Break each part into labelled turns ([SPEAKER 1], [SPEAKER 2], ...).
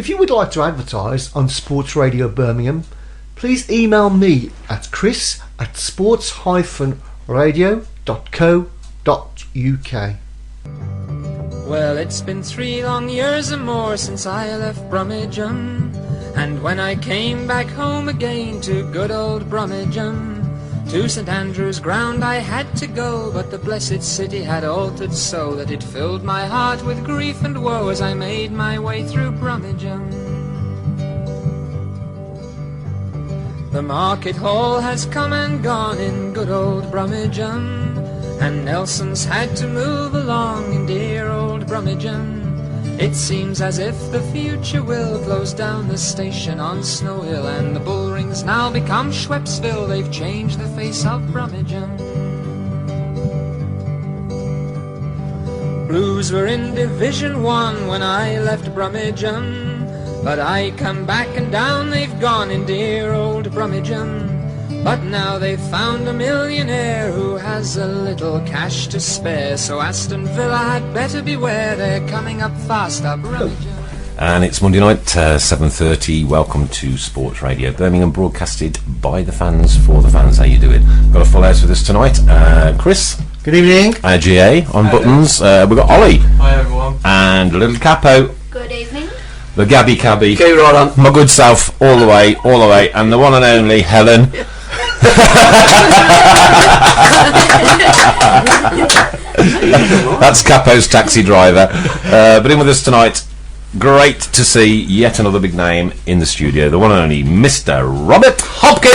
[SPEAKER 1] If you would like to advertise on Sports Radio Birmingham, please email me at chris@sports-radio.co.uk.
[SPEAKER 2] Well, it's been 3 long years or more since I left Brummagem, and when I came back home again to good old Brummagem, to St Andrew's ground I had to go, but the blessed city had altered so that it filled my heart with grief and woe as I made my way through Brummagem. The market hall has come and gone in good old Brummagem, and Nelson's had to move along in dear old Brummagem. It seems as if the future will close down the station on Snow Hill, and the bull rings now become Schweppesville. They've changed the face of Brummagem. Blues were in Division 1 when I left Brummagem, but I come back and down they've gone in dear old Brummagem. But now they've found a millionaire who has a little cash to spare, so Aston Villa had better beware, they're coming up fast up Brummagem.
[SPEAKER 3] And it's Monday night, 7:30. Welcome to Sports Radio Birmingham, broadcasted by the fans for the fans. How you doing? Got a full house with us tonight. Chris.
[SPEAKER 1] Good evening.
[SPEAKER 3] GA on buttons. We've got Ollie.
[SPEAKER 4] Hi everyone.
[SPEAKER 3] And little Capo.
[SPEAKER 5] Good evening.
[SPEAKER 3] The Gabby Cabby.
[SPEAKER 4] Okay, right on.
[SPEAKER 3] My good self, all the way, and the one and only Helen. That's Capo's taxi driver. But in with us tonight, great to see yet another big name in the studio, the one and only Mr. Robert Hopkins.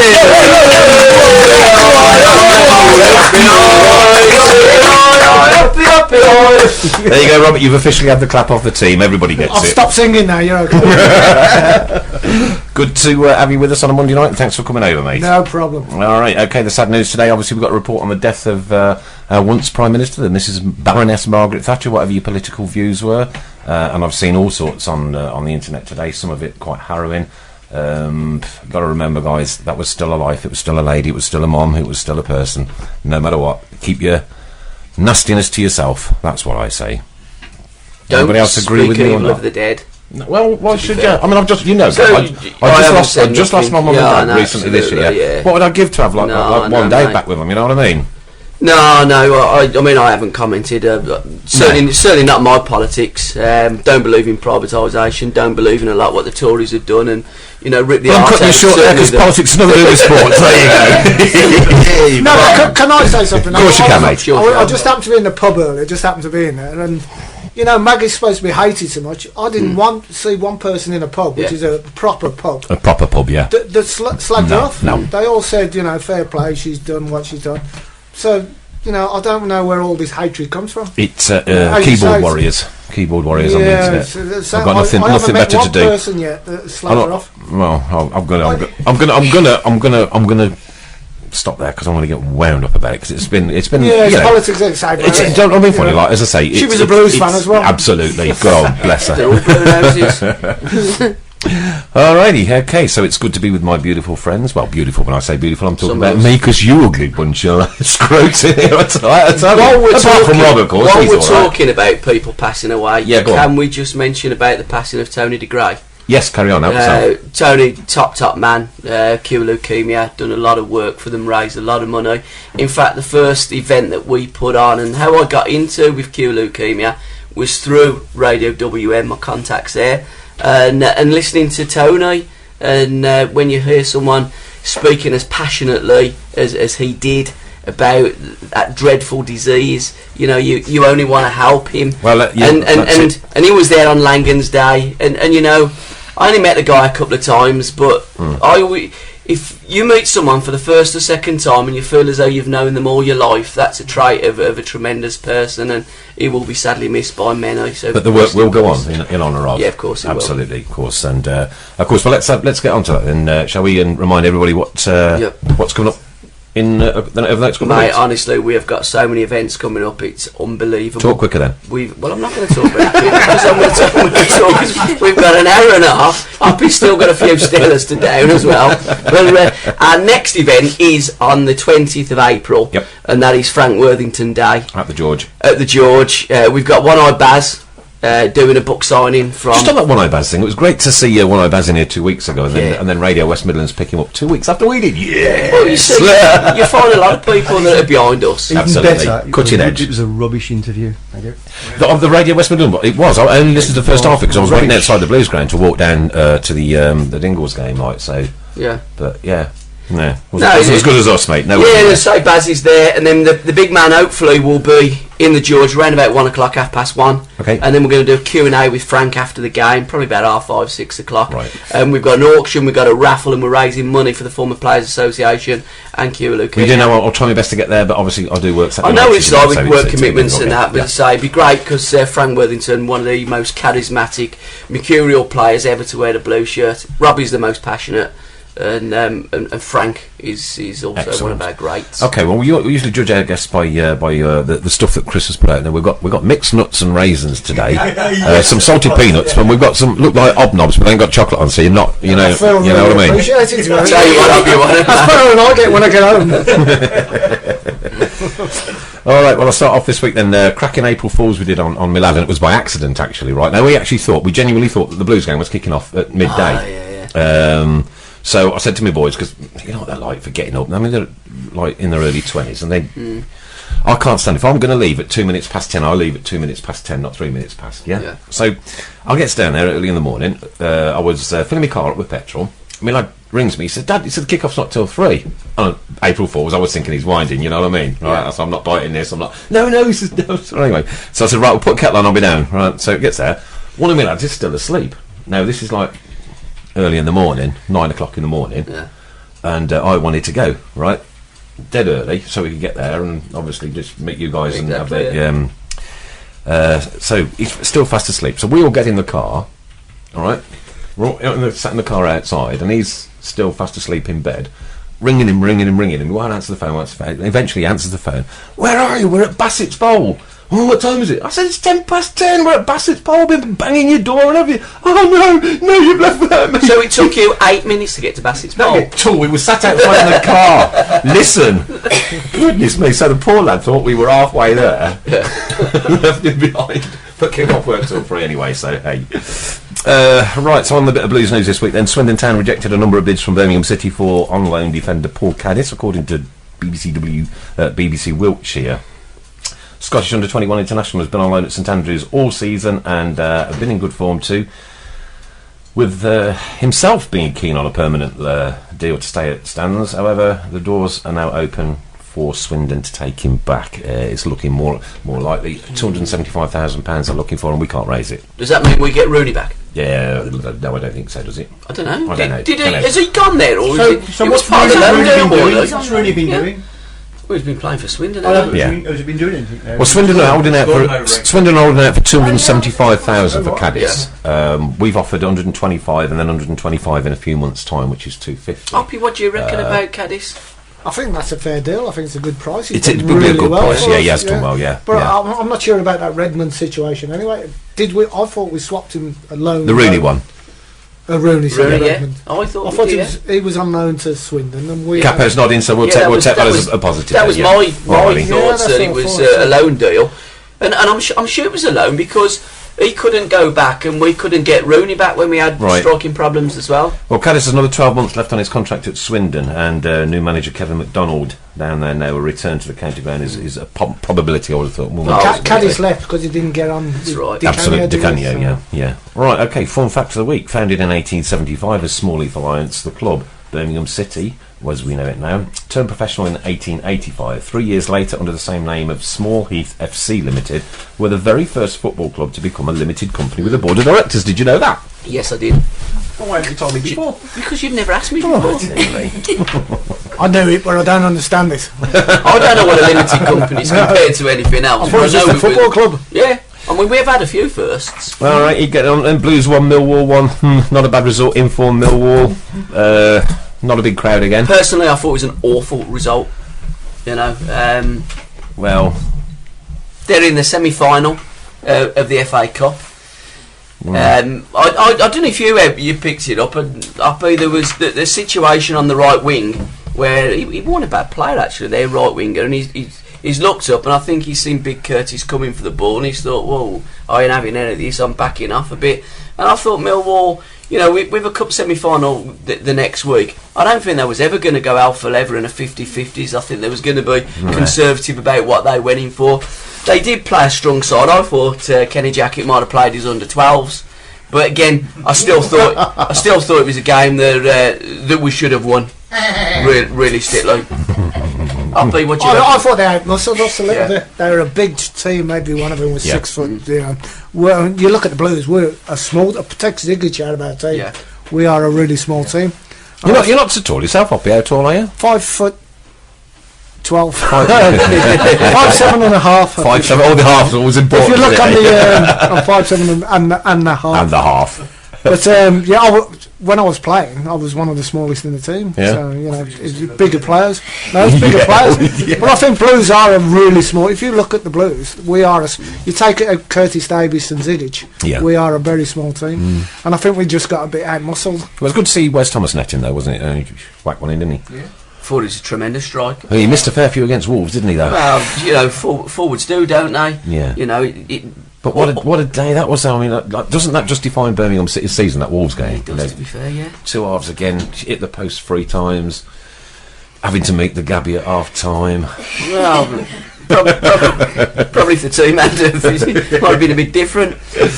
[SPEAKER 3] There you go, Robert, you've officially had the clap off the team. Everybody gets
[SPEAKER 1] I've
[SPEAKER 3] it.
[SPEAKER 1] stopped singing now, you're okay.
[SPEAKER 3] Good to have you with us on a Monday night, and thanks for coming over, mate.
[SPEAKER 1] No problem.
[SPEAKER 3] Alright, okay, the sad news today, obviously we've got a report on the death of once Prime Minister, and this is Baroness Margaret Thatcher, whatever your political views were. And I've seen all sorts on the internet today, some of it quite harrowing. Got to remember, guys, that was still a life, it was still a lady, it was still a mom, it was still a person. No matter what, keep your nastiness to yourself, that's what I say.
[SPEAKER 4] Don't
[SPEAKER 3] anybody else agree with me or
[SPEAKER 4] speak
[SPEAKER 3] not?
[SPEAKER 4] of the dead.
[SPEAKER 3] Well, why should you? I mean, I've just,
[SPEAKER 4] So,
[SPEAKER 3] I just lost my mum and dad
[SPEAKER 4] no,
[SPEAKER 3] recently this year.
[SPEAKER 4] yeah.
[SPEAKER 3] What would I give to have like one day
[SPEAKER 4] mate.
[SPEAKER 3] back with them? You know what I mean?
[SPEAKER 4] No, I mean I haven't commented. Certainly not my politics. Don't believe in privatisation. Don't believe in a lot what the Tories have done, and rip the
[SPEAKER 3] I'm
[SPEAKER 4] arse
[SPEAKER 3] cutting you
[SPEAKER 4] out.
[SPEAKER 3] short there because politics is nothing to do with sports. There you go.
[SPEAKER 1] No, can I say something?
[SPEAKER 3] Of course you can, mate.
[SPEAKER 1] I just happened to be in the pub earlier, just happened to be in there, and Maggie's supposed to be hated so much. I didn't see one person in a pub, which is a proper pub.
[SPEAKER 3] A proper pub, yeah.
[SPEAKER 1] That slagged her off.
[SPEAKER 3] No.
[SPEAKER 1] They all said, fair play, she's done what she's done. So, I don't know where all this hatred comes from.
[SPEAKER 3] It's keyboard warriors. Keyboard warriors on the internet. I've got nothing better to do.
[SPEAKER 1] I haven't met one person yet that slagged her off.
[SPEAKER 3] Well, I'm gonna stop there because I'm going to get wound up about it because it's been
[SPEAKER 1] it's politics inside.
[SPEAKER 3] Don't be funny, like as I say,
[SPEAKER 1] she was a Blues fan as well.
[SPEAKER 3] Absolutely, God bless her. Alrighty, okay, so it's good to be with my beautiful friends. Well, beautiful, when I say beautiful, I'm talking about me, because you ugly bunch of scrotes in here. Apart from Rob, of course.
[SPEAKER 4] While we're talking about people passing away, can we just mention about the passing of Tony de Grey?
[SPEAKER 3] Yes, carry on.
[SPEAKER 4] Tony, top man, cure leukemia, done a lot of work for them, raised a lot of money. In fact, the first event that we put on, and how I got into with cure leukemia, was through Radio WM, my contacts there. And listening to Tony, and when you hear someone speaking as passionately as he did about that dreadful disease, you only want to help him.
[SPEAKER 3] Well,
[SPEAKER 4] and he was there on Langan's Day, and I only met the guy a couple of times, but if you meet someone for the first or second time and you feel as though you've known them all your life, that's a trait of a tremendous person, and he will be sadly missed by many. So,
[SPEAKER 3] but the work will go on in honour of.
[SPEAKER 4] Yeah, of course,
[SPEAKER 3] absolutely, of course, and of course. Well, let's get on to that, and shall we? And remind everybody what's coming up in over the next couple of weeks.
[SPEAKER 4] Honestly, we have got so many events coming up, it's unbelievable.
[SPEAKER 3] Talk quicker then.
[SPEAKER 4] Well, I'm not going to talk about it because I'm going to talk. We've got an hour and a half. Hoppy's still got a few Steelers to down as well. But our next event is on the 20th of April, and that is Frank Worthington Day
[SPEAKER 3] at the George.
[SPEAKER 4] We've got One Eye Baz doing a book signing from...
[SPEAKER 3] Just on that One Eye Baz thing, it was great to see One Eye Baz in here 2 weeks ago, and then Radio West Midlands pick him up 2 weeks after we did. Yeah!
[SPEAKER 4] Well, you see, you find a lot of people that are behind us.
[SPEAKER 5] Even
[SPEAKER 3] Absolutely.
[SPEAKER 5] better,
[SPEAKER 3] Cutting edge.
[SPEAKER 5] It was a rubbish interview. Thank you.
[SPEAKER 3] Of the Radio West Midlands, it was. I only listened to the first half because I was waiting outside the Blues ground to walk down to the Dingles game, like, so...
[SPEAKER 4] Yeah.
[SPEAKER 3] But, yeah. No, wasn't as good as us, mate. No,
[SPEAKER 4] yeah, so Baz is there, and then the big man hopefully will be in the George around about 1 o'clock, 1:30.
[SPEAKER 3] Okay.
[SPEAKER 4] And then we're going to do a Q&A with Frank after the game, probably about 5:30, 6 o'clock.
[SPEAKER 3] Right.
[SPEAKER 4] And we've got an auction, we've got a raffle, and we're raising money for the Former Players Association and QLUK.
[SPEAKER 3] We do know I'll try my best to get there, but obviously I do work Saturday
[SPEAKER 4] I know
[SPEAKER 3] nights,
[SPEAKER 4] it's like with
[SPEAKER 3] so
[SPEAKER 4] work
[SPEAKER 3] it's
[SPEAKER 4] commitments and that, but
[SPEAKER 3] yeah.
[SPEAKER 4] to say it'd be great because Frank Worthington, one of the most charismatic, mercurial players ever to wear the blue shirt. Robbie's the most passionate. And Frank is also
[SPEAKER 3] Excellent.
[SPEAKER 4] one of our greats.
[SPEAKER 3] Okay, well we usually judge our guests by the stuff that Chris has put out. Now we've got mixed nuts and raisins today, some salted peanuts, and we've got some look like hobnobs, but they ain't got chocolate on, so you're not, you know what I mean.
[SPEAKER 1] Appreciate it,
[SPEAKER 4] I'll tell you what, I'll be one.
[SPEAKER 1] that's better than I get when I get home.
[SPEAKER 3] All right, well I'll start off this week then. Cracking April Fools we did on Milan, and it was by accident actually. Right now we genuinely thought that the Blues game was kicking off at midday. So I said to my boys, because you know what they're like for getting up. I mean, they're like in their early 20s, and they. I can't stand. If I'm going to leave at 2 minutes past 10, I'll leave at 2 minutes past 10, not 3 minutes past. Yeah. So I get down there early in the morning. I was filling my car up with petrol. My lad rings me. He said, "Dad," he said, "the kickoff's not till 3." On April Fools, I was thinking he's winding. You know what I mean? Right. So I'm not biting this. I'm not. No. He says no. So anyway, so I said, "Right, we'll put kettle on. I'll be down." Right. So it gets there. One of my lads is still asleep. Now this is like early in the morning, 9 o'clock in the morning, and I wanted to go right dead early so we could get there and obviously just meet you guys and have the. So he's still fast asleep. So we all get in the car, all right. We're all sat in the car outside, and he's still fast asleep in bed. Ringing him. He won't answer the phone. Eventually, he answers the phone. "Where are you? We're at Bassett's Bowl." "Oh, what time is it?" I said, "It's 10 past 10. We're at Bassett's Bowl. Been banging your door and everything." "Oh no, you've left without me."
[SPEAKER 4] So it took you 8 minutes to get to Bassett's Bowl.
[SPEAKER 3] No, we were sat outside in the car. Listen, goodness me. So the poor lad thought we were halfway there, left him behind. But kick-off worked till 3 anyway. So hey. Right, so on the bit of Blues news this week then, Swindon Town rejected a number of bids from Birmingham City for on-loan defender Paul Caddis, according to BBC Wiltshire. Scottish under-21 international has been on loan at St Andrews all season and been in good form too, with himself being keen on a permanent deal to stay at Stands. However, the doors are now open for Swindon to take him back. It's looking more likely. £275,000 they're looking for, and we can't raise it.
[SPEAKER 4] Does that mean we get Rooney back?
[SPEAKER 3] Yeah, no, I don't think so, does it?
[SPEAKER 4] I don't know.
[SPEAKER 3] I don't know.
[SPEAKER 4] Has he gone there, or
[SPEAKER 5] So what's Rooney been doing?
[SPEAKER 4] Well, he's been playing for Swindon.
[SPEAKER 5] Has he been doing anything there?
[SPEAKER 3] Well, Swindon are holding out for £275,000 for Caddis. We've offered 125 and then 125 in a few months' time, which is 250.
[SPEAKER 4] Hoppy, what do you reckon about Caddis?
[SPEAKER 1] I think that's a fair deal. I think it's a good price.
[SPEAKER 3] It would be a good price. Yeah, he has done well. Yeah,
[SPEAKER 1] but I'm not sure about that Redmond situation. Anyway, I thought we swapped him a loan.
[SPEAKER 3] The Rooney one.
[SPEAKER 1] Rooney,
[SPEAKER 4] yeah. I thought
[SPEAKER 1] he was on loan to Swindon, and we.
[SPEAKER 3] Capo's nodding, so we'll take that as a positive.
[SPEAKER 4] That was my thoughts that it was a loan deal, and I'm sure it was a loan because he couldn't go back and we couldn't get Rooney back when we had striking problems as well.
[SPEAKER 3] Well, Caddis has another 12 months left on his contract at Swindon, and new manager Kevin McDonald down there now. A return to the county ground is a probability, I would have thought.
[SPEAKER 1] Caddis left because he didn't get on.
[SPEAKER 4] That's right.
[SPEAKER 3] Absolutely, Di Canio, yeah. Right, okay, fun fact of the week. Founded in 1875 as Small Heath Alliance, the club, Birmingham City, as we know it now, turned professional in 1885. 3 years later, under the same name of Small Heath FC Limited, were the very first football club to become a limited company with a board of directors. Did you know that?
[SPEAKER 4] Yes, I did.
[SPEAKER 5] Well, why haven't you told me before?
[SPEAKER 4] Because you've never asked me before.
[SPEAKER 1] I know it, but I don't understand it.
[SPEAKER 4] I don't know what a limited company is compared to anything else.
[SPEAKER 1] I thought it was just a football club.
[SPEAKER 4] Yeah. I mean, we've had a few firsts.
[SPEAKER 3] All right, you get on. And Blues 1, Millwall 1. Not a bad result. Inform Millwall. Not a big crowd again.
[SPEAKER 4] Personally, I thought it was an awful result. You know.
[SPEAKER 3] Well,
[SPEAKER 4] they're in the semi-final of the FA Cup. I don't know if you picked it up. And there was the situation on the right wing where he wasn't a bad player actually. Their right winger, and he's he's looked up and I think he's seen Big Curtis coming for the ball and he's thought, whoa, I ain't having any of this, I'm backing off a bit. And I thought Millwall, you know, with a cup semi-final the next week, I don't think they was ever going to go alpha leather in a 50-50s. I think they was going to be conservative about what they went in for. They did play a strong side. I thought Kenny Jackett might have played his under-12s. But again, I still thought it was a game that we should have won. Realistically.
[SPEAKER 1] I thought they had muscled us a little bit. They were a big team. Maybe one of them was 6 foot. You know, well, you look at the Blues. We're a small. Protect Ziggler out about team. Yeah. We are a really small team.
[SPEAKER 3] You're not so tall yourself, Hoppy. How tall are you?
[SPEAKER 1] 5'12". 5'7.5".
[SPEAKER 3] 5'7". All the halves are always important.
[SPEAKER 1] If you look on the, I'm 5'7" and the half.
[SPEAKER 3] And the half.
[SPEAKER 1] But when I was playing, I was one of the smallest in the team.
[SPEAKER 3] Yeah.
[SPEAKER 1] So you know, it's bigger players. No, it's bigger players. Yeah. But I think Blues are a really small. If you look at the Blues, we are. You take Curtis Davies and Ziggler. Yeah. We are a very small team, and I think we just got a bit out-muscled.
[SPEAKER 3] It was good to see Wes Thomas netting, though, wasn't it? He whacked one in, didn't he?
[SPEAKER 4] Yeah. Thought he was a tremendous striker.
[SPEAKER 3] Well, he missed a fair few against Wolves, didn't he? Though.
[SPEAKER 4] Well, you know, forwards do, don't they?
[SPEAKER 3] Yeah.
[SPEAKER 4] You know.
[SPEAKER 3] But what a day that was! I mean, doesn't that just define Birmingham City's season? That Wolves game.
[SPEAKER 4] It does, to be fair, yeah.
[SPEAKER 3] 2 halves again, hit the post 3 times, having to meet the Gabby at half time.
[SPEAKER 4] Well, probably if the team had it might have been a bit different.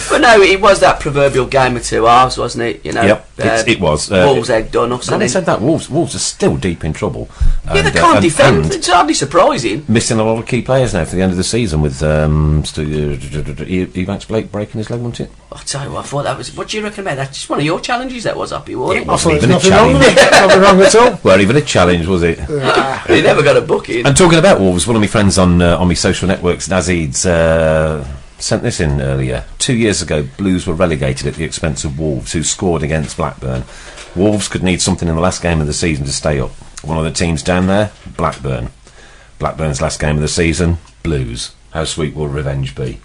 [SPEAKER 4] But no, it was that proverbial game of 2 halves, wasn't it? You know.
[SPEAKER 3] Yep, it was.
[SPEAKER 4] Wolves had done us.
[SPEAKER 3] Having said that, Wolves are still deep in trouble.
[SPEAKER 4] Yeah, they can't defend. It's hardly surprising.
[SPEAKER 3] Missing a lot of key players now for the end of the season with Evax Blake breaking his leg, wasn't it?
[SPEAKER 4] I'll tell you what, I thought that was. What do you reckon about that? Just one of your challenges that was up, wasn't it?
[SPEAKER 3] It wasn't even a
[SPEAKER 1] nothing
[SPEAKER 3] challenge.
[SPEAKER 1] Nothing wrong at all.
[SPEAKER 3] Well, even a challenge, was it?
[SPEAKER 4] He never got a booking.
[SPEAKER 3] And talking about Wolves, one of my friends on my social networks, Nazid's, sent this in earlier. 2 years ago, Blues were relegated at the expense of Wolves, who scored against Blackburn. Wolves could need something in the last game of the season to stay up. One of the teams down there, Blackburn. Blackburn's last game of the season, Blues. How sweet will revenge be?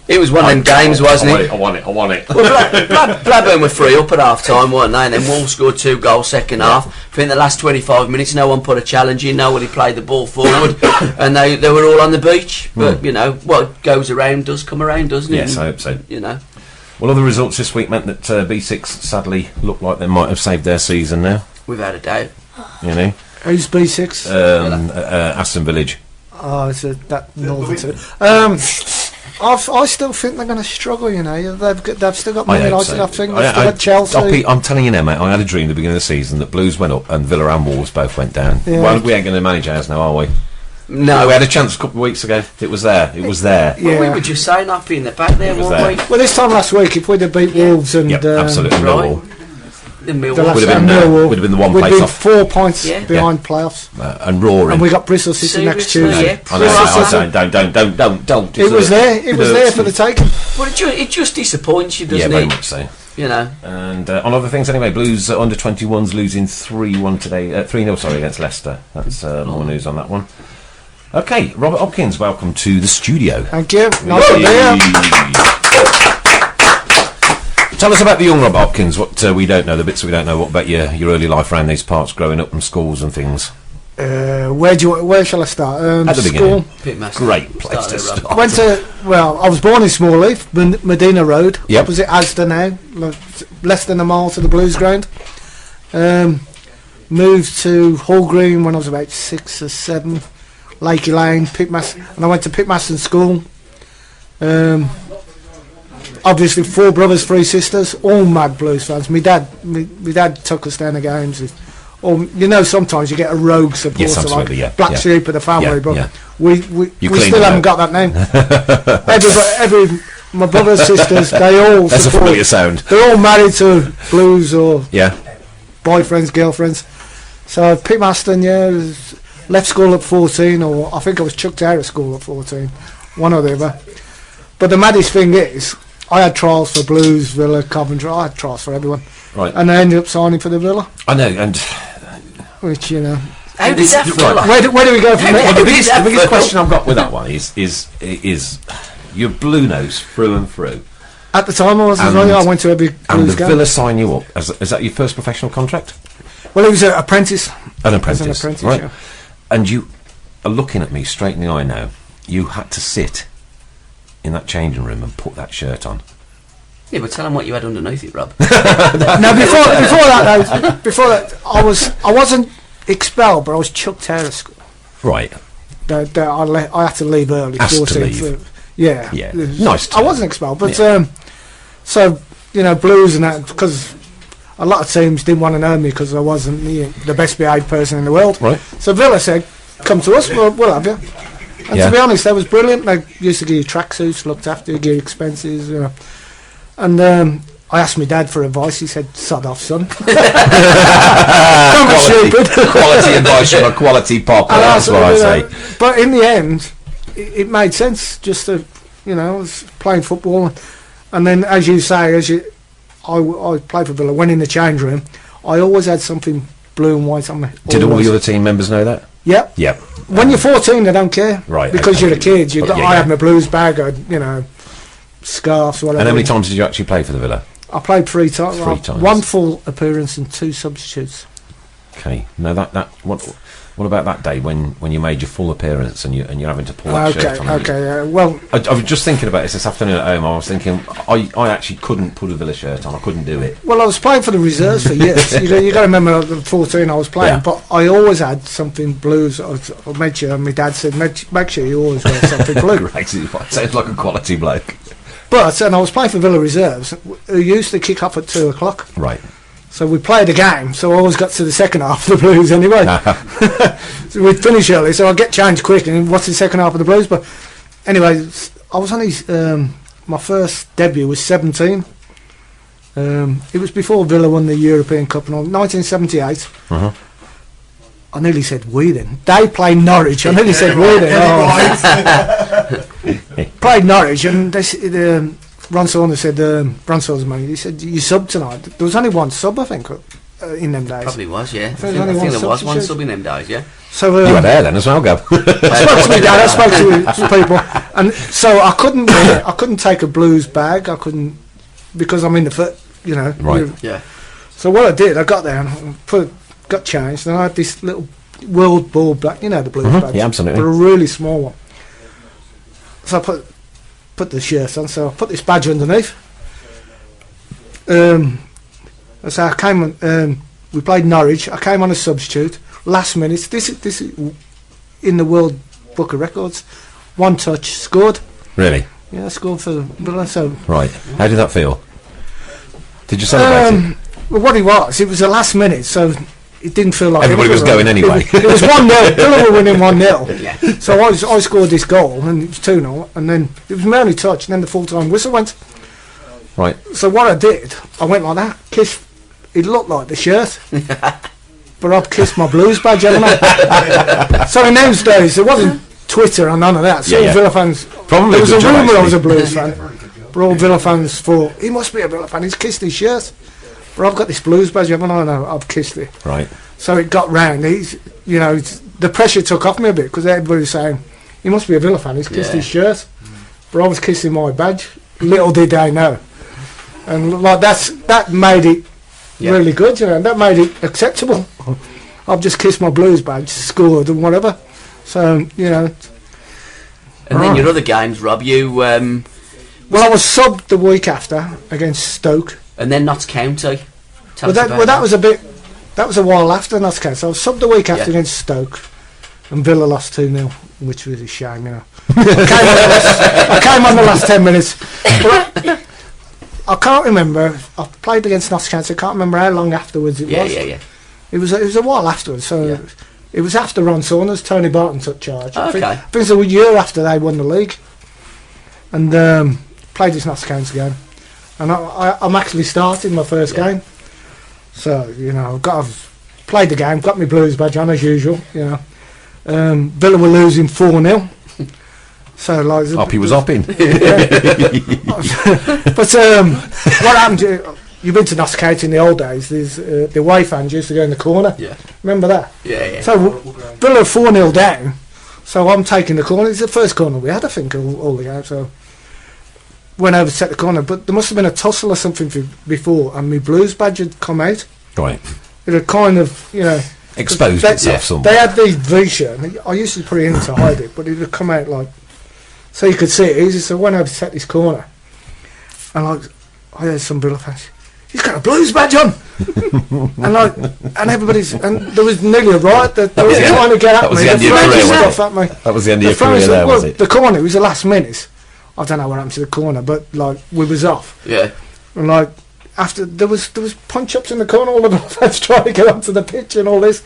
[SPEAKER 4] It was one of them games, wasn't it?
[SPEAKER 3] I want it.
[SPEAKER 4] Well, Blackburn were 3 up at half time, weren't they? And then Wolves scored 2 goals second half. I think the last 25 minutes, no one put a challenge in, nobody played the ball forward, and they were all on the beach. But, you know, what goes around does come around, doesn't it?
[SPEAKER 3] Yes, I hope so.
[SPEAKER 4] You know.
[SPEAKER 3] Well, other results this week meant that B6 sadly looked like they might have saved their season now.
[SPEAKER 4] Without a doubt.
[SPEAKER 3] You know.
[SPEAKER 1] Who's B6?
[SPEAKER 3] Aston Village.
[SPEAKER 1] Oh, it's that northern two. I still think they're going to struggle. You know, they've still got Man United. I think they've still got Chelsea.
[SPEAKER 3] I'm telling you now, mate. I had a dream at the beginning of the season that Blues went up and Villa and Wolves both went down. Yeah. Well, we ain't going to manage ours now, are we? No, we had a chance a couple of weeks ago. It was there. Yeah.
[SPEAKER 4] Well, we were just saying up in the back there, weren't we?
[SPEAKER 1] Well, this time last week, if we'd have beat Wolves and
[SPEAKER 3] absolutely
[SPEAKER 4] Millwall.
[SPEAKER 3] Would have been the one place off.
[SPEAKER 1] 4 points behind playoffs
[SPEAKER 3] and roaring.
[SPEAKER 1] And we got Bristol City next Tuesday.
[SPEAKER 3] Don't.
[SPEAKER 1] It was there. It was there for the taking.
[SPEAKER 4] But it just disappoints you, doesn't it?
[SPEAKER 3] Yeah, very much so.
[SPEAKER 4] You know.
[SPEAKER 3] And on other things, anyway, Blues under 21s losing 3-1 today. 3-0, sorry, against Leicester. That's more news on that one. Okay, Robert Hopkins, welcome to the studio.
[SPEAKER 1] Thank you. Nice to be here.
[SPEAKER 3] Tell us about the young Robert Hopkins, what we don't know, the bits we don't know. What about your early life around these parts, growing up from schools and things?
[SPEAKER 1] Where shall I start?
[SPEAKER 3] At the beginning.
[SPEAKER 4] Great
[SPEAKER 3] place to start.
[SPEAKER 1] I was born in Smallheath, Medina Road, opposite Asda now, less than a mile to the Blues ground. Moved to Hall Green when I was about 6 or 7, Lakey Lane, and I went to Pitmaston School. Obviously 4 brothers, 3 sisters, all mad Blues fans. My dad took us down the games. Or you know, sometimes you get a rogue supporter like Black Sheep of the family, but we still haven't got that name. My brothers, sisters, they all
[SPEAKER 3] that's support. A familiar sound.
[SPEAKER 1] They're all married to Blues or boyfriends, girlfriends. So Pitmaston, left school at 14, or I think I was chucked out of school at 14, one or the other. But the maddest thing is, I had trials for Blues, Villa, Coventry. I had trials for everyone.
[SPEAKER 3] Right.
[SPEAKER 1] And I ended up signing for the Villa.
[SPEAKER 3] I know, and...
[SPEAKER 1] Which, you know...
[SPEAKER 4] How did that feel?
[SPEAKER 1] Where do we go from there?
[SPEAKER 3] The biggest question I've got with that one is you're Blue Nose through and through.
[SPEAKER 1] At the time I was as well. I went to every Blues game.
[SPEAKER 3] And the Villa sign you up. Is that your first professional contract?
[SPEAKER 1] Well, it was an apprentice.
[SPEAKER 3] An apprentice, right? Yeah. And are looking at me straight in the eye now, you had to sit in that changing room and put that shirt on.
[SPEAKER 4] Yeah, but tell them what you had underneath it, Rob.
[SPEAKER 1] Now before that, I wasn't expelled, but I was chucked out of school.
[SPEAKER 3] Right.
[SPEAKER 1] I had to leave early.
[SPEAKER 3] Asked to leave.
[SPEAKER 1] Yeah.
[SPEAKER 3] Nice.
[SPEAKER 1] I wasn't expelled, but so Blues and that, because a lot of teams didn't want to know me because I wasn't the best behaved person in the world.
[SPEAKER 3] Right.
[SPEAKER 1] So Villa said, "Come to us, we'll have you." And to be honest, that was brilliant. They used to give you tracksuits, looked after you, give you expenses, And I asked my dad for advice. He said, "Sod off, son." Don't be stupid.
[SPEAKER 3] Quality advice from a quality pop. That's what I say.
[SPEAKER 1] But in the end, it made sense. Just to, I was playing football, and then, as you say, I played for Villa. Went in the change room. I always had something blue and white on me.
[SPEAKER 3] Did all the other team members know that?
[SPEAKER 1] Yep.
[SPEAKER 3] Yep.
[SPEAKER 1] When you're 14, they don't care.
[SPEAKER 3] Right.
[SPEAKER 1] Because
[SPEAKER 3] okay.
[SPEAKER 1] you're a kid. I had my Blues bag. Scarves, whatever.
[SPEAKER 3] And how many times did you actually play for the Villa?
[SPEAKER 1] I played 3 times.
[SPEAKER 3] 3 times.
[SPEAKER 1] 1 full appearance and 2 substitutes.
[SPEAKER 3] Okay. Now what about that day when you made your full appearance and you're having to pull that shirt on?
[SPEAKER 1] Okay. Well,
[SPEAKER 3] I was just thinking about this afternoon at home. I was thinking I actually couldn't put a Villa shirt on. I couldn't do it.
[SPEAKER 1] Well, I was playing for the reserves for years. you got to remember, at 14 I was playing, but I always had something Blues. I made sure. My dad said, make sure you always wear something blue.
[SPEAKER 3] Right. Sounds like a quality bloke.
[SPEAKER 1] And I was playing for Villa reserves, who used to kick off at 2:00.
[SPEAKER 3] Right.
[SPEAKER 1] So we played a game, so I always got to the second half of the Blues anyway. So we'd finish early, so I'd get changed quick and watch the second half of the Blues. But anyway, I was only, my first debut was 17. It was before Villa won the European Cup in 1978.
[SPEAKER 3] Uh-huh.
[SPEAKER 1] I nearly said we then. They played Norwich. I nearly said we then. Played Norwich, and they Ron Saunders said, Ron Saunders' man, he said, "You sub tonight." There was only one sub, I think, in them days.
[SPEAKER 4] Probably was, yeah. I
[SPEAKER 1] think
[SPEAKER 4] think there was one sub in them days, yeah.
[SPEAKER 1] So
[SPEAKER 3] you were there then as well, Gab.
[SPEAKER 1] I spoke to my dad, I spoke to people, and so I couldn't take a Blues bag. I couldn't, because I'm in the foot,
[SPEAKER 3] Right.
[SPEAKER 4] Yeah.
[SPEAKER 1] So what I did, I got there and got changed, and I had this little World Ball bag, the Blues bags,
[SPEAKER 3] yeah, absolutely,
[SPEAKER 1] but a really small one. So I put the shirt on, so I put this badge underneath. So I came on, we played Norwich. I came on a substitute last minute. This is in the World Book of Records. 1 touch, scored.
[SPEAKER 3] Really?
[SPEAKER 1] Yeah, I scored for Villa. So
[SPEAKER 3] right. How did that feel? Did you celebrate it?
[SPEAKER 1] Well, what it was a last minute, so it didn't feel like
[SPEAKER 3] everybody was going anyway.
[SPEAKER 1] It was 1-0. Villa were winning 1-0.
[SPEAKER 4] Yeah.
[SPEAKER 1] So I scored this goal, and it was 2-0, and then it was my only touch, and then the full-time whistle went.
[SPEAKER 3] Right.
[SPEAKER 1] So what I did, I went like that, kissed. It looked like the shirt, but I've kissed my Blues badge, haven't I? So in those days, there wasn't Twitter and none of that. So all Villa fans,
[SPEAKER 3] probably
[SPEAKER 1] there was a rumour I was a Blues fan, but all Villa fans thought he must be a Villa fan. He's kissed his shirt. But I've got this Blues badge, haven't I? No, I've kissed it.
[SPEAKER 3] Right.
[SPEAKER 1] So it got round. The pressure took off me a bit because everybody was saying he must be a Villa fan. He's kissed his shirt, but I was kissing my badge. Little did they know, and like that made it really good. That made it acceptable. I've just kissed my Blues badge, scored and whatever. So
[SPEAKER 4] And then your other games, Rob, you.
[SPEAKER 1] Well, I was subbed the week after against Stoke.
[SPEAKER 4] And then Notts County.
[SPEAKER 1] That was a bit. That was a while after Notts County. So I was subbed the week after against Stoke, and Villa lost 2-0, which was a shame, I came on the last 10 minutes. But I can't remember. I played against Notts County. I can't remember how long afterwards it was.
[SPEAKER 4] Yeah.
[SPEAKER 1] It was a while afterwards. So it was after Ron Saunders. Tony Barton took charge.
[SPEAKER 4] Okay.
[SPEAKER 1] I think it was a year after they won the league, and played this Notts County game. And I'm actually starting my first game, so I've played the game, got my Blues badge on as usual. Villa were losing 4-0, so like
[SPEAKER 3] Hoppy was hopping.
[SPEAKER 1] But what happened? You've been to Notts County in the old days. There's the away fans used to go in the corner.
[SPEAKER 4] Yeah.
[SPEAKER 1] Remember that?
[SPEAKER 4] Yeah.
[SPEAKER 1] So Villa 4-0 down, so I'm taking the corner. It's the first corner we had, I think, all the game. So. Went over to take the corner, but there must have been a tussle or something before, and my Blues badge had come out.
[SPEAKER 3] Right.
[SPEAKER 1] It had kind of,
[SPEAKER 3] exposed itself somewhere.
[SPEAKER 1] They had these V-shirt, and I used to put it in to hide it, but it would come out like, so you could see it easy. So when I set this corner, and like, I heard some Bill fans, he's got a Blues badge on, and everybody's, and there was nearly a riot. They were trying to get at me.
[SPEAKER 3] That was the end of your career there, was it?
[SPEAKER 1] The corner, it was the last minute. I don't know what happened to the corner, but like we was off.
[SPEAKER 4] Yeah.
[SPEAKER 1] And like after there was punch ups in the corner, all the fans trying to get onto the pitch and all this.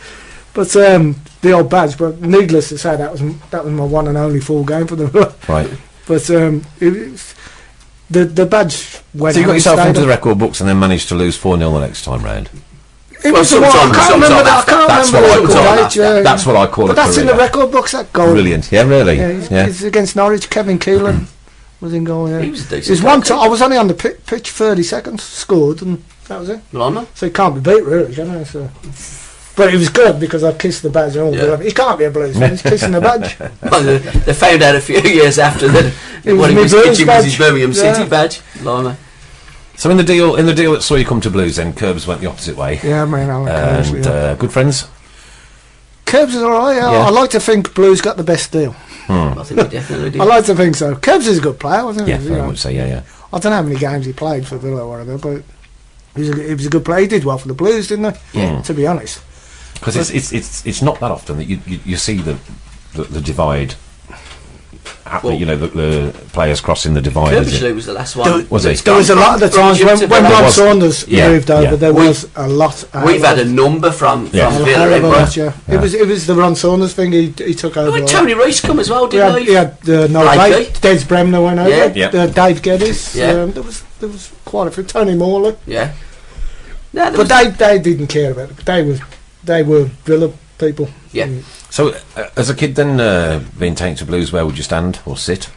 [SPEAKER 1] But the old badge. But needless to say, that was my one and only full game for them.
[SPEAKER 3] Right.
[SPEAKER 1] But the badge went.
[SPEAKER 3] So you got yourself into the record books and then managed to lose 4-0 the next time round.
[SPEAKER 1] It was I can't remember that. I can't remember
[SPEAKER 3] That's what I call it.
[SPEAKER 1] But that's in the record books. That goal.
[SPEAKER 3] Brilliant. Yeah, really.
[SPEAKER 1] Yeah, it's against Norwich. Kevin Keelan was in goal. Yeah.
[SPEAKER 4] He was a decent.
[SPEAKER 1] It was one time. I was only on the pitch 30 seconds. Scored, and that was it.
[SPEAKER 4] Blimey.
[SPEAKER 1] So he can't be beat, really, can he? So. But it was good because I kissed the badge and all. Yeah. He can't be a Blues fan. He's kissing the badge.
[SPEAKER 4] Well, they found out a few years after that what he was kitching was his Birmingham City badge. Blimey.
[SPEAKER 3] So in the deal that saw you come to Blues, then Curbs went the opposite way.
[SPEAKER 1] Yeah, man, I like Curbs.
[SPEAKER 3] And good friends.
[SPEAKER 1] Curbs is alright. Yeah. I like to think Blues got the best deal.
[SPEAKER 4] I think he definitely did.
[SPEAKER 1] I like to think so. Curbs is a good player, wasn't he?
[SPEAKER 3] Yeah, very much so. Yeah.
[SPEAKER 1] I don't know how many games he played for Villa or whatever, but he was a good player. He did well for the Blues, didn't he?
[SPEAKER 4] Yeah.
[SPEAKER 1] To be honest,
[SPEAKER 3] because it's not that often that you see the divide. Well, the players crossing the divide.
[SPEAKER 4] Derbyshire was the last one.
[SPEAKER 3] Was it?
[SPEAKER 1] There was a lot of the times when Ron Saunders moved over. There was a lot.
[SPEAKER 4] We've had a number from Villa.
[SPEAKER 1] It was the Ron Saunders thing. He took over.
[SPEAKER 4] Well, Tony Rees come as well, didn't he?
[SPEAKER 1] He had Des Bremner went over.
[SPEAKER 4] Yeah.
[SPEAKER 1] Dave Geddes.
[SPEAKER 4] Yeah.
[SPEAKER 1] There was quite a few. Tony Morley.
[SPEAKER 4] Yeah.
[SPEAKER 1] But they didn't care about it. They were Villa people.
[SPEAKER 4] Yeah.
[SPEAKER 3] So, as a kid, then being taken to Blues, where would you stand or sit?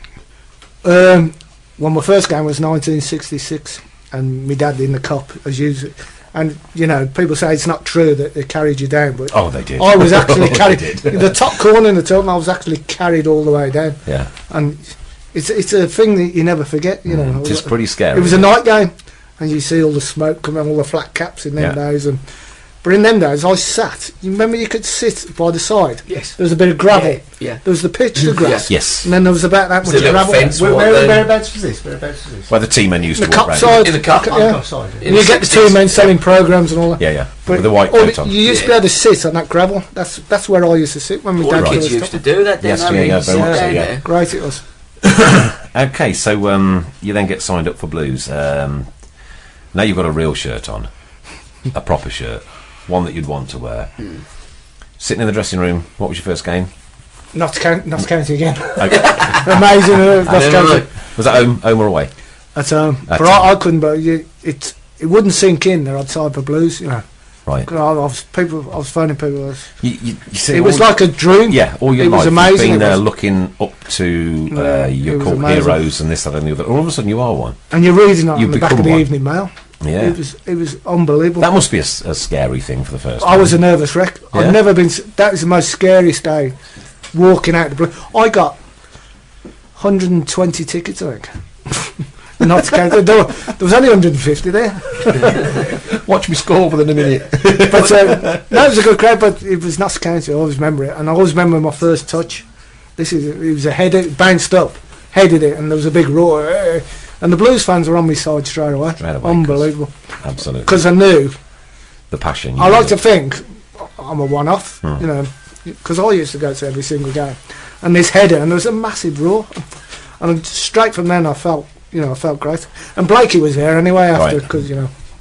[SPEAKER 1] Well, my first game was 1966, and my dad in the Cup, as usual. And people say it's not true that they carried you down, but
[SPEAKER 3] they did.
[SPEAKER 1] I was actually carried in the top corner in the tunnel. I was actually carried all the way down.
[SPEAKER 3] Yeah.
[SPEAKER 1] And it's a thing that you never forget.
[SPEAKER 3] It's pretty scary.
[SPEAKER 1] It was a night game, and you see all the smoke coming, all the flat caps in them days, and. But in them days, I sat. You remember you could sit by the side?
[SPEAKER 4] Yes.
[SPEAKER 1] There was a bit of gravel.
[SPEAKER 4] Yeah.
[SPEAKER 1] There was the pitch, the grass.
[SPEAKER 3] Yes.
[SPEAKER 1] And then there was about that much gravel.
[SPEAKER 5] Whereabouts was this?
[SPEAKER 3] Where the team men used
[SPEAKER 1] the
[SPEAKER 3] to
[SPEAKER 1] cup
[SPEAKER 3] walk
[SPEAKER 1] side.
[SPEAKER 4] In the cup.
[SPEAKER 1] Side. And you get the team men selling programmes and all that.
[SPEAKER 3] Yeah.
[SPEAKER 1] But
[SPEAKER 3] with the white coat on.
[SPEAKER 1] You used to be able to sit on that gravel. That's where I used to sit when we
[SPEAKER 4] dad kids used to do that.
[SPEAKER 3] Yes, very much so, yeah.
[SPEAKER 1] Great it was.
[SPEAKER 3] Okay, so you then get signed up for Blues. Now you've got a real shirt on, a proper shirt. One that you'd want to wear. Sitting in the dressing room, what was your first game?
[SPEAKER 1] Notts County again.
[SPEAKER 3] Okay.
[SPEAKER 1] Amazing. Notts County.
[SPEAKER 3] Was that home or away?
[SPEAKER 1] At home. But I couldn't. But it wouldn't sink in there. I'd side for Blues.
[SPEAKER 3] Right.
[SPEAKER 1] I was phoning people.
[SPEAKER 3] You see,
[SPEAKER 1] it was like a dream.
[SPEAKER 3] Yeah. All your life,
[SPEAKER 1] amazing.
[SPEAKER 3] You've been there looking up to your cult heroes and this, that, and the other. All of a sudden, you are one.
[SPEAKER 1] And you're reading that on the back of the Evening Mail.
[SPEAKER 3] Yeah,
[SPEAKER 1] it was unbelievable.
[SPEAKER 3] That must be a scary thing for the first time.
[SPEAKER 1] I was a nervous wreck. Yeah. I've never been. That was the most scariest day. Walking out the blue. I got 120 tickets, I think. Not to count. There was only 150 there.
[SPEAKER 3] Watch me score within a minute.
[SPEAKER 1] But that was a good crowd. But it was Notts County. I always remember it, and I always remember my first touch. It was a header, bounced up, headed it, and there was a big roar. And the Blues fans were on my side straight away. Unbelievable.
[SPEAKER 3] Absolutely.
[SPEAKER 1] Because I knew
[SPEAKER 3] the passion.
[SPEAKER 1] I like to think I'm a one-off, because I used to go to every single game. And this header, and there was a massive roar. And straight from then I felt great. And Blakey was there anyway after, because,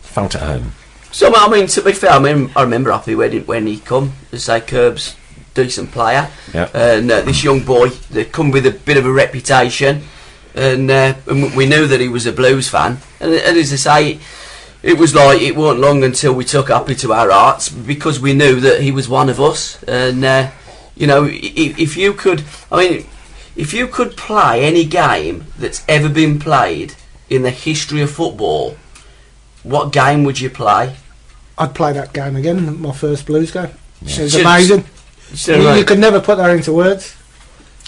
[SPEAKER 3] Felt at home.
[SPEAKER 4] So, I mean, to be fair, I remember Happy when he come, to say Curbs, decent player.
[SPEAKER 3] Yeah.
[SPEAKER 4] And this young boy, they come with a bit of a reputation. And we knew that he was a Blues fan, and as I say, it was like it weren't long until we took Happy to our hearts because we knew that he was one of us. And if you could play any game that's ever been played in the history of football, what game would you play?
[SPEAKER 1] I'd play that game again, my first Blues game. Yeah. It was amazing. You could never put that into words.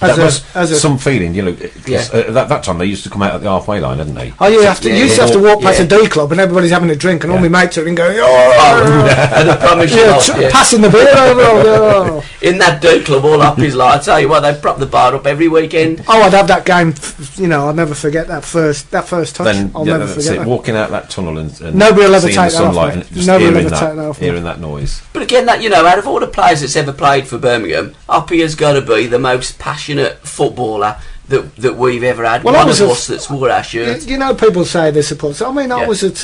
[SPEAKER 3] That was some feeling, you know. At that time, they used to come out at the halfway line, didn't they?
[SPEAKER 1] Oh, you used to have to walk past a D club and everybody's having a drink and all my mates are in going,
[SPEAKER 4] and I promise you,
[SPEAKER 1] passing the beer over.
[SPEAKER 4] In that D club, all up is like, I tell you what, they prop the bar up every weekend.
[SPEAKER 1] Oh, I'd have that game, you know, I'll never forget that first touch.
[SPEAKER 3] Then,
[SPEAKER 1] I'll never forget that.
[SPEAKER 3] Walking out that tunnel and
[SPEAKER 1] nobody will ever
[SPEAKER 3] seeing
[SPEAKER 1] take
[SPEAKER 3] the
[SPEAKER 1] that off,
[SPEAKER 3] sunlight
[SPEAKER 1] mate.
[SPEAKER 3] and just
[SPEAKER 1] Nobody will ever take that off,
[SPEAKER 3] hearing that noise.
[SPEAKER 4] But again, that, you know, out of all the players that's ever played for Birmingham, Hoppy has got to be the most passionate footballer that we've ever had.
[SPEAKER 1] Well,
[SPEAKER 4] one of us that's wore our shirts.
[SPEAKER 1] You know, people say they support. I mean, I was at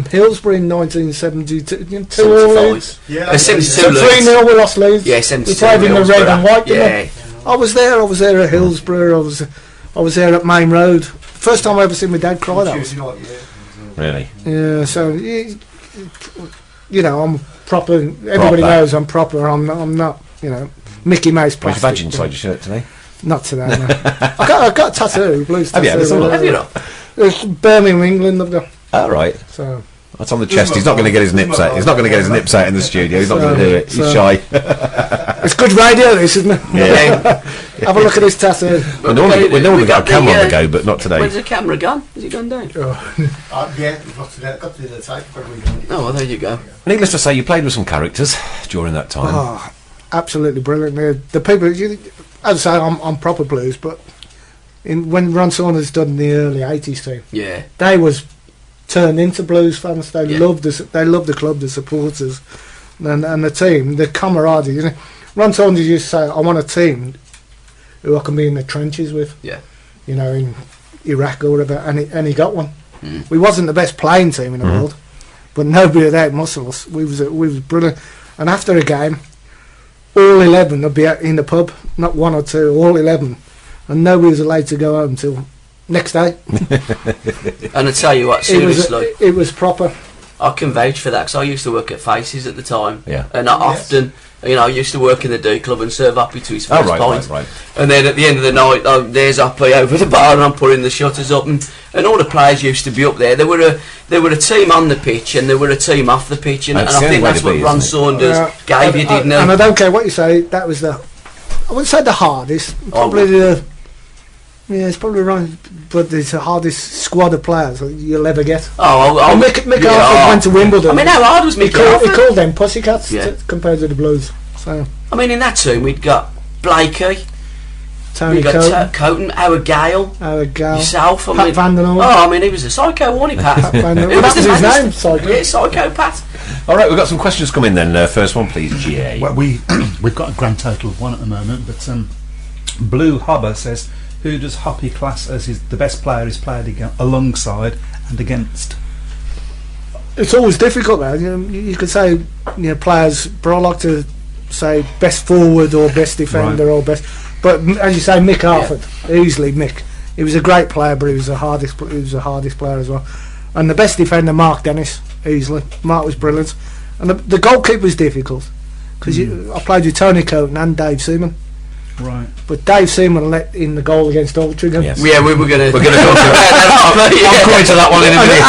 [SPEAKER 1] Hillsbury in 1972.
[SPEAKER 4] 75.
[SPEAKER 5] Yeah,
[SPEAKER 4] 72
[SPEAKER 1] Leeds. 3-0 we lost Leeds.
[SPEAKER 4] Yeah, 72.
[SPEAKER 1] We played in the red and white.
[SPEAKER 4] Yeah.
[SPEAKER 1] I was there at Hillsbury. I was there at Main Road. First time I ever seen my dad cry. That was.
[SPEAKER 3] Really?
[SPEAKER 1] Yeah. So you know, I'm proper. Everybody knows I'm proper. I'm not. You know, Mickey Mouse plastic.
[SPEAKER 3] Where's your badge inside your shirt today?
[SPEAKER 1] Not today. No. I got a tattoo, blues tattoo.
[SPEAKER 4] Have you not?
[SPEAKER 1] It's Birmingham, England. I've got.
[SPEAKER 3] Oh, right.
[SPEAKER 1] So.
[SPEAKER 3] That's on the chest. He's not going to get his nips out. He's not going to get his nips out in the studio. He's not going to do it. He's shy.
[SPEAKER 1] It's good radio, this, isn't it?
[SPEAKER 3] Yeah.
[SPEAKER 1] Have a look at his tattoo.
[SPEAKER 3] We normally got a camera on the go, but not today.
[SPEAKER 4] Where's the camera gone? Has it gone down?
[SPEAKER 5] Yeah, got to the tape.
[SPEAKER 4] Oh, well, there you go.
[SPEAKER 3] Needless to say, you played with some characters during that time.
[SPEAKER 1] Oh, absolutely brilliant. The people, as I say, I'm proper blues, but when Ron Saunders done the early 80s team, they was turned into blues fans. They loved the club, the supporters, and the team, the camaraderie. You know, Ron Saunders used to say, "I want a team who I can be in the trenches with."
[SPEAKER 4] Yeah.
[SPEAKER 1] You know, in Iraq or whatever, and he got one. We wasn't the best playing team in the world, but nobody had muscle us. We was brilliant. And after a game, all 11 would be out in the pub, not one or two, all 11, and nobody was allowed to go home until next day.
[SPEAKER 4] And I tell you what, seriously,
[SPEAKER 1] it was proper.
[SPEAKER 4] I can vouch for that because I used to work at Faces at the time.
[SPEAKER 3] Yeah.
[SPEAKER 4] And I often, you know, I used to work in the D club and serve Hoppy to his first pint.
[SPEAKER 3] Right.
[SPEAKER 4] And then at the end of the night, there's Hoppy over the bar and I'm putting the shutters up, and all the players used to be up there. There were a team on the pitch and there were a team off the pitch, and I think that's what Ron Saunders gave you, didn't it?
[SPEAKER 1] And I don't care what you say, that was I wouldn't say the hardest, probably it's probably wrong, but it's the hardest squad of players you'll ever get. Mick Alford went to Wimbledon.
[SPEAKER 4] I mean, how hard was Mick Alford?
[SPEAKER 1] He called them pussycats compared to the Blues. So
[SPEAKER 4] I mean, in that team we'd got Blakey,
[SPEAKER 1] Tony
[SPEAKER 4] Coton, Howard Gale, yourself,
[SPEAKER 1] Pat Van Den Hooy.
[SPEAKER 4] Oh, I mean, he was a psycho, wasn't he, Pat?
[SPEAKER 1] That was his name, Psycho.
[SPEAKER 4] Yeah, Psycho Pat.
[SPEAKER 3] All right, we've got some questions coming then. First one, please, Jay.
[SPEAKER 6] Well, we've got a grand total of one at the moment, but Blue Hobber says, who does Hoppy class as the best player he's played alongside and against?
[SPEAKER 1] It's always difficult, man. You could say, players, but I like to say best forward or best defender or best. But as you say, Mick Alford, easily Mick. He was a great player, but he was the hardest player as well. And the best defender, Mark Dennis, easily. Mark was brilliant, and the goalkeeper was difficult because I played with Tony Coton and Dave Seaman.
[SPEAKER 6] Right.
[SPEAKER 1] But Dave Seaman let in the goal against Altrincham.
[SPEAKER 3] Yes.
[SPEAKER 4] Yeah, we were going to
[SPEAKER 3] talk about that. I'm coming to that one in a minute.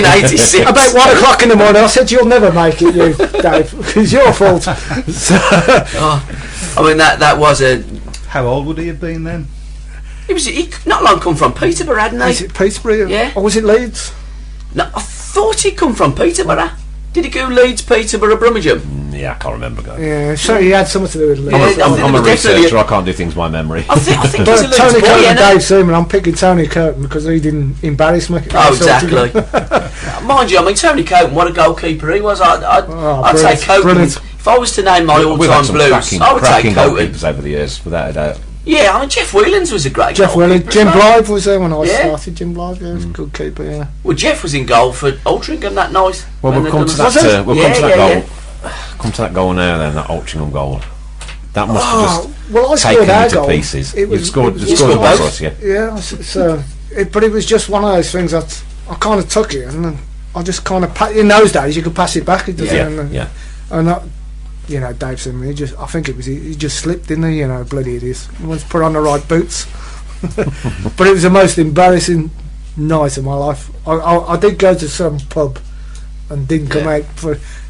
[SPEAKER 4] 1986.
[SPEAKER 1] About 1 o'clock in the morning, I said, "You'll never make it, you, Dave, because your fault." So,
[SPEAKER 4] I mean, that was a.
[SPEAKER 6] How old would he have been then?
[SPEAKER 4] He not long come from Peterborough, hadn't he?
[SPEAKER 1] Is it Peterborough?
[SPEAKER 4] Yeah.
[SPEAKER 1] Or was it Leeds?
[SPEAKER 4] No, I thought he'd come from Peterborough. Did he go Leeds, Peterborough, Brummagem?
[SPEAKER 3] Yeah, I can't remember, guys.
[SPEAKER 1] Yeah, so he had something to do with Leeds.
[SPEAKER 3] I'm a researcher. I can't do things by memory.
[SPEAKER 4] I think he's a
[SPEAKER 1] But
[SPEAKER 4] Leeds
[SPEAKER 1] Tony
[SPEAKER 4] boy,
[SPEAKER 1] Coton and
[SPEAKER 4] isn't he?
[SPEAKER 1] Dave Seaman, I'm picking Tony Coton because he didn't embarrass me.
[SPEAKER 4] Oh, exactly. Mind you, I mean, Tony Coton, what a goalkeeper he was. I'd say Coton.
[SPEAKER 1] Brilliant.
[SPEAKER 4] If I was to name my
[SPEAKER 3] We've had
[SPEAKER 4] all-time
[SPEAKER 3] some
[SPEAKER 4] Blues, I would say
[SPEAKER 3] cracking
[SPEAKER 4] Coton.
[SPEAKER 3] goalkeepers over the years, without a doubt.
[SPEAKER 4] Yeah, I mean, Jeff Whelans was a great
[SPEAKER 1] Jeff
[SPEAKER 4] goalkeeper.
[SPEAKER 1] Whelans. Jim Blythe was there when I
[SPEAKER 4] Yeah.
[SPEAKER 1] started. Jim Blythe, yeah, was a good keeper, yeah.
[SPEAKER 4] Well, Jeff was in goal for Altrincham that night.
[SPEAKER 3] Well,
[SPEAKER 4] when
[SPEAKER 3] we'll
[SPEAKER 4] they
[SPEAKER 3] come to
[SPEAKER 4] done
[SPEAKER 3] that. We'll come to that goal.
[SPEAKER 4] Yeah.
[SPEAKER 3] Come to that goal now. Then that Altrincham goal. That must have
[SPEAKER 1] Well, I
[SPEAKER 3] just
[SPEAKER 1] scored
[SPEAKER 3] taken
[SPEAKER 1] our
[SPEAKER 3] you to
[SPEAKER 1] goal.
[SPEAKER 3] pieces.
[SPEAKER 1] It was-
[SPEAKER 3] You scored
[SPEAKER 1] it was-
[SPEAKER 3] one
[SPEAKER 4] scored
[SPEAKER 3] for
[SPEAKER 4] both.
[SPEAKER 3] us, yeah.
[SPEAKER 1] Yeah, so but it was just one of those things that I kind of took it, and then I just kind of in those days you could pass it back.
[SPEAKER 3] Yeah.
[SPEAKER 1] And that, Dave Seaman, I think it was he just slipped, didn't he? Bloody idiot. He once put on the right boots. But it was the most embarrassing night of my life. I did go to some pub and didn't come out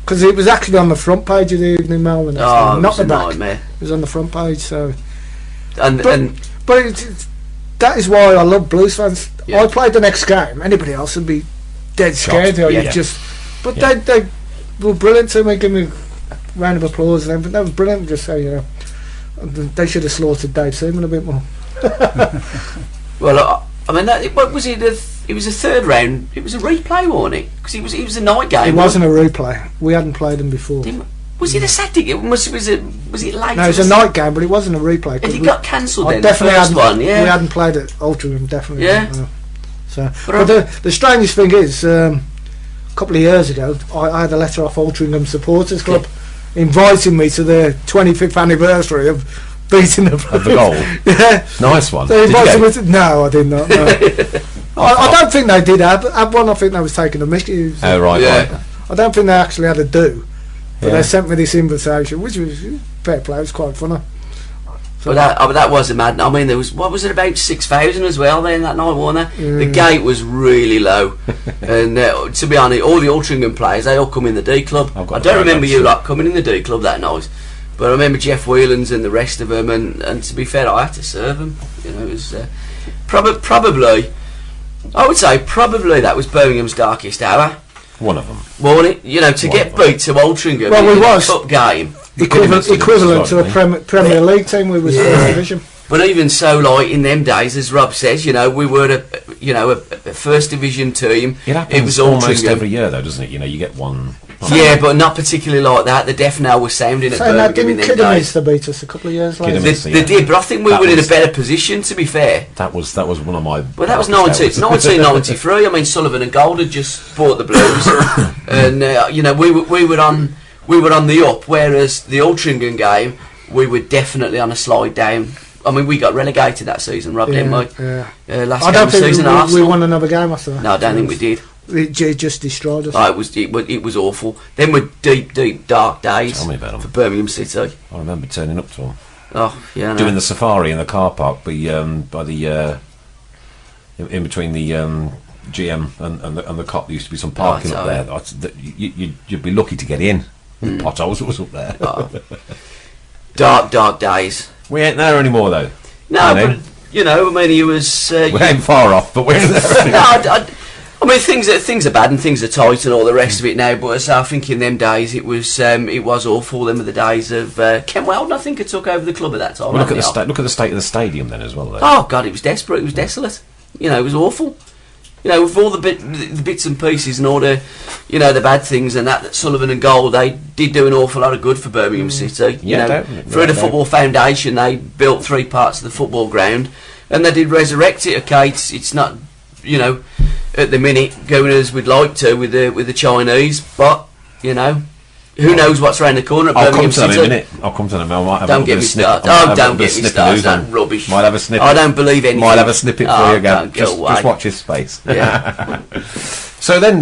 [SPEAKER 1] because it was actually on the front page of the Evening Mail, and not the back.
[SPEAKER 4] Nightmare.
[SPEAKER 1] It was on the front page, so But that is why I love Blues fans.
[SPEAKER 4] Yeah.
[SPEAKER 1] I played the next game. Anybody else would be dead scared. Or
[SPEAKER 4] Yeah.
[SPEAKER 1] But they were brilliant to me. Give me a round of applause and everything. That was brilliant. Just say, they should have slaughtered Dave Seaman a bit more.
[SPEAKER 4] Well, I mean, what was it? It was a third round. It was a replay, wasn't it? Because it was a night game.
[SPEAKER 1] It wasn't a replay. We hadn't played them before.
[SPEAKER 4] Was it a Saturday? Was it late?
[SPEAKER 1] No, it was a night game, but it wasn't a replay.
[SPEAKER 4] And it got cancelled then.
[SPEAKER 1] Definitely
[SPEAKER 4] the first one.
[SPEAKER 1] we hadn't played at Altrincham. Definitely.
[SPEAKER 4] Yeah.
[SPEAKER 1] So, but the strangest thing is, a couple of years ago, I had a letter off Altrincham Supporters Club inviting me to their 25th anniversary of beating the Blues.
[SPEAKER 3] Of the goal.
[SPEAKER 1] Yeah.
[SPEAKER 3] Nice one.
[SPEAKER 1] They
[SPEAKER 3] Did you
[SPEAKER 1] invited
[SPEAKER 3] go?
[SPEAKER 1] me to, no, I did not. No. I don't think they did have one. I think they was taking a mickey.
[SPEAKER 3] Oh, right,
[SPEAKER 4] Yeah.
[SPEAKER 3] right.
[SPEAKER 1] I don't think they actually had a do. But
[SPEAKER 3] Yeah.
[SPEAKER 1] they sent me this invitation, which was fair play. It was quite funny. So
[SPEAKER 4] But that was a mad. I mean, there was about 6,000 as well then that night, wasn't there? The gate was really low, and to be honest, all the Altrincham players they all come in the D club.
[SPEAKER 3] I've got
[SPEAKER 4] I
[SPEAKER 3] the
[SPEAKER 4] don't remember
[SPEAKER 3] photos.
[SPEAKER 4] you lot coming in the D club that night, but I remember Jeff Whelans and the rest of them. And to be fair, I had to serve them. It was probably, I would say probably that was Birmingham's darkest hour.
[SPEAKER 3] One of them.
[SPEAKER 4] Wasn't it? To get beat to Altrincham in a cup game.
[SPEAKER 1] equivalent to a Premier League team. We was first division.
[SPEAKER 4] But even so, like in them days, as Rob says, we were a first division team.
[SPEAKER 3] It happens
[SPEAKER 4] was
[SPEAKER 3] almost
[SPEAKER 4] Altrincham.
[SPEAKER 3] every year, though, doesn't it? You get one.
[SPEAKER 4] Yeah, but not particularly like that. The death knell was sounding at
[SPEAKER 1] Saying that,
[SPEAKER 4] Birmingham in
[SPEAKER 1] didn't
[SPEAKER 4] them days.
[SPEAKER 1] Kidderminster beat us a couple of years later?
[SPEAKER 3] Kidderminster.
[SPEAKER 4] They did, but I think we
[SPEAKER 3] That
[SPEAKER 4] were in a
[SPEAKER 3] was-
[SPEAKER 4] better position. To be fair,
[SPEAKER 3] That was one of my.
[SPEAKER 4] but that was
[SPEAKER 3] darkest hours.
[SPEAKER 4] 1993. I mean, Sullivan and Gold had just bought the Blues, and we were on the up, whereas the Altrincham game we were definitely on a slide down. I mean, we got relegated that season, Rob, didn't we?
[SPEAKER 1] Yeah.
[SPEAKER 4] Last
[SPEAKER 1] I
[SPEAKER 4] game
[SPEAKER 1] don't
[SPEAKER 4] of the
[SPEAKER 1] think
[SPEAKER 4] season,
[SPEAKER 1] we
[SPEAKER 4] Arsenal.
[SPEAKER 1] won another game after that.
[SPEAKER 4] No, I don't think we did.
[SPEAKER 1] It just destroyed us.
[SPEAKER 4] Oh, it was awful. Then were deep dark days
[SPEAKER 3] Tell me about 'em.
[SPEAKER 4] for Birmingham City.
[SPEAKER 3] I remember turning up to them,
[SPEAKER 4] Oh yeah, no.
[SPEAKER 3] doing the safari in the car park, by the in between the GM and the cop. There used to be some parking up there. You'd be lucky to get in. Potholes was up there.
[SPEAKER 4] Oh. dark days.
[SPEAKER 3] We ain't there anymore, though.
[SPEAKER 4] No,
[SPEAKER 3] You know?
[SPEAKER 4] but I mean, he was.
[SPEAKER 3] We ain't far off, but we're there.
[SPEAKER 4] No, I mean, things are bad and things are tight and all the rest of it now. But as I think in them days, it was awful. Them were the days of Ken Weldon. I think had took over the club at that time.
[SPEAKER 3] Well, look at
[SPEAKER 4] hadn't he?
[SPEAKER 3] the state of the stadium then as well. Though.
[SPEAKER 4] Oh God, it was desperate. It was desolate. It was awful. With all the bits and pieces and all the, the bad things and that Sullivan and Gold, they did do an awful lot of good for Birmingham City. Through the football foundation, they built 3 parts of the football ground, and they did resurrect it. Okay, it's not, at the minute going as we'd like to with the Chinese, but who knows what's around the corner at
[SPEAKER 3] I'll
[SPEAKER 4] Birmingham
[SPEAKER 3] come to
[SPEAKER 4] City.
[SPEAKER 3] that in a minute. I'll come to that. I might have
[SPEAKER 4] Don't
[SPEAKER 3] a
[SPEAKER 4] get
[SPEAKER 3] bit
[SPEAKER 4] me
[SPEAKER 3] of snip.
[SPEAKER 4] started.
[SPEAKER 3] I might
[SPEAKER 4] Oh,
[SPEAKER 3] have
[SPEAKER 4] don't
[SPEAKER 3] a bit
[SPEAKER 4] get
[SPEAKER 3] of
[SPEAKER 4] me
[SPEAKER 3] snip
[SPEAKER 4] started.
[SPEAKER 3] news on.
[SPEAKER 4] That's rubbish.
[SPEAKER 3] Might have a snippet.
[SPEAKER 4] I don't believe anything.
[SPEAKER 3] Might have a snippet for you again.
[SPEAKER 4] don't go away.
[SPEAKER 3] Just watch his space.
[SPEAKER 4] Yeah.
[SPEAKER 3] So then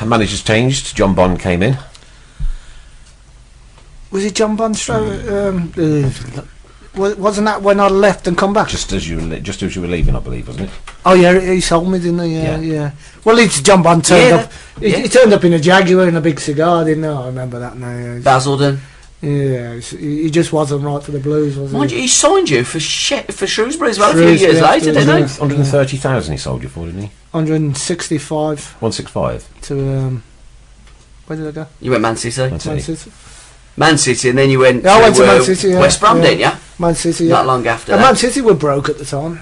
[SPEAKER 3] managers changed. John Bond came in.
[SPEAKER 1] Was it John Bonstrow? Wasn't that when I left and come back?
[SPEAKER 3] Just as you were leaving, I believe, wasn't it?
[SPEAKER 1] Oh yeah, he sold me, didn't he? Yeah. Well, it's John Bond turned up. He turned up in a Jaguar and a big cigar, didn't he? I remember that now. Yeah.
[SPEAKER 4] Basildon.
[SPEAKER 1] Yeah, he just wasn't right for the Blues, was
[SPEAKER 4] Mind
[SPEAKER 1] he?
[SPEAKER 4] you, he signed you for Shrewsbury as well a few
[SPEAKER 1] Shrewsbury
[SPEAKER 4] years later,
[SPEAKER 1] afterwards,
[SPEAKER 4] didn't
[SPEAKER 1] yeah.
[SPEAKER 4] he?
[SPEAKER 3] 130,000 he sold you for, didn't he?
[SPEAKER 1] 165
[SPEAKER 3] 165.
[SPEAKER 1] to where did I go?
[SPEAKER 4] You went Man City.
[SPEAKER 3] Man
[SPEAKER 1] Man
[SPEAKER 3] City.
[SPEAKER 1] City.
[SPEAKER 4] Man City, and then you went
[SPEAKER 1] Yeah, I went to Man City, yeah.
[SPEAKER 4] West Brom,
[SPEAKER 1] Yeah.
[SPEAKER 4] didn't you?
[SPEAKER 1] Man City. Yeah.
[SPEAKER 4] Not long after
[SPEAKER 1] And
[SPEAKER 4] that.
[SPEAKER 1] Man City were broke at the time.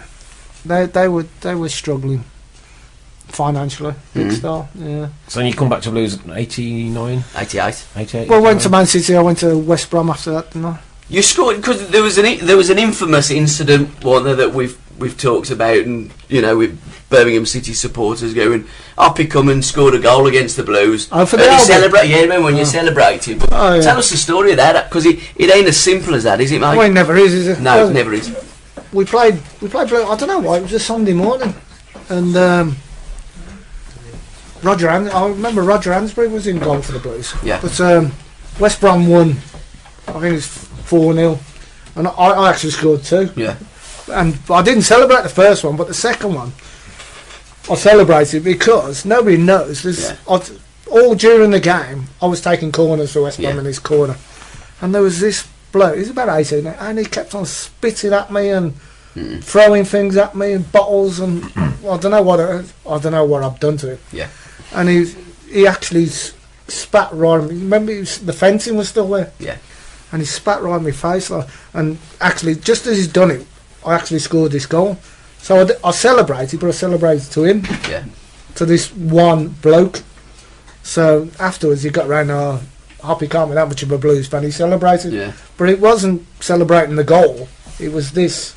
[SPEAKER 1] They were struggling financially. Big star. Yeah.
[SPEAKER 3] So then you come back to Blues in 89,
[SPEAKER 4] 88.
[SPEAKER 3] 88?
[SPEAKER 1] Well, I went to Man City. I went to West Brom after that, didn't I?
[SPEAKER 4] You scored because there was an infamous incident, wasn't there, that we've talked about, and with Birmingham City supporters going, Hpkins scored a goal against the Blues.
[SPEAKER 1] Oh, for
[SPEAKER 4] and
[SPEAKER 1] the
[SPEAKER 4] you
[SPEAKER 1] album?
[SPEAKER 4] celebrate, yeah, remember when you celebrated? But
[SPEAKER 1] Oh, yeah.
[SPEAKER 4] tell us the story of that, because it ain't as simple as that, is it, mate?
[SPEAKER 1] Well, it never is it?
[SPEAKER 4] No,
[SPEAKER 1] Well,
[SPEAKER 4] it never is.
[SPEAKER 1] We played. I don't know why. It was a Sunday morning, and I remember Roger Hansbury was in goal for the Blues.
[SPEAKER 4] Yeah.
[SPEAKER 1] But West Brom won. I think it was 4-0, and I actually scored 2.
[SPEAKER 4] Yeah.
[SPEAKER 1] And I didn't celebrate the first one, but the second one I celebrated because nobody knows. All during the game, I was taking corners for West Brom
[SPEAKER 4] Yeah.
[SPEAKER 1] in his corner, and there was this bloke, he's about 18, and he kept on spitting at me and throwing things at me and bottles, and I don't know what I've done to him.
[SPEAKER 4] Yeah.
[SPEAKER 1] And he actually spat right on me. Remember, the fencing was still there.
[SPEAKER 4] Yeah.
[SPEAKER 1] And he spat right in my face, and actually, just as he's done it, I actually scored this goal. So I celebrated, but I celebrated to him, to this one bloke. So afterwards, he got round, Hoppy can't be that much of a Blues fan. He celebrated, but it wasn't celebrating the goal. It was this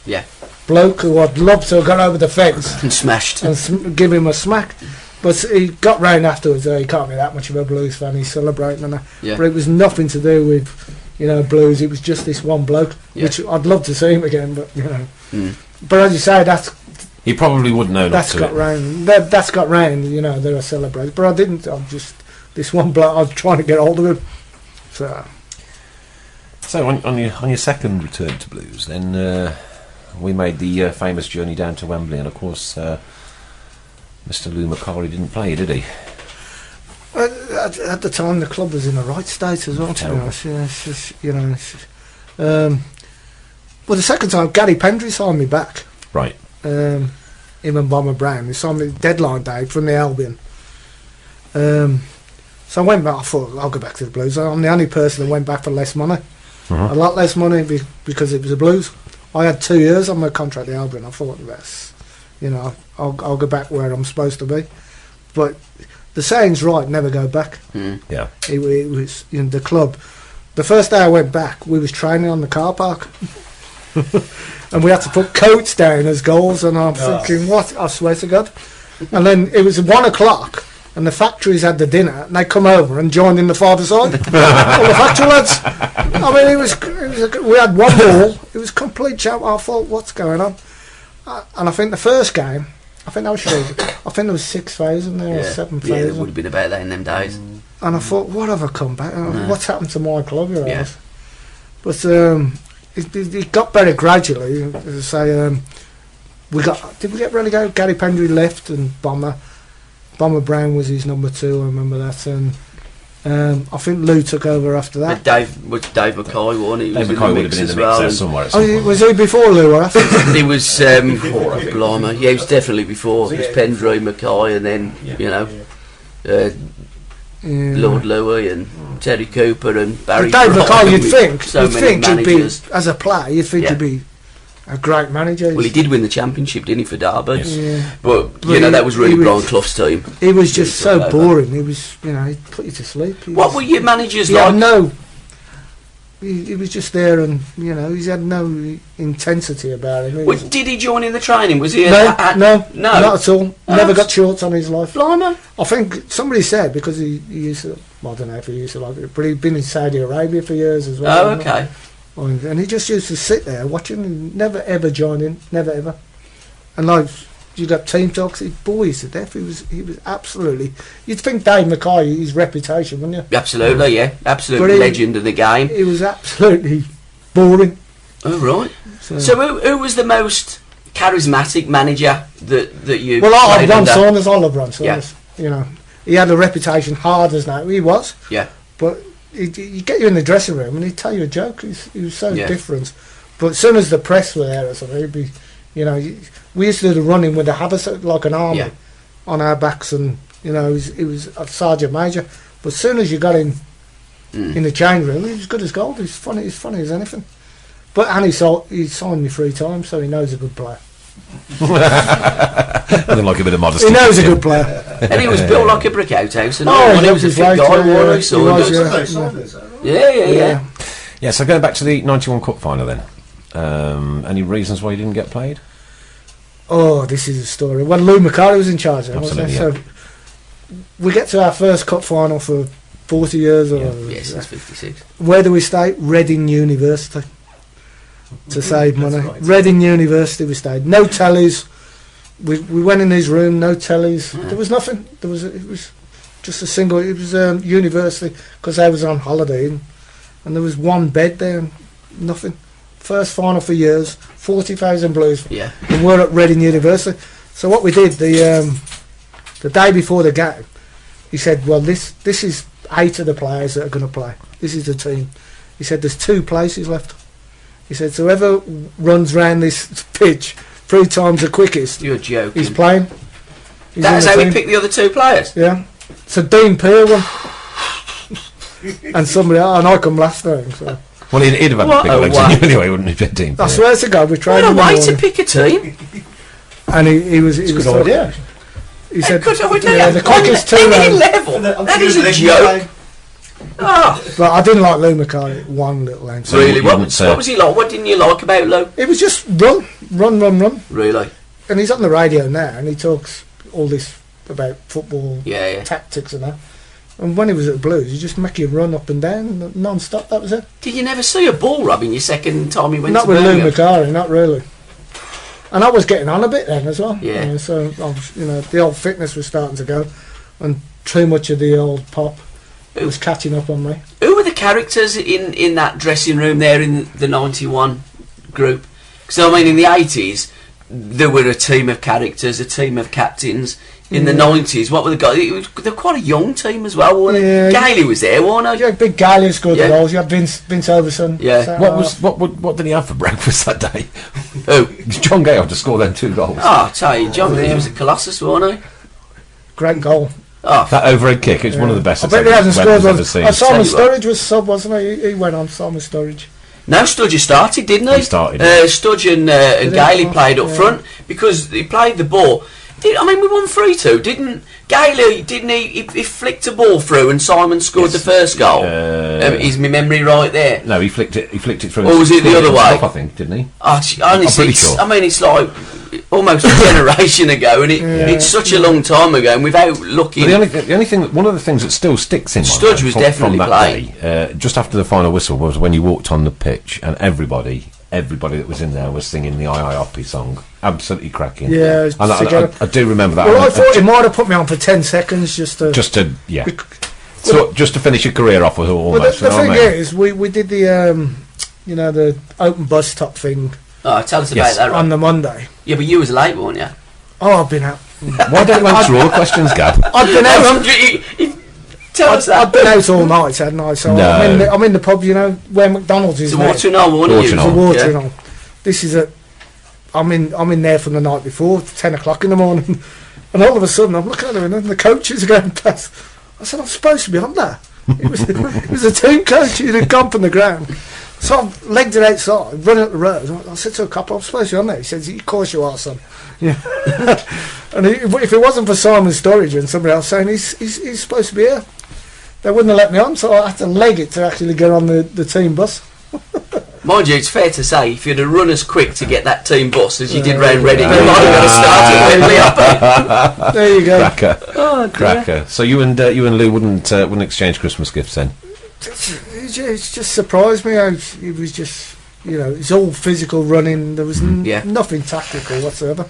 [SPEAKER 1] bloke who I'd love to have gone over the fence
[SPEAKER 4] and smashed
[SPEAKER 1] and give him a smack. But he got round afterwards. He can't be that much of a Blues fan. He's celebrating, and but it was nothing to do with Blues. It was just this one bloke, which I'd love to see him again. But but as you say,
[SPEAKER 3] he probably wouldn't know.
[SPEAKER 1] That's got round. That's got round. They were celebrating, but I didn't. I'm just this one bloke. I was trying to get hold of him.
[SPEAKER 3] So on your second return to Blues, then we made the famous journey down to Wembley, and of course, Mr. Lou McCarley didn't play, did he?
[SPEAKER 1] At the time, the club was in the right state as well. To be honest, well, the second time, Gary Pendry signed me back.
[SPEAKER 3] Right.
[SPEAKER 1] Him and Bomber Brown. He signed me deadline day from the Albion. So I went back. I thought I'll go back to the Blues. I'm the only person that went back for less money. A lot less money because it was the Blues. I had 2 years on my contract at the Albion. I thought that's, I'll go back where I'm supposed to be. But the saying's right, never go back.
[SPEAKER 3] Yeah.
[SPEAKER 1] It was the club. The first day I went back, we was training on the car park. And we had to put coats down as goals, and I'm thinking, what? I swear to God. And then it was 1 o'clock, and the factories had the dinner, and they come over and joined in the father side. All the factory lads. I mean, we had one ball. It was complete champ. I thought, what's going on? And I think the first game, I think there was 6,000 there or 7,000.
[SPEAKER 4] Yeah, it would have been about that in them days.
[SPEAKER 1] And I thought, what have I come back? What's happened to my club? But it got better gradually. As I say, did we get relegated? Gary Pendry left, and Bomber Brown was his number 2. I remember that, and I think Lou took over after that.
[SPEAKER 4] But Dave McKay won. He was in the mix as well.
[SPEAKER 3] Somewhere.
[SPEAKER 1] Was he before Lou? I think
[SPEAKER 4] he was. Blimey, he was definitely before. It was Pendry, McKay, and then Lord Louis and Terry Cooper and Barry.
[SPEAKER 1] Dave McKay, you'd think he'd be,
[SPEAKER 4] as
[SPEAKER 1] a player, you'd think he'd be a great manager.
[SPEAKER 4] Well, he did win the championship, didn't he, for Derby? Yes. But that was really Brian Clough's team.
[SPEAKER 1] He was just so boring. He was, he'd put you to sleep.
[SPEAKER 4] What were your managers like?
[SPEAKER 1] He was just there, and he had no intensity about him.
[SPEAKER 4] Did he join in the training? Was he?
[SPEAKER 1] No, not at all. Never got shorts on his life.
[SPEAKER 4] Blimey.
[SPEAKER 1] I think somebody said because he used to. Well, I don't know if he used to like it, but he'd been in Saudi Arabia for years as well.
[SPEAKER 4] Oh, okay.
[SPEAKER 1] And he just used to sit there watching, and never ever join in, never ever. And you got team talks, he boys to death. He was absolutely. You'd think Dave McKay, his reputation, wouldn't you?
[SPEAKER 4] Absolutely, yeah, absolute legend of the game.
[SPEAKER 1] He was absolutely boring.
[SPEAKER 4] Oh right. So who was the most charismatic manager that you?
[SPEAKER 1] Well, I love Ron Saunders. I love Ron Saunders. Yeah. He had a reputation, hard as now. He was.
[SPEAKER 4] Yeah.
[SPEAKER 1] But he'd get you in the dressing room and he'd tell you a joke. He was so different. But as soon as the press were there or something, he'd be, we used to do the running with a haversack like an army on our backs, and he was a sergeant major. But as soon as you got in the change room, he was good as gold. He's funny as anything. But he signed me 3 times, so he knows a good player.
[SPEAKER 3] Nothing like a bit of modesty.
[SPEAKER 1] He knows a good player.
[SPEAKER 4] And he was built like a brick outhouse, and
[SPEAKER 1] he
[SPEAKER 4] was a fit guy.
[SPEAKER 3] Yeah, so going back to the 91 Cup final then. Any reasons why you didn't get played?
[SPEAKER 1] Oh, this is a story. Well, Lou McCarley was in charge then, wasn't he? So we get to our first cup final for 40 years.
[SPEAKER 4] Yes, it's 56.
[SPEAKER 1] Where do we stay? Reading University. To save money. Right. Reading University we stayed. No tellies. We went in his room, no tellies. There was nothing. It was just a single. It was university because I was on holiday, and there was one bed there, and nothing. First final for years, 40,000 Blues.
[SPEAKER 4] Yeah.
[SPEAKER 1] And we're at Reading University. So what we did the day before the game, he said, "Well, this is 8 of the players that are going to play. This is the team." He said, there's 2 places left. He said, so whoever runs round this pitch 3 times the quickest,
[SPEAKER 4] You're joking.
[SPEAKER 1] he's playing.
[SPEAKER 4] That's how we picked the other 2 players?
[SPEAKER 1] Yeah. So Dean Peer won. And somebody else, and I come last time. So.
[SPEAKER 3] Well, he'd have had
[SPEAKER 4] What
[SPEAKER 3] bigger
[SPEAKER 4] a
[SPEAKER 3] legs
[SPEAKER 4] way.
[SPEAKER 3] than you anyway, wouldn't he, Dean?
[SPEAKER 1] I swear to God, we tried.
[SPEAKER 4] What a way to pick a team.
[SPEAKER 1] And he was.
[SPEAKER 5] Good idea.
[SPEAKER 1] He said,
[SPEAKER 4] Good idea.
[SPEAKER 1] yeah, the quickest
[SPEAKER 4] On
[SPEAKER 1] 2
[SPEAKER 4] any
[SPEAKER 1] round.
[SPEAKER 4] level. That is a joke. Oh,
[SPEAKER 1] But I didn't like Lou McCarthy one little length.
[SPEAKER 3] So
[SPEAKER 4] really?
[SPEAKER 3] you
[SPEAKER 4] What
[SPEAKER 3] wouldn't,
[SPEAKER 4] was he like? What didn't you like about Lou?
[SPEAKER 1] It was just run.
[SPEAKER 4] Really?
[SPEAKER 1] And he's on the radio now, and he talks all this about football
[SPEAKER 4] Yeah.
[SPEAKER 1] tactics and that. And when he was at the Blues, he just make you run up and down non-stop. That was it.
[SPEAKER 4] Did you never see a ball, Robin, your second time you went
[SPEAKER 1] Not
[SPEAKER 4] to
[SPEAKER 1] with Lou
[SPEAKER 4] Birmingham?
[SPEAKER 1] McCarthy, not really. And I was getting on a bit then as well.
[SPEAKER 4] Yeah.
[SPEAKER 1] So I was, the old fitness was starting to go, and too much of the old pop was catching up on me.
[SPEAKER 4] Who were the characters in that dressing room there in the 91 group? Because, I mean, in the 80s, there were a team of characters, a team of captains. In the 90s, what were the guys? They were quite a young team as well, weren't they?
[SPEAKER 1] Yeah.
[SPEAKER 4] Gailey was there, wasn't he?
[SPEAKER 1] You had Big Gailey scored
[SPEAKER 4] Yeah.
[SPEAKER 1] the goals. You had Vince Overson.
[SPEAKER 4] Yeah.
[SPEAKER 1] So,
[SPEAKER 3] What did he have for breakfast that day?
[SPEAKER 4] Who?
[SPEAKER 3] John Gale to score them 2 goals.
[SPEAKER 4] Oh, I tell you, John, he was a colossus, wasn't he?
[SPEAKER 1] great goal.
[SPEAKER 4] Oh,
[SPEAKER 3] That overhead kick, it's one of the best
[SPEAKER 1] I bet he hasn't scored
[SPEAKER 3] I've
[SPEAKER 1] one.
[SPEAKER 3] ever seen.
[SPEAKER 1] Simon
[SPEAKER 4] Tell you what.
[SPEAKER 1] Sturridge was sub, wasn't he? He went on Simon Sturridge.
[SPEAKER 4] no, Studge started, didn't he?
[SPEAKER 3] He started.
[SPEAKER 4] Studge and Gailey played up front because he played the ball. I mean, we won 3-2, didn't Gailey? Didn't he? He flicked a ball through, and Simon scored the first goal. Is my memory right there?
[SPEAKER 3] No, he flicked it through.
[SPEAKER 4] Or was it the other way?
[SPEAKER 3] I think, didn't he?
[SPEAKER 4] Honestly,
[SPEAKER 3] I'm pretty sure.
[SPEAKER 4] I mean, it's like almost a generation ago, and it's such a long time ago, and without looking.
[SPEAKER 3] Well, the only thing, one of the things that still sticks in my
[SPEAKER 4] Studge
[SPEAKER 3] mind
[SPEAKER 4] was
[SPEAKER 3] from
[SPEAKER 4] definitely
[SPEAKER 3] that
[SPEAKER 4] playing.
[SPEAKER 3] day, just after the final whistle, was when you walked on the pitch and everybody that was in there was singing the I Hoppy song. Absolutely cracking.
[SPEAKER 1] Yeah,
[SPEAKER 3] and I do remember that.
[SPEAKER 1] Well, I thought he might have put me on for 10 seconds just to
[SPEAKER 3] just to finish your career off with almost.
[SPEAKER 1] Well, the thing is, we did the the open bus top thing
[SPEAKER 4] Oh, tell us
[SPEAKER 3] Yes.
[SPEAKER 4] about that, Rob.
[SPEAKER 1] on the Monday.
[SPEAKER 4] Yeah, but you was late, weren't you?
[SPEAKER 1] Oh, I've been out.
[SPEAKER 3] Why don't you answer all the questions, Gab?
[SPEAKER 1] I've been out.
[SPEAKER 4] Tell us
[SPEAKER 1] I've
[SPEAKER 4] that.
[SPEAKER 1] been out all night, hadn't I? So
[SPEAKER 3] No.
[SPEAKER 1] I'm in the pub, where McDonald's is
[SPEAKER 4] It's a
[SPEAKER 1] now.
[SPEAKER 4] watering on, wasn't
[SPEAKER 3] Watering
[SPEAKER 4] it?
[SPEAKER 1] It's a
[SPEAKER 3] on.
[SPEAKER 1] watering on. This is I'm in there from the night before, 10 o'clock in the morning, and all of a sudden I'm looking at them and the coaches are going past. I said, I'm supposed to be on there. It was a team coach who had gone from the ground. So I legged it outside, running up the road. I said to a couple, I'm supposed to be on there. He says, of course you are, son. Yeah. And if it wasn't for Simon Sturridge and somebody else saying he's supposed to be here, they wouldn't have let me on, so I had to leg it to actually get on the team bus.
[SPEAKER 4] Mind you, it's fair to say, if you'd have run as quick to get that team bus as you did round Reading, you might have got to start at Wembley up.
[SPEAKER 1] There you go.
[SPEAKER 3] Cracker.
[SPEAKER 4] Oh, dear.
[SPEAKER 3] Cracker. So you and Lou wouldn't exchange Christmas gifts then?
[SPEAKER 1] It just surprised me how it was just, it's all physical running. There was nothing tactical whatsoever.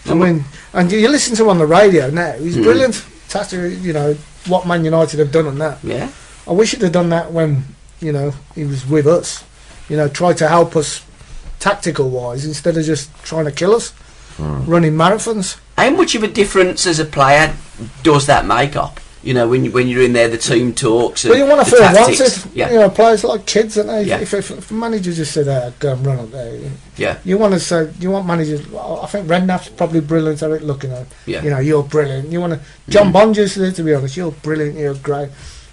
[SPEAKER 1] I mean, and you listen to him on the radio now, he's brilliant. Tactical, what Man United have done on that.
[SPEAKER 4] Yeah.
[SPEAKER 1] I wish he'd have done that when, he was with us. Try to help us tactical-wise instead of just trying to kill us, running marathons.
[SPEAKER 4] How much of a difference as a player does that make up? When you're in there, the team talks and
[SPEAKER 1] Well, you want to
[SPEAKER 4] the
[SPEAKER 1] feel
[SPEAKER 4] tactics.
[SPEAKER 1] wanted.
[SPEAKER 4] Yeah.
[SPEAKER 1] Players like kids, and
[SPEAKER 4] Yeah.
[SPEAKER 1] if a manager just said, "Go and run up there,"
[SPEAKER 4] Yeah.
[SPEAKER 1] you want to say, you want managers. I think Redknapp's probably brilliant at it. Looking at,
[SPEAKER 4] Yeah.
[SPEAKER 1] you're brilliant. You want to. John Bond used to, be honest, you're brilliant. You're great,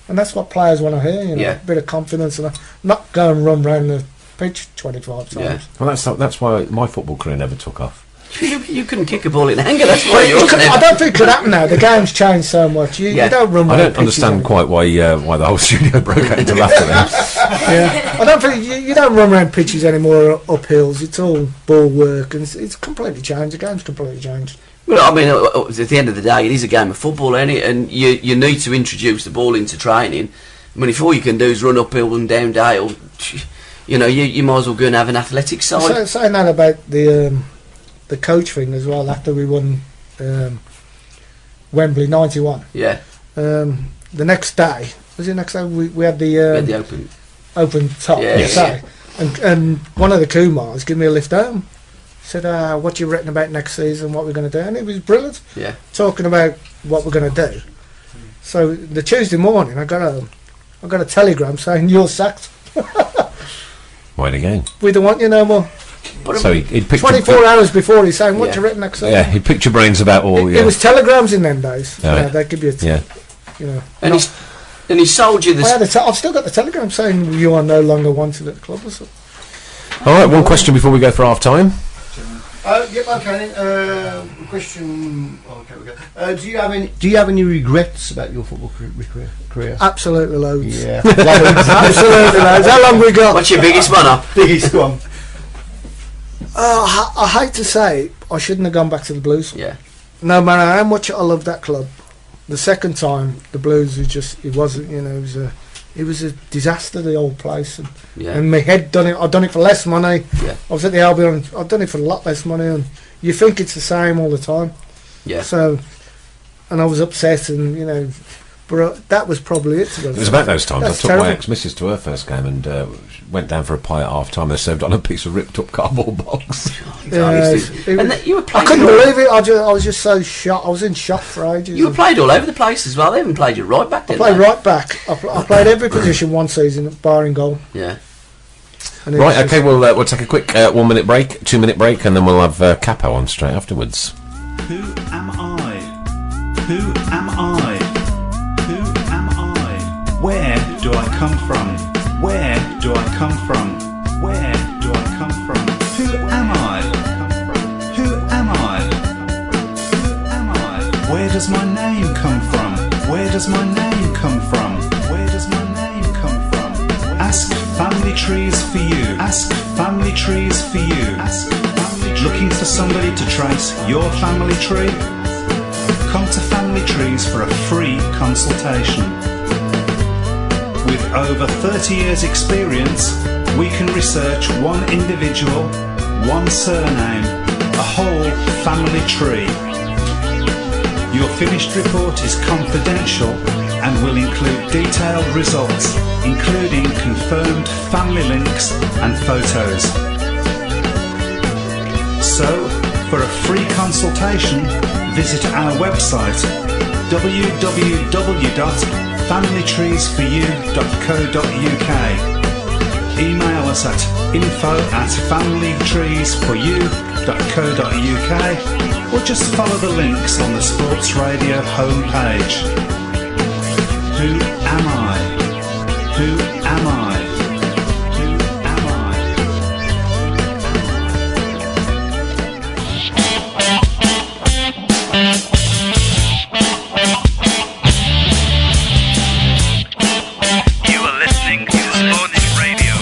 [SPEAKER 1] and that's what players want to hear.
[SPEAKER 4] Yeah.
[SPEAKER 1] A bit of confidence and not go and run around the pitch 25 times.
[SPEAKER 4] Yeah.
[SPEAKER 3] Well, that's why my football career never took off.
[SPEAKER 4] You couldn't kick a ball in anger, that's why you're
[SPEAKER 1] I don't think it could happen now. The game's changed so much. You don't run.
[SPEAKER 3] I
[SPEAKER 1] around
[SPEAKER 3] don't
[SPEAKER 1] pitches
[SPEAKER 3] understand
[SPEAKER 1] anymore.
[SPEAKER 3] quite why the whole studio broke out into laughter then.
[SPEAKER 1] Yeah, I don't think you don't run around pitches anymore up hills. It's all ball work, and it's completely changed. The game's completely changed.
[SPEAKER 4] Well, I mean, at the end of the day, it is a game of football, ain't it? And you need to introduce the ball into training. I mean, if all you can do is run uphill and down dale, you might as well go and have an athletic side.
[SPEAKER 1] Saying that about the coach thing as well. After we won Wembley '91,
[SPEAKER 4] Yeah,
[SPEAKER 1] the next day we had the
[SPEAKER 4] open.
[SPEAKER 1] open top.
[SPEAKER 4] Yeah,
[SPEAKER 3] Yes.
[SPEAKER 1] day. And one of the Kumars gave me a lift home. Said, "What you written about next season? What we're going to do?" And it was brilliant.
[SPEAKER 4] Yeah.
[SPEAKER 1] Talking about what we're going to do. So the Tuesday morning, I got a telegram saying you're sacked.
[SPEAKER 3] Right again.
[SPEAKER 1] We don't want you no more.
[SPEAKER 3] So he'd picked
[SPEAKER 1] 24 hours before he's saying, "What you written next?"
[SPEAKER 3] Yeah, he'd picked your brains about all.
[SPEAKER 1] It was telegrams in them days.
[SPEAKER 3] Oh,
[SPEAKER 1] Yeah, they'd give you. You know.
[SPEAKER 4] And he sold you this.
[SPEAKER 1] I've still got the telegram saying you are no longer wanted at the club or something.
[SPEAKER 3] All right, one question before we go for half time.
[SPEAKER 5] Yep, okay. Question. Okay, we go. Do you have any regrets about your football career?
[SPEAKER 1] Absolutely loads.
[SPEAKER 5] Yeah,
[SPEAKER 1] absolutely loads. How long we got?
[SPEAKER 4] What's your biggest one up?
[SPEAKER 5] Biggest one.
[SPEAKER 1] I hate to say, I shouldn't have gone back to the Blues.
[SPEAKER 4] Yeah.
[SPEAKER 1] No matter how much I loved that club, the second time the Blues was it was a disaster, the old place, and my head done it. I'd done it for less money.
[SPEAKER 4] Yeah.
[SPEAKER 1] I was at the Albion. I'd done it for a lot less money, and you think it's the same all the time.
[SPEAKER 4] Yeah.
[SPEAKER 1] So, and I was upset, and but that was probably it.
[SPEAKER 3] It was about those times. I took my ex-missus to her first game and went down for a pie at half time. They served on a piece of ripped up cardboard box.
[SPEAKER 4] You were playing.
[SPEAKER 1] I couldn't believe it. I was just so shocked. I was in shock for ages.
[SPEAKER 4] You were played all over the place as well. They even played you right back.
[SPEAKER 1] I played right back. I played every position one season, barring goal.
[SPEAKER 4] Yeah.
[SPEAKER 3] Right. Okay. We'll take a quick 1 minute break, 2 minute break, and then we'll have Capo on straight afterwards.
[SPEAKER 6] Who am I? Who am I? Who am I? Where do I come from? Where do I come from? Where do I come from? Who am I? Who am I? Who am I? Where does my name come from? Where does my name come from? Where does my name come from? Ask Family Trees for you. Ask Family Trees for you. Ask Family Trees. Looking for somebody to trace your family tree? Come to Family Trees for a free consultation. With over 30 years experience, we can research one individual, one surname, a whole family tree. Your finished report is confidential and will include detailed results, including confirmed family links and photos. So, for a free consultation, visit our website www.familytreesforyou.co.uk. Email us at info@familytreesforyou.co.uk or just follow the links on the Sports Radio homepage. Who am I? Who am I? Who am I?
[SPEAKER 7] You are listening to Sports Radio.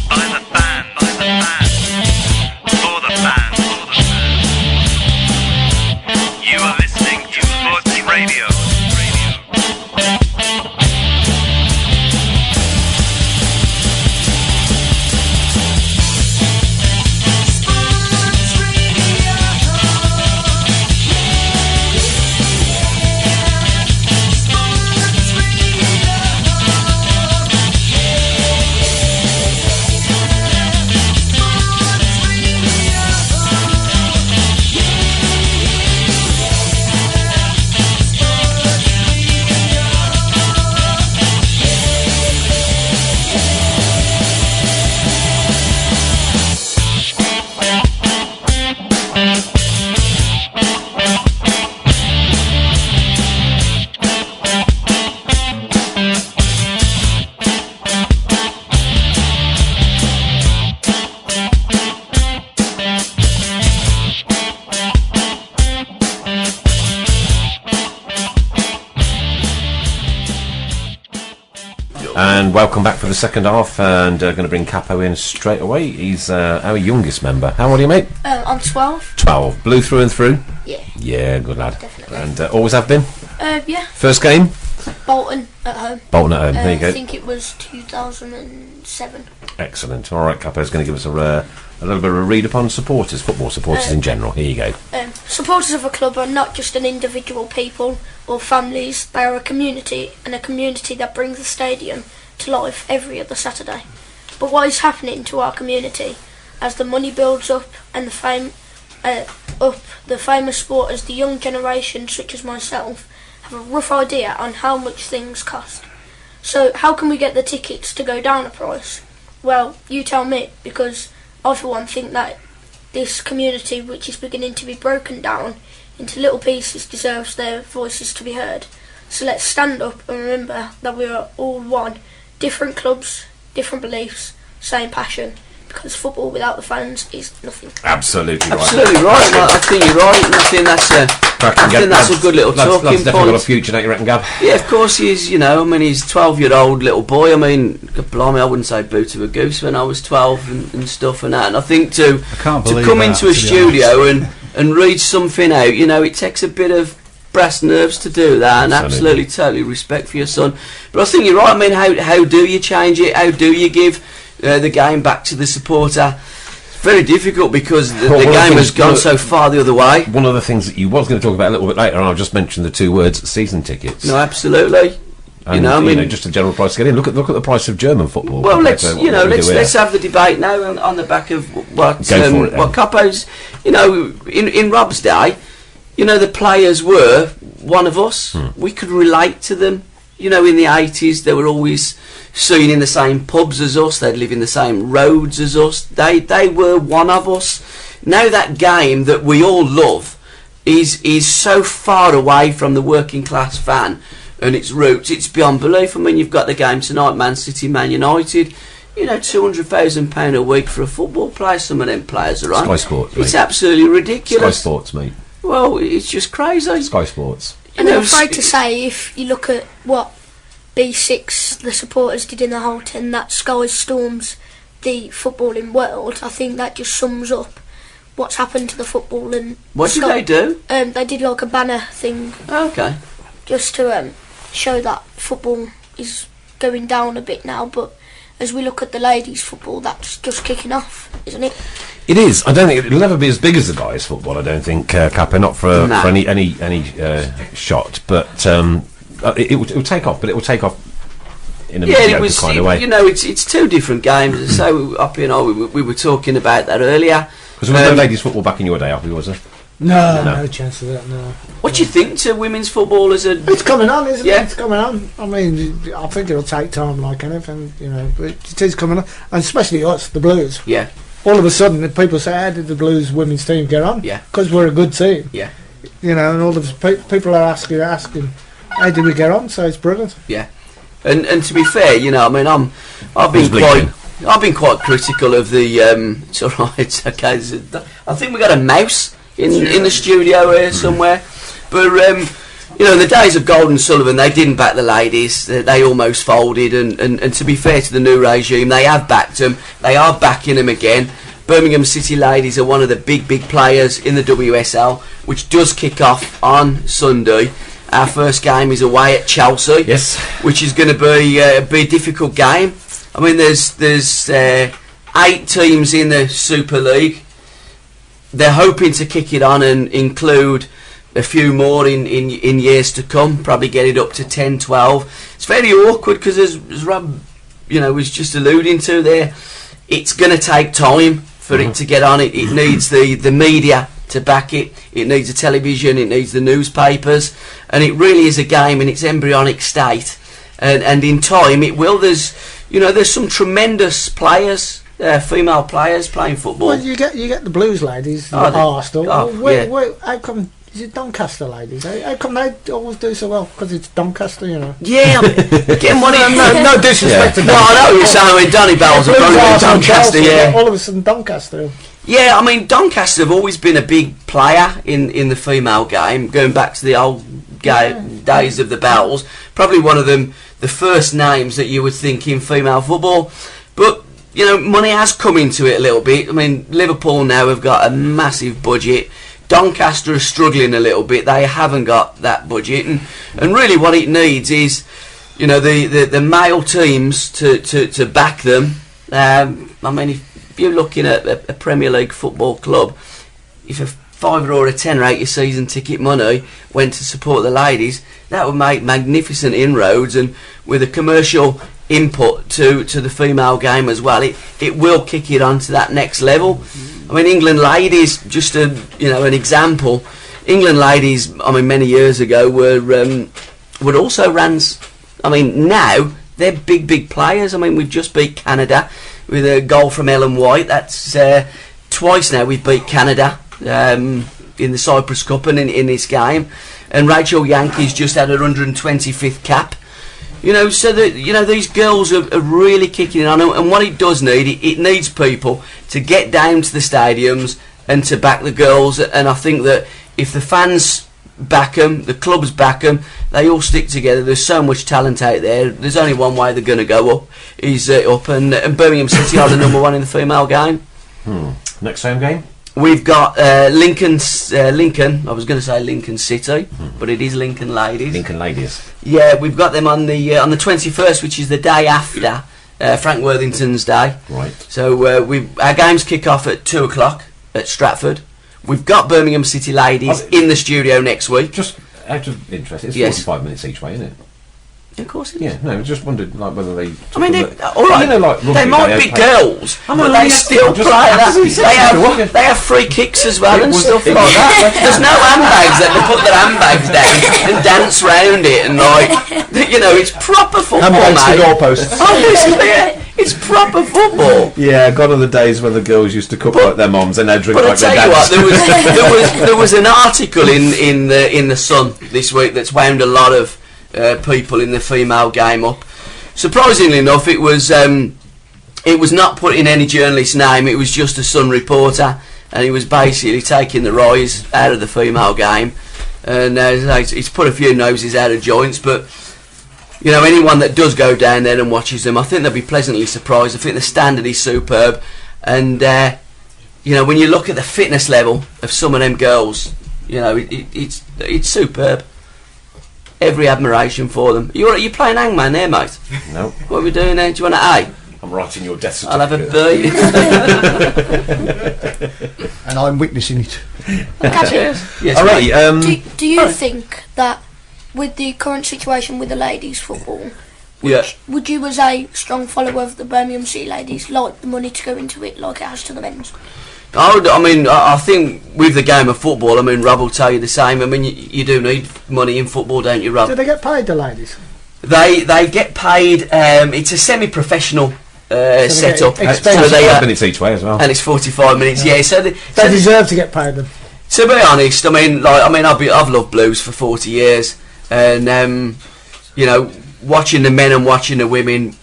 [SPEAKER 7] By the fans, for the fans. You are listening to Sports Radio.
[SPEAKER 3] And welcome back for the second half, and going to bring Capo in straight away. He's our youngest member. How old are you, mate?
[SPEAKER 8] I'm 12.
[SPEAKER 3] 12. Blue through and through?
[SPEAKER 8] Yeah.
[SPEAKER 3] Yeah, good lad.
[SPEAKER 8] Definitely.
[SPEAKER 3] And always have been?
[SPEAKER 8] Yeah.
[SPEAKER 3] First game?
[SPEAKER 8] Bolton at home.
[SPEAKER 3] Bolton at home, there you go.
[SPEAKER 8] I think it was 2007.
[SPEAKER 3] Excellent. All right, Capo's going to give us a little bit of a read upon supporters, football supporters in general. Here you go.
[SPEAKER 8] Supporters of a club are not just an individual people or families, they are a community, and a community that brings the stadium to life every other Saturday. But what is happening to our community as the money builds up and the famous supporters, the young generation such as myself, have a rough idea on how much things cost. So how can we get the tickets to go down a price? Well, you tell me, because I for one think that this community, which is beginning to be broken down into little pieces, deserves their voices to be heard. So let's stand up and remember that we are all one. Different clubs, different beliefs, same passion. Because football without the fans is nothing.
[SPEAKER 3] Absolutely right.
[SPEAKER 4] Absolutely right. I think you're right, and I think that's a good little talking
[SPEAKER 3] Lads definitely
[SPEAKER 4] point.
[SPEAKER 3] got a future, don't you reckon, Gab?
[SPEAKER 4] Yeah, of course he is. You know, I mean, he's a 12-year-old little boy. I mean, blimey, I wouldn't say boo to a goose when I was 12 and stuff and that. And I think to come into a studio and read something out, you know, it takes a bit of brass nerves to do that, and absolutely, totally respect for your son. But I think you're right. I mean, how do you change it? How do you give the game back to the supporter? It's very difficult because the game has gone so far the other way.
[SPEAKER 3] One of the things that you was going to talk about a little bit later, and I'll just mention the two words: season tickets.
[SPEAKER 4] No, absolutely.
[SPEAKER 3] And,
[SPEAKER 4] I mean,
[SPEAKER 3] just the general price to get in. Look at the price of German football.
[SPEAKER 4] Well, let's have the debate now on the back of what Coppo's. You know, in Rob's day, you know, the players were one of us. We could relate to them. You know, in the 80s, they were always seen in the same pubs as us. They'd live in the same roads as us. They were one of us. Now that game that we all love is so far away from the working class fan and its roots. It's beyond belief. I mean, you've got the game tonight, Man City, Man United. You know, £200,000 a week for a football player. Some of them players are on.
[SPEAKER 3] Sky Sports, mate.
[SPEAKER 4] It's absolutely ridiculous.
[SPEAKER 3] Sky Sports, mate.
[SPEAKER 4] Well, it's just crazy.
[SPEAKER 3] Sky Sports.
[SPEAKER 8] And I'm afraid to say, if you look at what B6, the supporters, did in the whole 10, that Sky storms the footballing world, I think that just sums up what's happened to the football. And
[SPEAKER 4] what did they do?
[SPEAKER 8] They did like a banner thing.
[SPEAKER 4] Okay.
[SPEAKER 8] Just to show that football is going down a bit now, but as we look at the ladies' football, that's just kicking off, isn't it?
[SPEAKER 3] It is. I don't think it'll never be as big as the guys' football. I don't think, Kappa, not for any shot, but it will take off. But it will take off in a kind of way.
[SPEAKER 4] You know, it's two different games. So up we were talking about that earlier.
[SPEAKER 3] Because there was no ladies' football back in your day, Alfie, was there?
[SPEAKER 1] No chance of that. No.
[SPEAKER 4] What do you think to women's football as a?
[SPEAKER 1] It's coming on, isn't
[SPEAKER 4] Yeah.
[SPEAKER 1] it? It's coming on. I mean, I think it'll take time, like anything, you know. But it is coming on, and especially us, the Blues.
[SPEAKER 4] Yeah.
[SPEAKER 1] All of a sudden, people say, "How did the Blues women's team get on?"
[SPEAKER 4] Yeah.
[SPEAKER 1] Because we're a good team.
[SPEAKER 4] Yeah.
[SPEAKER 1] You know, and all of people are asking, "How did we get on?" So it's brilliant.
[SPEAKER 4] Yeah. And to be fair, you know, I mean, I've been quite critical of the. It's all right. It's okay. I think we got a mouse in the studio here somewhere, but you know, in the days of Gold and Sullivan, they didn't back the ladies. They almost folded, and to be fair to the new regime, they have backed them. They are backing them again. Birmingham City ladies are one of the big players in the WSL, which does kick off on Sunday. Our first game is away at Chelsea,
[SPEAKER 3] yes,
[SPEAKER 4] which is going to be a difficult game. I mean, there's 8 teams in the Super League. They're hoping to kick it on and include a few more in years to come, probably get it up to 10, 12. It's very awkward because, as Rob, you know, was just alluding to there, it's going to take time for it to get on. It needs the media to back it. It needs the television. It needs the newspapers, and it really is a game in its embryonic state. And in time, it will. There's some tremendous players. Female players playing football.
[SPEAKER 1] Well, you get the Blues ladies, Arsenal. How come? Is it Doncaster ladies? How come they always do so well? Because it's Doncaster, you know.
[SPEAKER 4] Yeah, again,
[SPEAKER 1] no disrespect to
[SPEAKER 4] Doncaster. No, I know you're saying Donny Bells are probably Doncaster. Yeah,
[SPEAKER 1] all of a sudden Doncaster.
[SPEAKER 4] Yeah, I mean, Doncaster have always been a big player in the female game, going back to the old days of the Bells. Probably one of them, the first names that you would think in female football. But you know, money has come into it a little bit. I mean, Liverpool now have got a massive budget. Doncaster are struggling a little bit. They haven't got that budget, and really what it needs is, you know, the male teams to back them. I mean, if you're looking at a Premier League football club, if a £5 or a £10 out your season ticket money went to support the ladies, that would make magnificent inroads, and with a commercial input to the female game as well, it will kick it on to that next level. I mean, England ladies, just an example. England ladies, I mean, many years ago were also ran. I mean, now they're big players. I mean, we've just beat Canada with a goal from Ellen White. That's twice now we've beat Canada in the Cyprus Cup and in this game. And Rachel Yankee's just had her 125th cap. So that these girls are really kicking on, and what it does need, it needs people to get down to the stadiums and to back the girls. And I think that if the fans back them, the clubs back them, they all stick together. There's so much talent out there. There's only one way they're going to go up, is up. And Birmingham City are the number one in the female game.
[SPEAKER 3] Next home game?
[SPEAKER 4] We've got Lincoln. I was going to say Lincoln City, but it is Lincoln Ladies.
[SPEAKER 3] Lincoln Ladies.
[SPEAKER 4] Yeah, we've got them on the 21st, which is the day after Frank Worthington's Day.
[SPEAKER 3] Right.
[SPEAKER 4] So our games kick off at 2:00 at Stratford. We've got Birmingham City Ladies in the studio next week.
[SPEAKER 3] Just out of interest, it's 45 minutes each way, isn't it?
[SPEAKER 4] Of course it is.
[SPEAKER 3] Yeah, no, just wondered whether they.
[SPEAKER 4] I mean, all right. They might be girls, but they still play that. They have free kicks as well and stuff like that. There's no handbags that they put their handbags down and dance round it and it's proper football, mate.
[SPEAKER 3] Goalposts.
[SPEAKER 4] Honestly, it's proper football.
[SPEAKER 3] Yeah, gone are the days when the girls used to cook like their moms and now drink like their dads.
[SPEAKER 4] But I tell you what, there was an article in the Sun this week that's wound a lot of people in the female game up. Surprisingly enough, it was not put in any journalist's name. It was just a Sun reporter, and he was basically taking the rise out of the female game, and it's put a few noses out of joints. But anyone that does go down there and watches them, I think they'll be pleasantly surprised. I think the standard is superb, and when you look at the fitness level of some of them girls, it's superb. Every admiration for them. You playing hangman there, mate?
[SPEAKER 3] No.
[SPEAKER 4] What are we doing there? Do you want an A?
[SPEAKER 3] I'm writing your death
[SPEAKER 4] I'll
[SPEAKER 3] certificate.
[SPEAKER 4] have a B.
[SPEAKER 5] And I'm witnessing it.
[SPEAKER 4] Yes,
[SPEAKER 3] all right.
[SPEAKER 8] Do you think that with the current situation with the ladies' football, would you, as a strong follower of the Birmingham City Ladies, like the money to go into it like it has to the men's?
[SPEAKER 4] I think with the game of football, Rob will tell you the same. You do need money in football, don't you, Rob?
[SPEAKER 1] Do they get paid, the ladies?
[SPEAKER 4] They get paid. It's a semi-professional setup.
[SPEAKER 3] So 5 minutes each way as well,
[SPEAKER 4] and it's 45 minutes. Yeah, so
[SPEAKER 1] they deserve to get paid. Then,
[SPEAKER 4] to be honest, I've loved blues for 40 years, and watching the men and watching the women.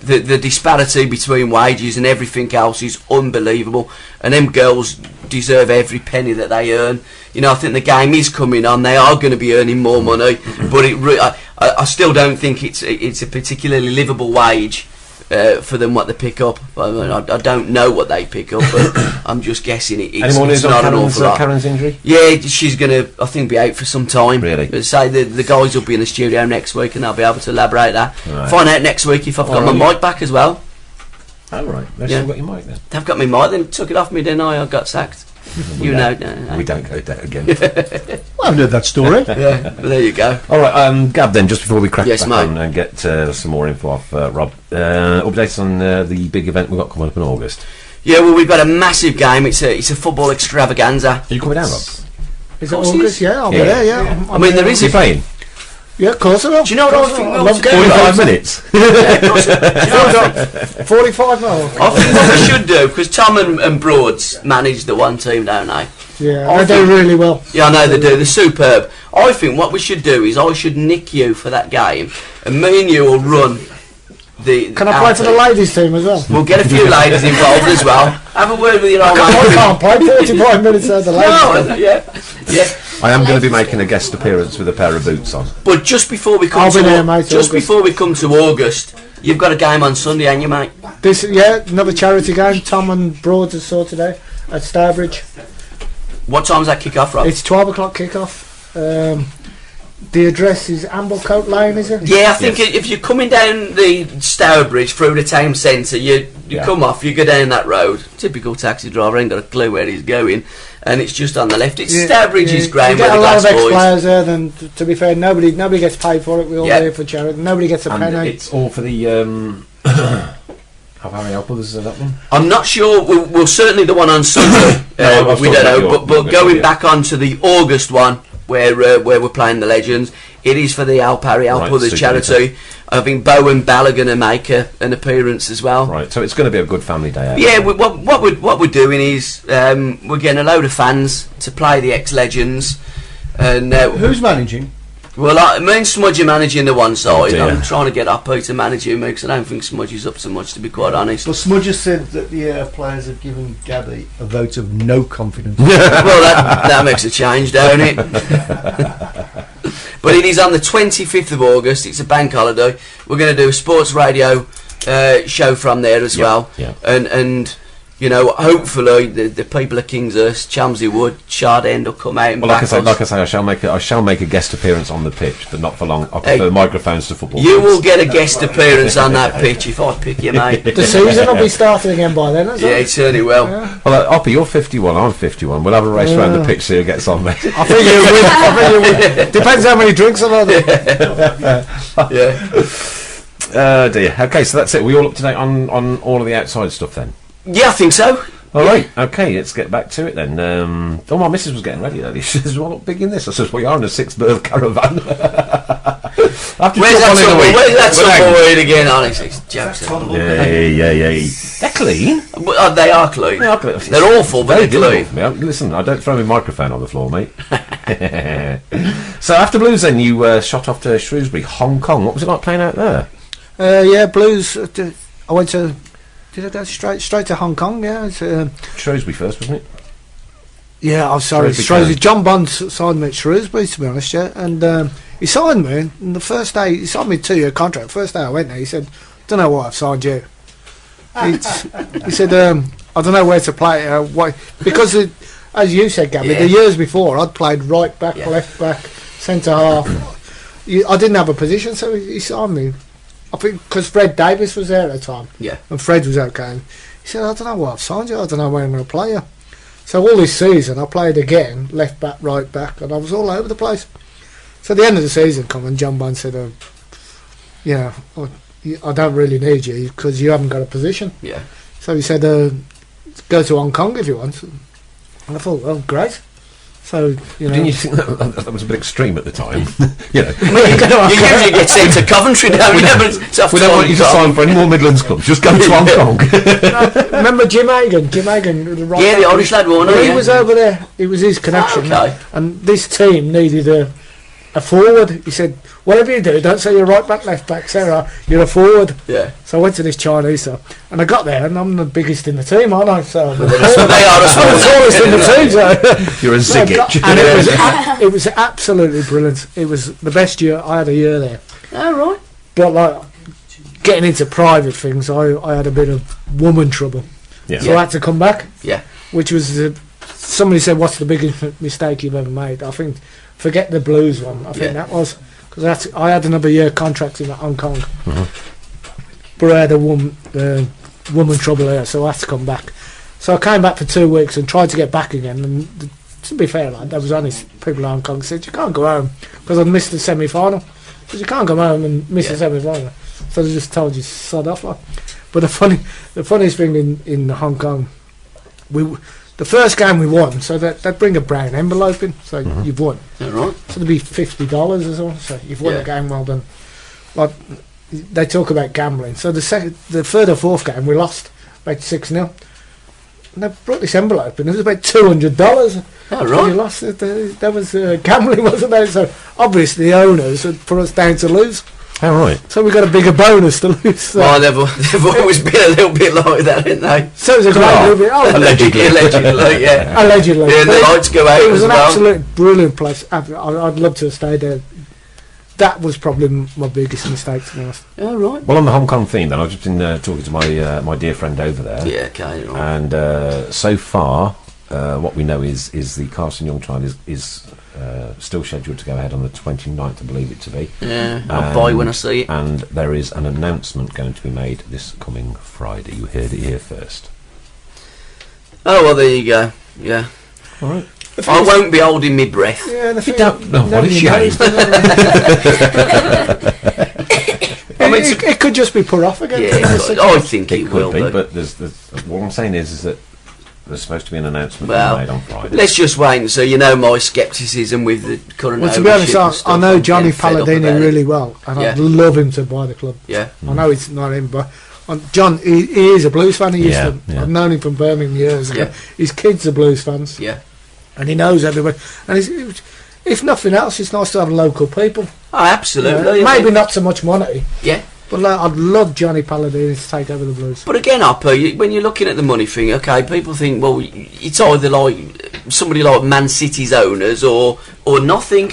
[SPEAKER 4] The disparity between wages and everything else is unbelievable, and them girls deserve every penny that they earn. I think the game is coming on. They are going to be earning more money, but I still don't think it's a particularly livable wage for them what they pick up. I don't know what they pick up, but I'm just guessing it's not an awful lot.
[SPEAKER 3] Karen's injury?
[SPEAKER 4] Yeah, she's going to, I think, be out for some time.
[SPEAKER 3] Really?
[SPEAKER 4] But say the guys will be in the studio next week and they'll be able to elaborate that. Right. Find out next week if I've got my mic back as well.
[SPEAKER 3] Oh, right. They've still got your mic then?
[SPEAKER 4] They've got my mic. They took it off me, didn't I? I got sacked.
[SPEAKER 3] We don't go there again.
[SPEAKER 5] Well, I've heard that story.
[SPEAKER 4] Yeah, but there you go.
[SPEAKER 3] All right, Gab, then, just before we crack back
[SPEAKER 4] mate.
[SPEAKER 3] on and get some more info off Rob, updates on the big event we've got coming up in August.
[SPEAKER 4] Yeah, well, we've got a massive game. It's a football extravaganza.
[SPEAKER 3] Are you coming down, Rob?
[SPEAKER 1] Is it August? Yeah, I'll be there, yeah.
[SPEAKER 4] There is
[SPEAKER 3] a playing.
[SPEAKER 1] Yeah, of course I will.
[SPEAKER 4] Do you know what I think?
[SPEAKER 1] I love
[SPEAKER 3] 45 minutes.
[SPEAKER 1] 45 minutes.
[SPEAKER 4] I think what we should do, because Tom and Broads manage the one team, don't they?
[SPEAKER 1] Yeah, they do really well.
[SPEAKER 4] Yeah, I know they do. They're superb. I think what we should do is I should nick you for that game, and me and you will run the.
[SPEAKER 1] Can I play for the ladies team as well?
[SPEAKER 4] We'll get a few ladies involved as well. Have a word with your old man.
[SPEAKER 1] I can't play 45 minutes out the ladies team.
[SPEAKER 4] Yeah.
[SPEAKER 3] I am going to be making a guest appearance with a pair of boots on.
[SPEAKER 4] But just before we come before we come to August, you've got a game on Sunday, ain't you, mate?
[SPEAKER 1] Another charity game. Tom and Broads have saw today at Stourbridge.
[SPEAKER 4] What time's that kick off, Rob?
[SPEAKER 1] It's 12 o'clock kick off. The address is Amblecote Lane, is it?
[SPEAKER 4] Yeah, I think if you're coming down the Stourbridge through the town centre, you come off, you go down that road. Typical taxi driver ain't got a clue where he's going, and it's just on the left. It's Stourbridge's ground where the Glass boys.
[SPEAKER 1] You get a lot of ex-players there. Then, to be fair, nobody gets paid for it. We all there for charity. Nobody gets a penny.
[SPEAKER 3] It's all for the. Have Harry help us that one?
[SPEAKER 4] I'm not sure. Well, certainly the one on Sunday. We don't know. But going back onto the August one, where we're playing the Legends, It is for the Al Parry Al Brothers charity. I think Bo and Bal are going to make an appearance as well.
[SPEAKER 3] Right, so it's going to be a good family day out.
[SPEAKER 4] Yeah, what we're doing is we're getting a load of fans to play the ex-legends. And
[SPEAKER 5] who's managing?
[SPEAKER 4] Well, me and Smudge are managing the one side.
[SPEAKER 3] dear.
[SPEAKER 4] I'm trying to get Uppy to manage you, because I don't think Smudge is up to much, to be quite honest.
[SPEAKER 5] Well, Smudge has said that the players have given Gabby a vote of no confidence.
[SPEAKER 4] Well, that makes a change, don't it? But it is on the 25th of August. It's a bank holiday. We're going to do a sports radio show from there as well.
[SPEAKER 3] Yeah.
[SPEAKER 4] And you know, hopefully the people of Kingshurst, Chelmsford Wood, Shard End will come out and
[SPEAKER 3] Well, like I say, I shall make a guest appearance on the pitch, but not for long. I prefer microphones to football.
[SPEAKER 4] You will get a guest appearance on that pitch if I pick you, mate.
[SPEAKER 1] The season will be starting again by then, isn't it?
[SPEAKER 4] Yeah, it certainly will.
[SPEAKER 1] Yeah.
[SPEAKER 3] Well, Oppie, you're 51, I'm 51. We'll have a race around the pitch, see who gets on, mate.
[SPEAKER 1] I think you will. Depends how many drinks are there.
[SPEAKER 4] Yeah.
[SPEAKER 3] Dear. Okay, so that's it. We all up to date on all of the outside stuff then?
[SPEAKER 4] Yeah, I think so.
[SPEAKER 3] All right, okay, let's get back to it then. My missus was getting ready earlier. She says, "Well, look big in this." I says, "Well, you are in a 6-berth caravan."
[SPEAKER 4] Where's that tumbleweed again? Honestly, it's jokes.
[SPEAKER 3] Yeah. They're clean.
[SPEAKER 4] They are clean. They're awful, but they're clean.
[SPEAKER 3] Listen, I don't throw my microphone on the floor, mate. So after Blues, then you shot off to Shrewsbury, Hong Kong. What was it like playing out there?
[SPEAKER 1] Yeah, Blues. I went to. Did I go straight to Hong Kong? Yeah,
[SPEAKER 3] Shrewsbury first, wasn't it?
[SPEAKER 1] Yeah, I'm sorry, Shrewsbury. John Bond signed me at Shrewsbury, to be honest, yeah, and he signed me. And the first day he signed me a 2-year contract. First day I went there, he said, "Don't know why I've signed you." He said, "I don't know where to play." Why? Because as you said, Gabby, the years before I'd played right back, left back, centre half. I didn't have a position, so he signed me. I think because Fred Davis was there at the time.
[SPEAKER 4] Yeah.
[SPEAKER 1] And Fred was okay. He said, "I don't know why I've signed you. I don't know where I'm going to play you." So all this season I played again, left back, right back, and I was all over the place. So at the end of the season come and John Bond said, I don't really need you because you haven't got a position.
[SPEAKER 4] Yeah.
[SPEAKER 1] So he said, go to Hong Kong if you want. And I thought, well, great. So,
[SPEAKER 3] Didn't you think that was a bit extreme at the time?
[SPEAKER 4] You usually get sent to Coventry, don't you?
[SPEAKER 3] We don't want you to sign for any more Midlands clubs. Just go to Hong Kong.
[SPEAKER 1] Remember Jim Hagan? The
[SPEAKER 4] Irish lad, wasn't he?
[SPEAKER 1] He was over there. It was his connection.
[SPEAKER 4] Okay.
[SPEAKER 1] And this team needed a forward. He said, "Whatever you do, don't say you're right back, left back, Sarah. You're a forward."
[SPEAKER 4] Yeah.
[SPEAKER 1] So I went to this Chinese stuff, and I got there, and I'm the biggest in the team, aren't I? So
[SPEAKER 4] They are as
[SPEAKER 1] I'm the tallest in the team. So
[SPEAKER 3] You're a ziggit.
[SPEAKER 1] and it was absolutely brilliant. It was the best year. I had a year there.
[SPEAKER 4] Oh, right.
[SPEAKER 1] But like getting into private things, I had a bit of woman trouble.
[SPEAKER 3] Yeah.
[SPEAKER 1] So I had to come back.
[SPEAKER 4] Yeah.
[SPEAKER 1] Which was somebody said, "What's the biggest mistake you've ever made?" I think forget the Blues one. I think that was because I had another year contract in Hong Kong, but I had a woman trouble there, so I had to come back. So I came back for 2 weeks and tried to get back again. And to be fair, there was only people in Hong Kong said you can't go home because I'd missed the semi-final. Because you can't go home and miss the semi-final. So they just told you sod off. But the funniest thing in Hong Kong, the first game we won, so they'd bring a brown envelope in, so you've won.
[SPEAKER 4] Right.
[SPEAKER 1] So there'd be $50 or so. So you've won a game, well done. Like they talk about gambling. So the third or fourth game we lost about 6-0. And they brought this envelope in. It was about $200.
[SPEAKER 4] Oh, right.
[SPEAKER 1] You lost it. That was gambling, wasn't there? So obviously the owners had put us down to lose.
[SPEAKER 3] Oh, right.
[SPEAKER 1] So we got a bigger bonus to lose. So.
[SPEAKER 4] Well, they've always been a little bit like that, haven't they?
[SPEAKER 1] So it was a great little bit.
[SPEAKER 4] Allegedly, yeah.
[SPEAKER 1] Allegedly.
[SPEAKER 4] Yeah, the lights go out.
[SPEAKER 1] It was
[SPEAKER 4] as
[SPEAKER 1] an
[SPEAKER 4] well.
[SPEAKER 1] absolute brilliant place. I'd love to have stayed there. That was probably my biggest mistake, to be honest.
[SPEAKER 4] Oh, right.
[SPEAKER 3] Well, on the Hong Kong theme, then, I've just been talking to my dear friend over there.
[SPEAKER 4] Yeah, okay. Right.
[SPEAKER 3] And so far, what we know is the Carson Young trial is still scheduled to go ahead on the 29th, I believe it to be.
[SPEAKER 4] Yeah, I'll buy when I see it.
[SPEAKER 3] And there is an announcement going to be made this coming Friday. You heard it here first.
[SPEAKER 4] Oh, well, there you go. Yeah.
[SPEAKER 3] All right.
[SPEAKER 4] I won't be holding my breath.
[SPEAKER 1] Yeah,
[SPEAKER 3] You don't know what a shame.
[SPEAKER 1] It could just be put off again.
[SPEAKER 4] Yeah, I think it will
[SPEAKER 3] be,
[SPEAKER 4] be.
[SPEAKER 3] but there's what I'm saying is that There's supposed to be an announcement
[SPEAKER 4] Well,
[SPEAKER 3] made on Friday.
[SPEAKER 4] let's just wait and see. You know my scepticism with the current
[SPEAKER 1] Well, to be honest,
[SPEAKER 4] ownership and stuff,
[SPEAKER 1] I know
[SPEAKER 4] I'm
[SPEAKER 1] Johnny
[SPEAKER 4] getting fed up
[SPEAKER 1] Palladini
[SPEAKER 4] about it.
[SPEAKER 1] really well, and
[SPEAKER 4] Yeah.
[SPEAKER 1] I'd love him to buy the club.
[SPEAKER 4] Yeah.
[SPEAKER 1] I know it's not him, but John, he is a Blues fan. He used
[SPEAKER 3] Yeah,
[SPEAKER 1] to.
[SPEAKER 3] yeah.
[SPEAKER 1] I've known him from Birmingham years ago.
[SPEAKER 4] Yeah.
[SPEAKER 1] His kids are Blues fans,
[SPEAKER 4] Yeah.
[SPEAKER 1] and he knows everybody. And if nothing else, it's nice to have local people.
[SPEAKER 4] Oh, absolutely.
[SPEAKER 1] You know,
[SPEAKER 4] I
[SPEAKER 1] maybe
[SPEAKER 4] mean,
[SPEAKER 1] not so much money,
[SPEAKER 4] Yeah.
[SPEAKER 1] but like, I'd love Johnny Palladini to take over the Blues.
[SPEAKER 4] But again, when you're looking at the money thing, okay, people think, well, it's either like somebody like Man City's owners or nothing.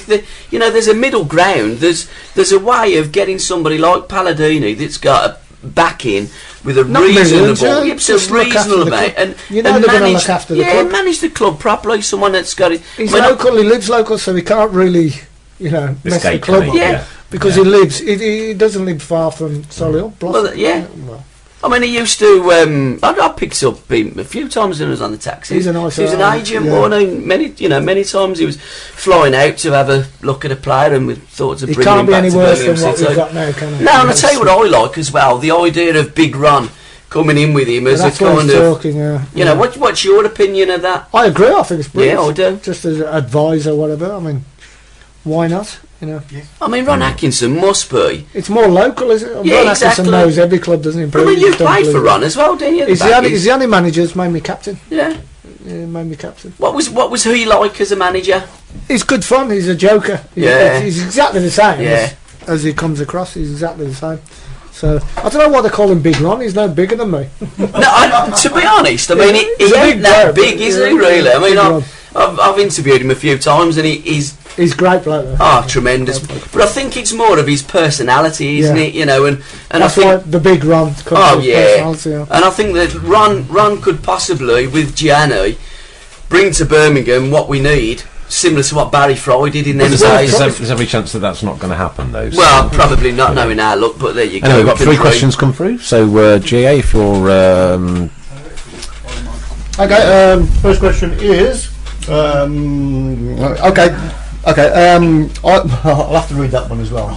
[SPEAKER 4] You know, there's a middle ground. There's a way of getting somebody like Palladini that's got a backing with a
[SPEAKER 1] Not
[SPEAKER 4] reasonable,
[SPEAKER 1] millions, yeah,
[SPEAKER 4] yeah,
[SPEAKER 1] just
[SPEAKER 4] a
[SPEAKER 1] look after
[SPEAKER 4] reasonable
[SPEAKER 1] the
[SPEAKER 4] amount,
[SPEAKER 1] club.
[SPEAKER 4] and
[SPEAKER 1] You know
[SPEAKER 4] and
[SPEAKER 1] they're gonna
[SPEAKER 4] manage,
[SPEAKER 1] look after the
[SPEAKER 4] yeah,
[SPEAKER 1] club.
[SPEAKER 4] manage the club properly. Someone that's got it.
[SPEAKER 1] He's
[SPEAKER 4] I mean,
[SPEAKER 1] local. He lives local, so he can't really, mess the
[SPEAKER 3] Escape,
[SPEAKER 1] club
[SPEAKER 3] can
[SPEAKER 1] up.
[SPEAKER 3] he?
[SPEAKER 4] Yeah.
[SPEAKER 1] Because
[SPEAKER 3] Yeah.
[SPEAKER 1] he lives. He doesn't live far from Solihull.
[SPEAKER 4] Well, yeah.
[SPEAKER 1] Well,
[SPEAKER 4] I mean, he used to. I picked up him a few times when I was on the taxi.
[SPEAKER 1] He's a nice
[SPEAKER 4] He was an
[SPEAKER 1] guy,
[SPEAKER 4] agent.
[SPEAKER 1] yeah.
[SPEAKER 4] Well, many times he was flying out to have a look at a player, and we thought to
[SPEAKER 1] he
[SPEAKER 4] bring him
[SPEAKER 1] can't be
[SPEAKER 4] back
[SPEAKER 1] any
[SPEAKER 4] to
[SPEAKER 1] worse
[SPEAKER 4] Birmingham
[SPEAKER 1] than what
[SPEAKER 4] City.
[SPEAKER 1] we've got now, can he?
[SPEAKER 4] No, and I tell you what I like as well, the idea of Big Ron coming in with him as a
[SPEAKER 1] That's what
[SPEAKER 4] kind
[SPEAKER 1] he's
[SPEAKER 4] of.
[SPEAKER 1] talking.
[SPEAKER 4] You know, what's your opinion of that?
[SPEAKER 1] I agree. I think it's brilliant.
[SPEAKER 4] Yeah, I do.
[SPEAKER 1] Just as an advisor, whatever. I mean, why not? You know,
[SPEAKER 4] I mean, Ron Atkinson must be.
[SPEAKER 1] it's more local, isn't it?
[SPEAKER 4] Yeah,
[SPEAKER 1] Ron
[SPEAKER 4] exactly.
[SPEAKER 1] Atkinson knows every club, doesn't he?
[SPEAKER 4] I mean, you
[SPEAKER 1] He's done
[SPEAKER 4] played for
[SPEAKER 1] brilliant.
[SPEAKER 4] Ron as well, didn't you?
[SPEAKER 1] He's the only manager who's made me captain.
[SPEAKER 4] Yeah.
[SPEAKER 1] Yeah, made me captain.
[SPEAKER 4] What was he like as a manager?
[SPEAKER 1] He's good fun. He's a joker.
[SPEAKER 4] Yeah.
[SPEAKER 1] He's exactly the same
[SPEAKER 4] Yeah.
[SPEAKER 1] as he comes across. He's exactly the same. So I don't know why they call him Big Ron. He's no bigger than me.
[SPEAKER 4] No, to be honest, I mean, he
[SPEAKER 1] He's a
[SPEAKER 4] ain't
[SPEAKER 1] big
[SPEAKER 4] that
[SPEAKER 1] bloke,
[SPEAKER 4] big, is he,
[SPEAKER 1] yeah,
[SPEAKER 4] really? I mean,
[SPEAKER 1] big one.
[SPEAKER 4] I've interviewed him a few times, and he's
[SPEAKER 1] He's great bloke. Though.
[SPEAKER 4] tremendous. But I think it's more of his personality, isn't
[SPEAKER 1] Yeah.
[SPEAKER 4] it? You know, and I
[SPEAKER 1] That's
[SPEAKER 4] think,
[SPEAKER 1] why the Big Ron comes
[SPEAKER 4] oh
[SPEAKER 1] with
[SPEAKER 4] yeah,
[SPEAKER 1] personality. Yeah.
[SPEAKER 4] and I think that Ron could possibly, with Gianni, bring to Birmingham what we need, similar to what Barry Fry did in them days.
[SPEAKER 3] There's every chance that that's not going to happen, though. So.
[SPEAKER 4] Well, probably not knowing our luck, but there you go.
[SPEAKER 3] Anyway, we've got
[SPEAKER 4] Can
[SPEAKER 3] 3
[SPEAKER 4] we-
[SPEAKER 3] questions come through. So, GA, if you're...
[SPEAKER 5] Okay, first question is. I'll have to read that one as well.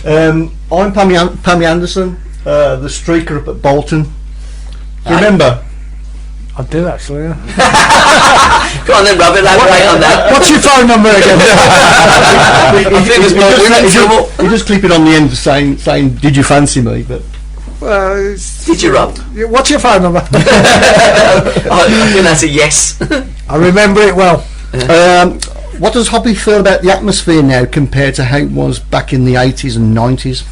[SPEAKER 5] I'm Pammy Anderson, the streaker up at Bolton. Do you remember?
[SPEAKER 1] I do actually. Yeah.
[SPEAKER 4] Go on then, Robert, elaborate on that.
[SPEAKER 1] What's your phone number again?
[SPEAKER 4] I think there's more women in trouble.
[SPEAKER 5] You just clip it on the end saying, "Did you fancy me?" But
[SPEAKER 1] Well,
[SPEAKER 4] Did you, Rob?
[SPEAKER 1] what's your phone number?
[SPEAKER 4] I think that's a yes.
[SPEAKER 1] I remember it well.
[SPEAKER 5] what does Hoppy feel about the atmosphere now compared to how it was back in the 80s and 90s?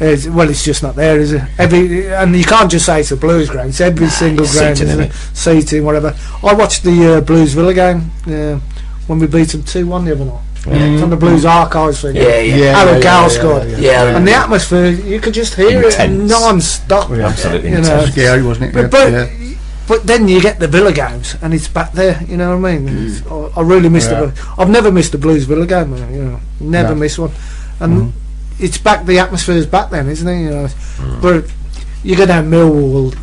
[SPEAKER 1] It's just not there, is it? And you can't just say it's a Blues ground. It's every single ground,
[SPEAKER 3] seating,
[SPEAKER 1] isn't it? Seating, whatever. I watched the Blues Villa game when we beat them 2-1 the other night. It's on the Blues archives thing. Aaron Cowell scored.
[SPEAKER 4] Yeah.
[SPEAKER 1] And the atmosphere, you could just hear it
[SPEAKER 3] Intense.
[SPEAKER 1] non-stop.
[SPEAKER 3] Absolutely
[SPEAKER 1] You know.
[SPEAKER 3] intense.
[SPEAKER 5] Scary, wasn't it?
[SPEAKER 1] But then you get the Villa games, and it's back there. You know what I mean? I really missed it. I've never missed a Blues Villa game. You know, never missed one. And it's back. The atmosphere's back then, isn't it? You know, but you go down Millwall.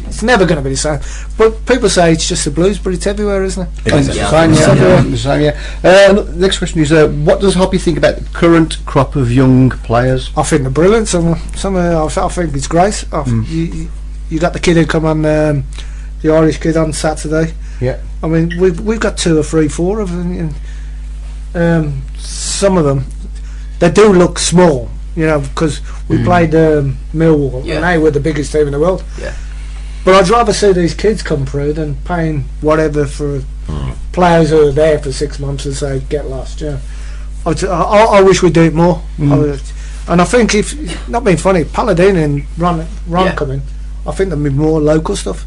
[SPEAKER 1] It's never going to be the same. But people say it's just the Blues, but it's everywhere, isn't it?
[SPEAKER 3] It is.
[SPEAKER 5] Next question is: what does Hoppy think about the current crop of young players?
[SPEAKER 1] I think they're brilliant. Some I think it's great. You got the kid who come on, the Irish kid on Saturday.
[SPEAKER 5] Yeah.
[SPEAKER 1] I mean, we've got 2 or 3, 4 of them. Some of them, they do look small, you know, because we played Millwall, and they were the biggest team in the world.
[SPEAKER 4] Yeah.
[SPEAKER 1] But I'd rather see these kids come through than paying whatever for players who are there for 6 months and say get lost. Yeah. I wish we'd do it more. And I think if not being funny, Palladini and Ron come in, I think there'll be more local stuff.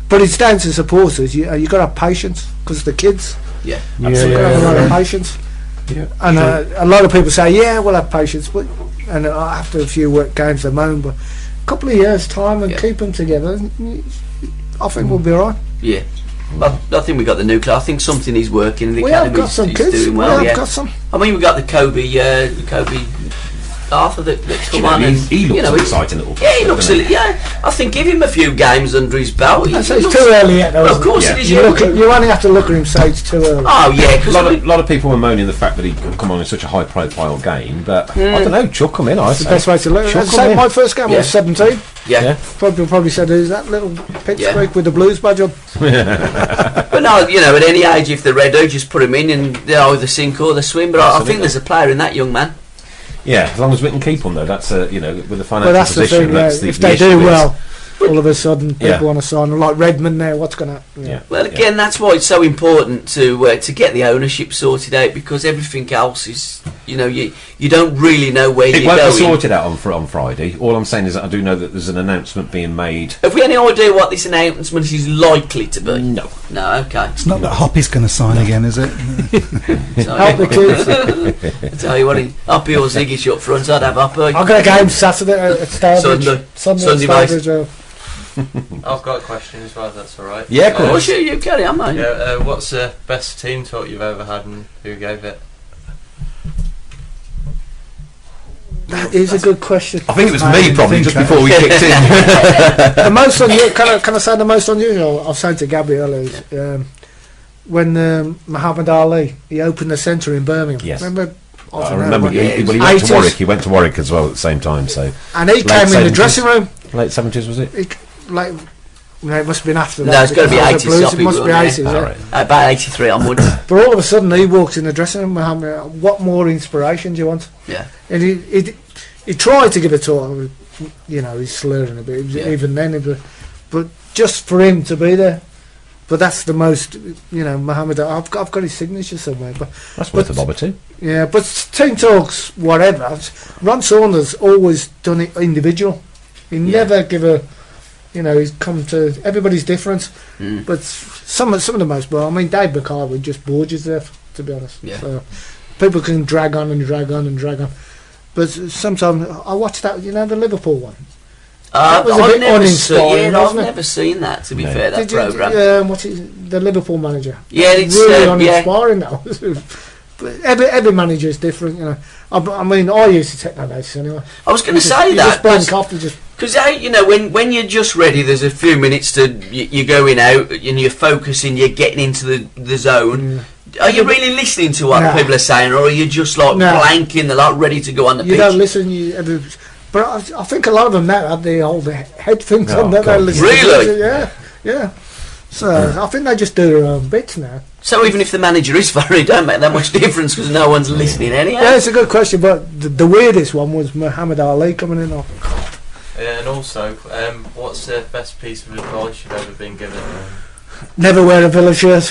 [SPEAKER 1] But it's down to supporters. You got to have patience because the kids.
[SPEAKER 4] Yeah.
[SPEAKER 1] Absolutely. Have a lot of patience.
[SPEAKER 5] Yeah.
[SPEAKER 1] And a lot of people say, yeah, we'll have patience, but after a few work games, they moan. But a couple of years' time and keep them together, I think we'll be alright.
[SPEAKER 4] Yeah. I think we got the nuclear. I think something is working in the
[SPEAKER 1] We
[SPEAKER 4] academy.
[SPEAKER 1] have got some
[SPEAKER 4] is
[SPEAKER 1] kids.
[SPEAKER 4] doing well.
[SPEAKER 1] We have got some.
[SPEAKER 4] I mean, we got the Kobe Arthur that come on, and
[SPEAKER 3] He looks an exciting little
[SPEAKER 4] yeah, he looks.
[SPEAKER 3] doesn't he?
[SPEAKER 4] I think give him a few games under his belt.
[SPEAKER 1] It's too early yet, though.
[SPEAKER 4] Well, of
[SPEAKER 1] isn't
[SPEAKER 4] course
[SPEAKER 3] Yeah.
[SPEAKER 4] it is.
[SPEAKER 1] it? You only have to look at him and say it's too early.
[SPEAKER 4] Oh yeah,
[SPEAKER 3] A
[SPEAKER 4] because
[SPEAKER 3] lot of people were moaning the fact that he could come on in such a high-profile game, but I don't know. Chuck him in. I
[SPEAKER 1] It's the best way to look.
[SPEAKER 3] Chuck
[SPEAKER 1] As I say,
[SPEAKER 3] him
[SPEAKER 1] my
[SPEAKER 3] in.
[SPEAKER 1] first game I was 17.
[SPEAKER 4] Yeah.
[SPEAKER 1] Probably said, "Who's that little pipsqueak with the Blues badge on?"
[SPEAKER 4] But no, you know, at any age, if they're ready, just put them in and they either sink or they swim. But I think there's a player in that young man.
[SPEAKER 3] Yeah, as long as we can keep them though, that's you know, with the financial
[SPEAKER 1] Well, that's
[SPEAKER 3] position.
[SPEAKER 1] the thing. If they do well, all of a sudden people want to sign them. Like Redmond now, what's going to happen?
[SPEAKER 3] Yeah.
[SPEAKER 4] Well, again, that's why it's so important to get the ownership sorted out, because everything else is, you know, you don't really know where
[SPEAKER 3] It
[SPEAKER 4] you're
[SPEAKER 3] won't
[SPEAKER 4] going.
[SPEAKER 3] be sorted out on Friday. All I'm saying is that I do know that there's an announcement being made.
[SPEAKER 4] Have we any idea what this announcement is likely to be?
[SPEAKER 3] No.
[SPEAKER 4] No, okay.
[SPEAKER 6] It's not that Hoppy's going to sign again, is it?
[SPEAKER 1] Help the kids.
[SPEAKER 4] I tell you what, Hoppy or Ziggy's up front, I'd have Hoppy.
[SPEAKER 1] I've got a game Saturday at Stourbridge.
[SPEAKER 4] Sunday,
[SPEAKER 1] at Stourbridge.
[SPEAKER 9] I've got a question as well, if that's alright.
[SPEAKER 3] Yeah, of
[SPEAKER 4] Oh,
[SPEAKER 3] course.
[SPEAKER 4] sure, you carry on, mate.
[SPEAKER 9] Yeah, what's the best team talk you've ever had and who gave it?
[SPEAKER 1] That is a good question.
[SPEAKER 3] I think it was me probably just before we kicked in.
[SPEAKER 1] The most unusual, can I say the most unusual? I was saying to Gabby earlier, when Muhammad Ali, he opened the centre in Birmingham.
[SPEAKER 3] Yes.
[SPEAKER 1] Remember?
[SPEAKER 3] I remember he went to
[SPEAKER 1] 80s.
[SPEAKER 3] Warwick. He went to Warwick as well at the same time. So
[SPEAKER 1] And he came in the dressing room.
[SPEAKER 3] Late 70s was it?
[SPEAKER 1] Like, no, it must have been after that.
[SPEAKER 4] No, it's got to be
[SPEAKER 1] because
[SPEAKER 4] 80s.
[SPEAKER 1] the Blues,
[SPEAKER 4] Soppy
[SPEAKER 1] it must be
[SPEAKER 4] won,
[SPEAKER 1] 80s.
[SPEAKER 3] yeah.
[SPEAKER 1] Yeah.
[SPEAKER 3] Right.
[SPEAKER 4] About 83 onwards.
[SPEAKER 1] But all of a sudden, he walks in the dressing room. Muhammad, what more inspiration do you want?
[SPEAKER 4] Yeah.
[SPEAKER 1] And he tried to give a talk. You know, he's slurring a bit. Even then, but just for him to be there. But that's the most, you know, Muhammad. I've got his signature somewhere. But
[SPEAKER 3] That's worth a bob or two.
[SPEAKER 1] yeah, but team talks, whatever. Ron Saunders always done it individual. He never give a, you know, he's come to, everybody's different. But some of the most, well, I mean, Dave McCarthy would just bored you there, to be honest.
[SPEAKER 4] Yeah.
[SPEAKER 1] So people can drag on and drag on and drag on. But sometimes I watched that, you know, the Liverpool one. That was a bit uninspiring,
[SPEAKER 4] I've
[SPEAKER 1] wasn't it?
[SPEAKER 4] never seen that, to be
[SPEAKER 3] No.
[SPEAKER 4] fair, that programme.
[SPEAKER 1] What's it, the Liverpool manager?
[SPEAKER 4] Yeah, it's
[SPEAKER 1] really
[SPEAKER 4] yeah.
[SPEAKER 1] uninspiring now. But every manager is different, you know. I mean, I used to take that notice anyway.
[SPEAKER 4] I was going to say
[SPEAKER 1] You
[SPEAKER 4] that.
[SPEAKER 1] just blank off, you just.
[SPEAKER 4] Because, you know, when you're just ready, there's a few minutes to, you're going out and you're focusing, you're getting into the zone. Are you really listening to what people are saying, or are you just like blanking, they're like ready to go on the pitch?
[SPEAKER 1] You don't listen, but I think a lot of them now have the old head things on, don't they? Listen to
[SPEAKER 4] Really?
[SPEAKER 1] music, yeah. So I think they just do their own bits now.
[SPEAKER 4] So even if the manager is funny, it don't make that much difference because no one's listening anyhow.
[SPEAKER 1] Yeah, it's a good question, but the weirdest one was Muhammad Ali coming in.
[SPEAKER 9] Yeah, and also, what's the best piece of advice you've ever been given?
[SPEAKER 1] Never wear a Villa shirt.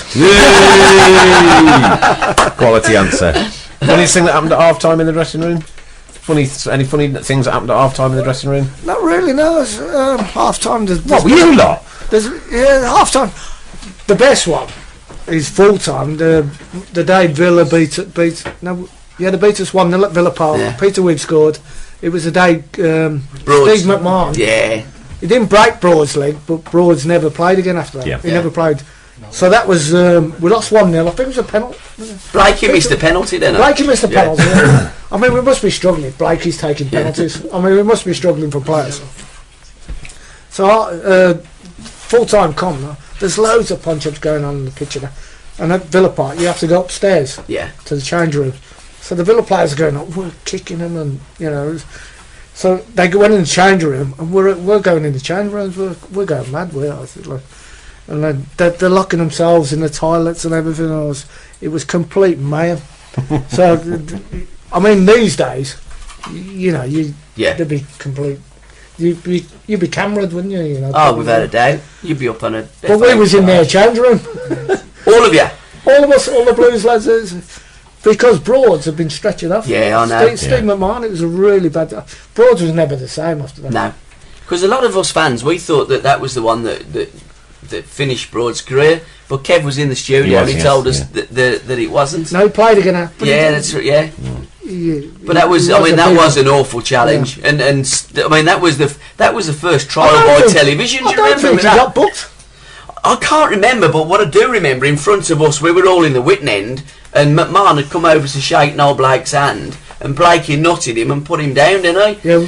[SPEAKER 3] Quality answer. Funniest thing that happened at half time in the dressing room? Any funny things that happened at half time in the dressing room?
[SPEAKER 1] Not really, no. Half time.
[SPEAKER 3] What were you lot?
[SPEAKER 1] Half time. The best one is full time. The day Villa beat they beat us 1-0 at Villa Park.
[SPEAKER 4] Yeah.
[SPEAKER 1] Peter Weeb scored. It was the day
[SPEAKER 4] Broads.
[SPEAKER 1] Steve McMahon.
[SPEAKER 4] Yeah.
[SPEAKER 1] He didn't break Broad's leg, but Broad's never played again after that.
[SPEAKER 3] Yeah.
[SPEAKER 1] He never played. So that was we lost 1-0. I think it was a penalty.
[SPEAKER 4] Blakey missed a penalty, didn't he?
[SPEAKER 1] Blakey missed a penalty. Yeah. I mean, we must be struggling. Blakey's taking penalties. I mean, we must be struggling for players. So full time come. There's loads of punch-ups going on in the pitch now. And at Villa Park, you have to go upstairs to the change room. So the Villa players are going up, we're kicking them, and you know. So they went in the change room, and we're going in the change rooms. We're going mad. We are. And then they're locking themselves in the toilets and everything else. It was complete mayhem. So, I mean, these days, you know, there'd be complete. You'd be cameraed, wouldn't you? You know.
[SPEAKER 4] Oh, without a doubt. You'd be up on a...
[SPEAKER 1] But we was in their change room.
[SPEAKER 4] All of you?
[SPEAKER 1] All of us, all the Blues lads. Because Broads have been stretching off.
[SPEAKER 4] Yeah, I know.
[SPEAKER 1] Steve McMahon, it was a really bad... Broads was never the same after that.
[SPEAKER 4] No. Because a lot of us fans, we thought that was the one that finished Broad's career, but Kev was in the studio and he told us that it wasn't.
[SPEAKER 1] No, he played again.
[SPEAKER 4] That's right, yeah. But that was,
[SPEAKER 1] that
[SPEAKER 4] was an awful challenge, and I mean that was the first trial by television. Do you remember
[SPEAKER 1] he
[SPEAKER 4] that?
[SPEAKER 1] got booked.
[SPEAKER 4] I can't remember, but what I do remember, in front of us, we were all in the Whitton end, and McMahon had come over to shake Noel Blake's hand, and Blakey nutted him and put him down, didn't he?
[SPEAKER 1] Yeah.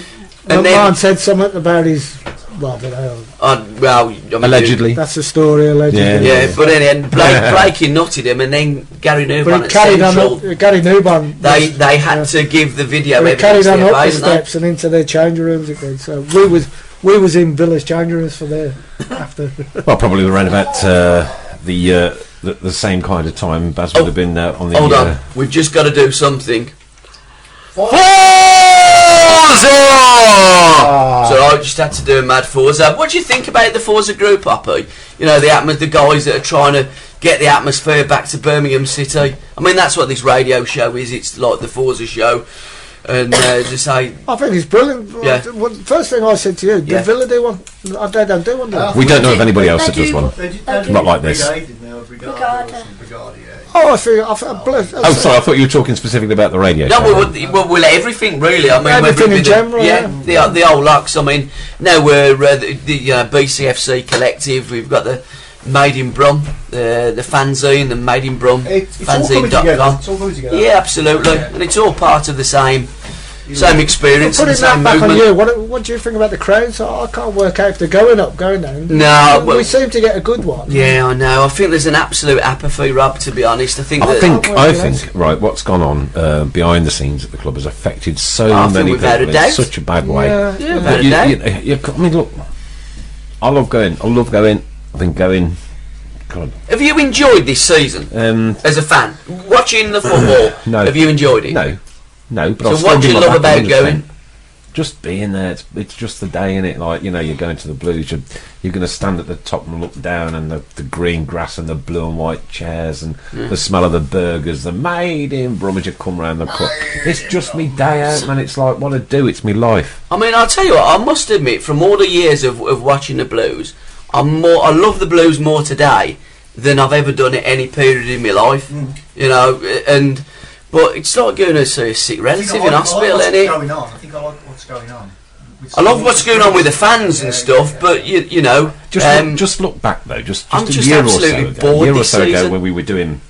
[SPEAKER 1] And McMahon said something about his. Well, I mean,
[SPEAKER 3] allegedly.
[SPEAKER 1] That's the story, allegedly.
[SPEAKER 4] Yeah, but then Blakey nutted him, and then Gary Newborn at Central.
[SPEAKER 1] Gary Newborn.
[SPEAKER 4] They had to give the video.
[SPEAKER 1] They carried on up the steps and into their change rooms again. So We was in Village Jaguars for there after.
[SPEAKER 3] Well, probably around about the same kind of time Baz would have been on the.
[SPEAKER 4] Hold on, we've just got to do something. Forza! So I just had to do a mad Forza. What do you think about the Forza group, Hoppy? You know, the guys that are trying to get the atmosphere back to Birmingham City. I mean, that's what this radio show is. It's like the Forza show. And just say,
[SPEAKER 1] I think it's brilliant.
[SPEAKER 4] Yeah.
[SPEAKER 1] Well, first thing I said to you, did Villa do one? They don't do one.
[SPEAKER 3] We don't know of anybody else that does one. Not like this.
[SPEAKER 1] Oh, I think.
[SPEAKER 3] Oh, sorry. I thought you were talking specifically about the radio.
[SPEAKER 4] No, we'll everything really. I mean,
[SPEAKER 1] everything in general.
[SPEAKER 4] Yeah, the old locks. I mean, now we're the BCFC collective. We've got the Made in Brum, the fanzine, the Made in Brum fanzine.com.
[SPEAKER 5] It's all coming together.
[SPEAKER 4] Yeah, absolutely, and it's all part of the same experience, and the
[SPEAKER 1] Putting
[SPEAKER 4] same
[SPEAKER 1] that back on
[SPEAKER 4] movement.
[SPEAKER 1] you, what do you think about the crowds? I can't work out if they're going up, going down.
[SPEAKER 4] No,
[SPEAKER 1] we seem to get a good one.
[SPEAKER 4] Yeah, I know. I think there's an absolute apathy, Rob. To be honest, I think.
[SPEAKER 3] Right, what's gone on behind the scenes at the club has affected so many people in such a bad way.
[SPEAKER 4] Yeah, without a doubt.
[SPEAKER 3] I mean, look, I love going. I've been going. God.
[SPEAKER 4] Have you enjoyed this season as a fan? Watching the football?
[SPEAKER 3] No.
[SPEAKER 4] Have you enjoyed it?
[SPEAKER 3] No. But
[SPEAKER 4] so what do you love about going?
[SPEAKER 3] Just being there. It's just the day, innit? Like, you know, you're going to the Blues. You're going to stand at the top and look down, and the green grass and the blue and white chairs and the smell of the burgers, the Made in Brum as you come round the club. It's just me day out, man. It's like what I do. It's me life.
[SPEAKER 4] I mean, I'll tell you what. I must admit, from all the years of watching the Blues, I love the Blues more today than I've ever done at any period in my life. You know, but it's like going to see a sick relative in hospital, isn't it?
[SPEAKER 5] I think I like what's going on.
[SPEAKER 4] I love what's going on with the fans and stuff, but you know,
[SPEAKER 3] just look back though. Just
[SPEAKER 4] I'm
[SPEAKER 3] a
[SPEAKER 4] just
[SPEAKER 3] year
[SPEAKER 4] absolutely
[SPEAKER 3] or so
[SPEAKER 4] bored
[SPEAKER 3] ago. A year or
[SPEAKER 4] this
[SPEAKER 3] so ago
[SPEAKER 4] season.
[SPEAKER 3] when we were doing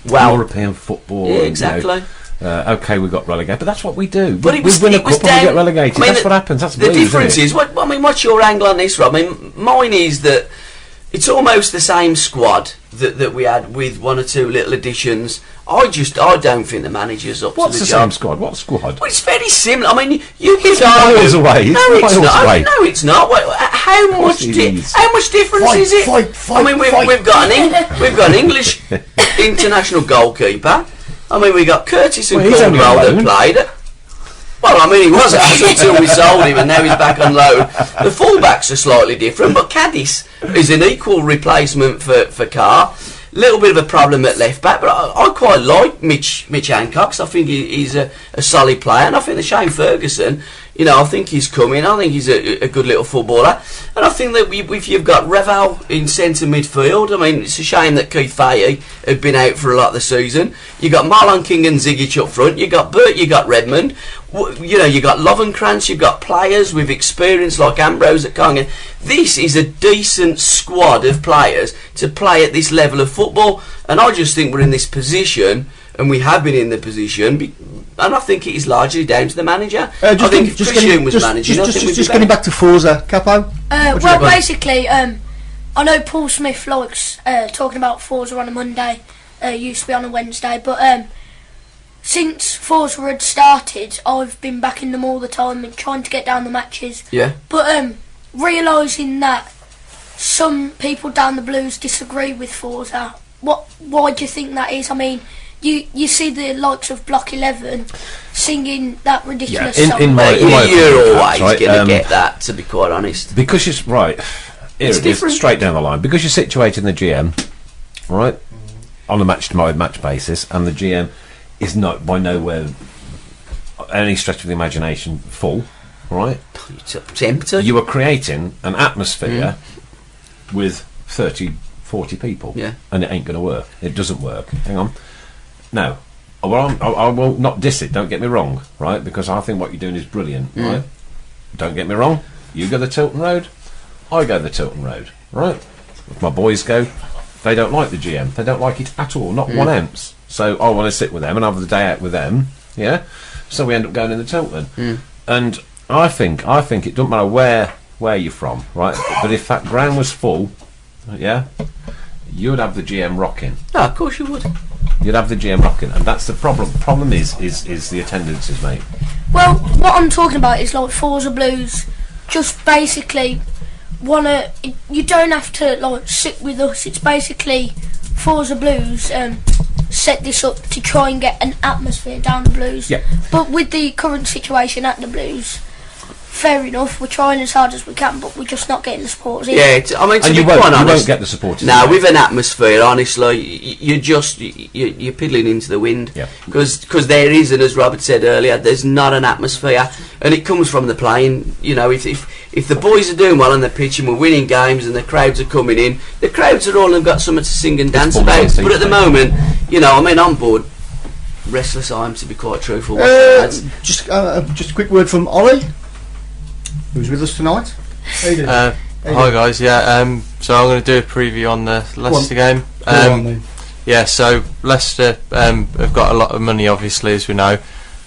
[SPEAKER 3] European football.
[SPEAKER 4] Yeah, exactly.
[SPEAKER 3] You know, okay, we got relegated, but that's what we do.
[SPEAKER 4] But
[SPEAKER 3] we
[SPEAKER 4] it was
[SPEAKER 3] win a
[SPEAKER 4] it was
[SPEAKER 3] cup and we get relegated.
[SPEAKER 4] I mean,
[SPEAKER 3] That's what happens. That's
[SPEAKER 4] the
[SPEAKER 3] blues,
[SPEAKER 4] difference
[SPEAKER 3] isn't it?
[SPEAKER 4] is. What's your angle on this, Rob? I mean, mine is that it's almost the same squad that we had with one or two little additions. I don't think the manager's up
[SPEAKER 3] What's
[SPEAKER 4] to the
[SPEAKER 3] the
[SPEAKER 4] job.
[SPEAKER 3] same squad? What squad?
[SPEAKER 4] Well, it's very similar. I mean, you could
[SPEAKER 3] miles away.
[SPEAKER 4] No, it's not. No, it's not. How much difference is it? I mean, we've got an English international goalkeeper. I mean, we got Curtis and Cornwell that played it. Well, I mean, he was until we sold him, and now he's back on loan. The fullbacks are slightly different, but Cadiz is an equal replacement for Carr. Little bit of a problem at left back, but I quite like Mitch Hancock. I think he's a solid player, and I think the Shane Ferguson, you know, I think he's coming. I think he's a good little footballer, and I think that if you've got Reval in centre midfield, I mean, it's a shame that Keith Fahey had been out for a lot of the season. You got Marlon King and Zigic up front. You got Burt. You got Redmond. You know, you got Lovenkrands. You've got players with experience like Ambrose at Congan. This is a decent squad of players to play at this level of football, and I just think we're in this position, and we have been in the position. And I think it is largely down to the manager. I think if Chris Hume was managing,
[SPEAKER 5] just getting back to Forza, Capo.
[SPEAKER 8] Well, basically, I know Paul Smith likes talking about Forza on a Monday. Used to be on a Wednesday, but since Forza had started, I've been backing them all the time and trying to get down the matches.
[SPEAKER 4] Yeah.
[SPEAKER 8] But realising that some people down the Blues disagree with Forza, why do you think that is? I mean, you see the likes of Block 11 singing that ridiculous song.
[SPEAKER 4] You're always going to get that, to be quite honest.
[SPEAKER 3] Because it's right. It's different. Straight down the line. Because you're situated in the GM, right, on a match basis, and the GM is not by nowhere any stretch of the imagination full, right?
[SPEAKER 4] It's empty.
[SPEAKER 3] You are creating an atmosphere with 30, 40 people, and it ain't going to work. It doesn't work. Hang on. No, I will not diss it. Don't get me wrong, right? Because I think what you're doing is brilliant, right? Don't get me wrong. You go the Tilton Road, I go the Tilton Road, right? If my boys go, they don't like the GM. They don't like it at all, not 1 ounce. So I want to sit with them and have the day out with them, yeah. So we end up going in the Tilton, and I think it doesn't matter where you're from, right? But if that ground was full, yeah, you'd have the GM rocking.
[SPEAKER 4] No, of course you would.
[SPEAKER 3] You'd have the GM rocking, and that's the problem. Problem is the attendances, mate.
[SPEAKER 8] Well, what I'm talking about is like Forza Blues just basically you don't have to like sit with us. It's basically Forza Blues set this up to try and get an atmosphere down the Blues.
[SPEAKER 3] Yeah.
[SPEAKER 8] But with the current situation at the Blues, fair enough, we're trying as hard as we can, but we're just not getting the supporters in.
[SPEAKER 4] Yeah, I mean, to be quite honest,
[SPEAKER 3] you won't get the supporters.
[SPEAKER 4] Now, with an atmosphere, honestly, you're piddling into the wind.
[SPEAKER 3] Yeah.
[SPEAKER 4] Because there isn't, as Robert said earlier, there's not an atmosphere, and it comes from the playing. You know, if the boys are doing well on the pitch and we're winning games and the crowds are coming in, the crowds are all have got something to sing and dance about. But at the moment, you know, I mean, I'm bored. Restless I am, to be quite truthful.
[SPEAKER 5] Just a quick word from Ollie, who's with us tonight. How you doing?
[SPEAKER 9] Hi guys, so I'm going to do a preview on the Leicester game. Yeah, so Leicester have got a lot of money, obviously, as we know,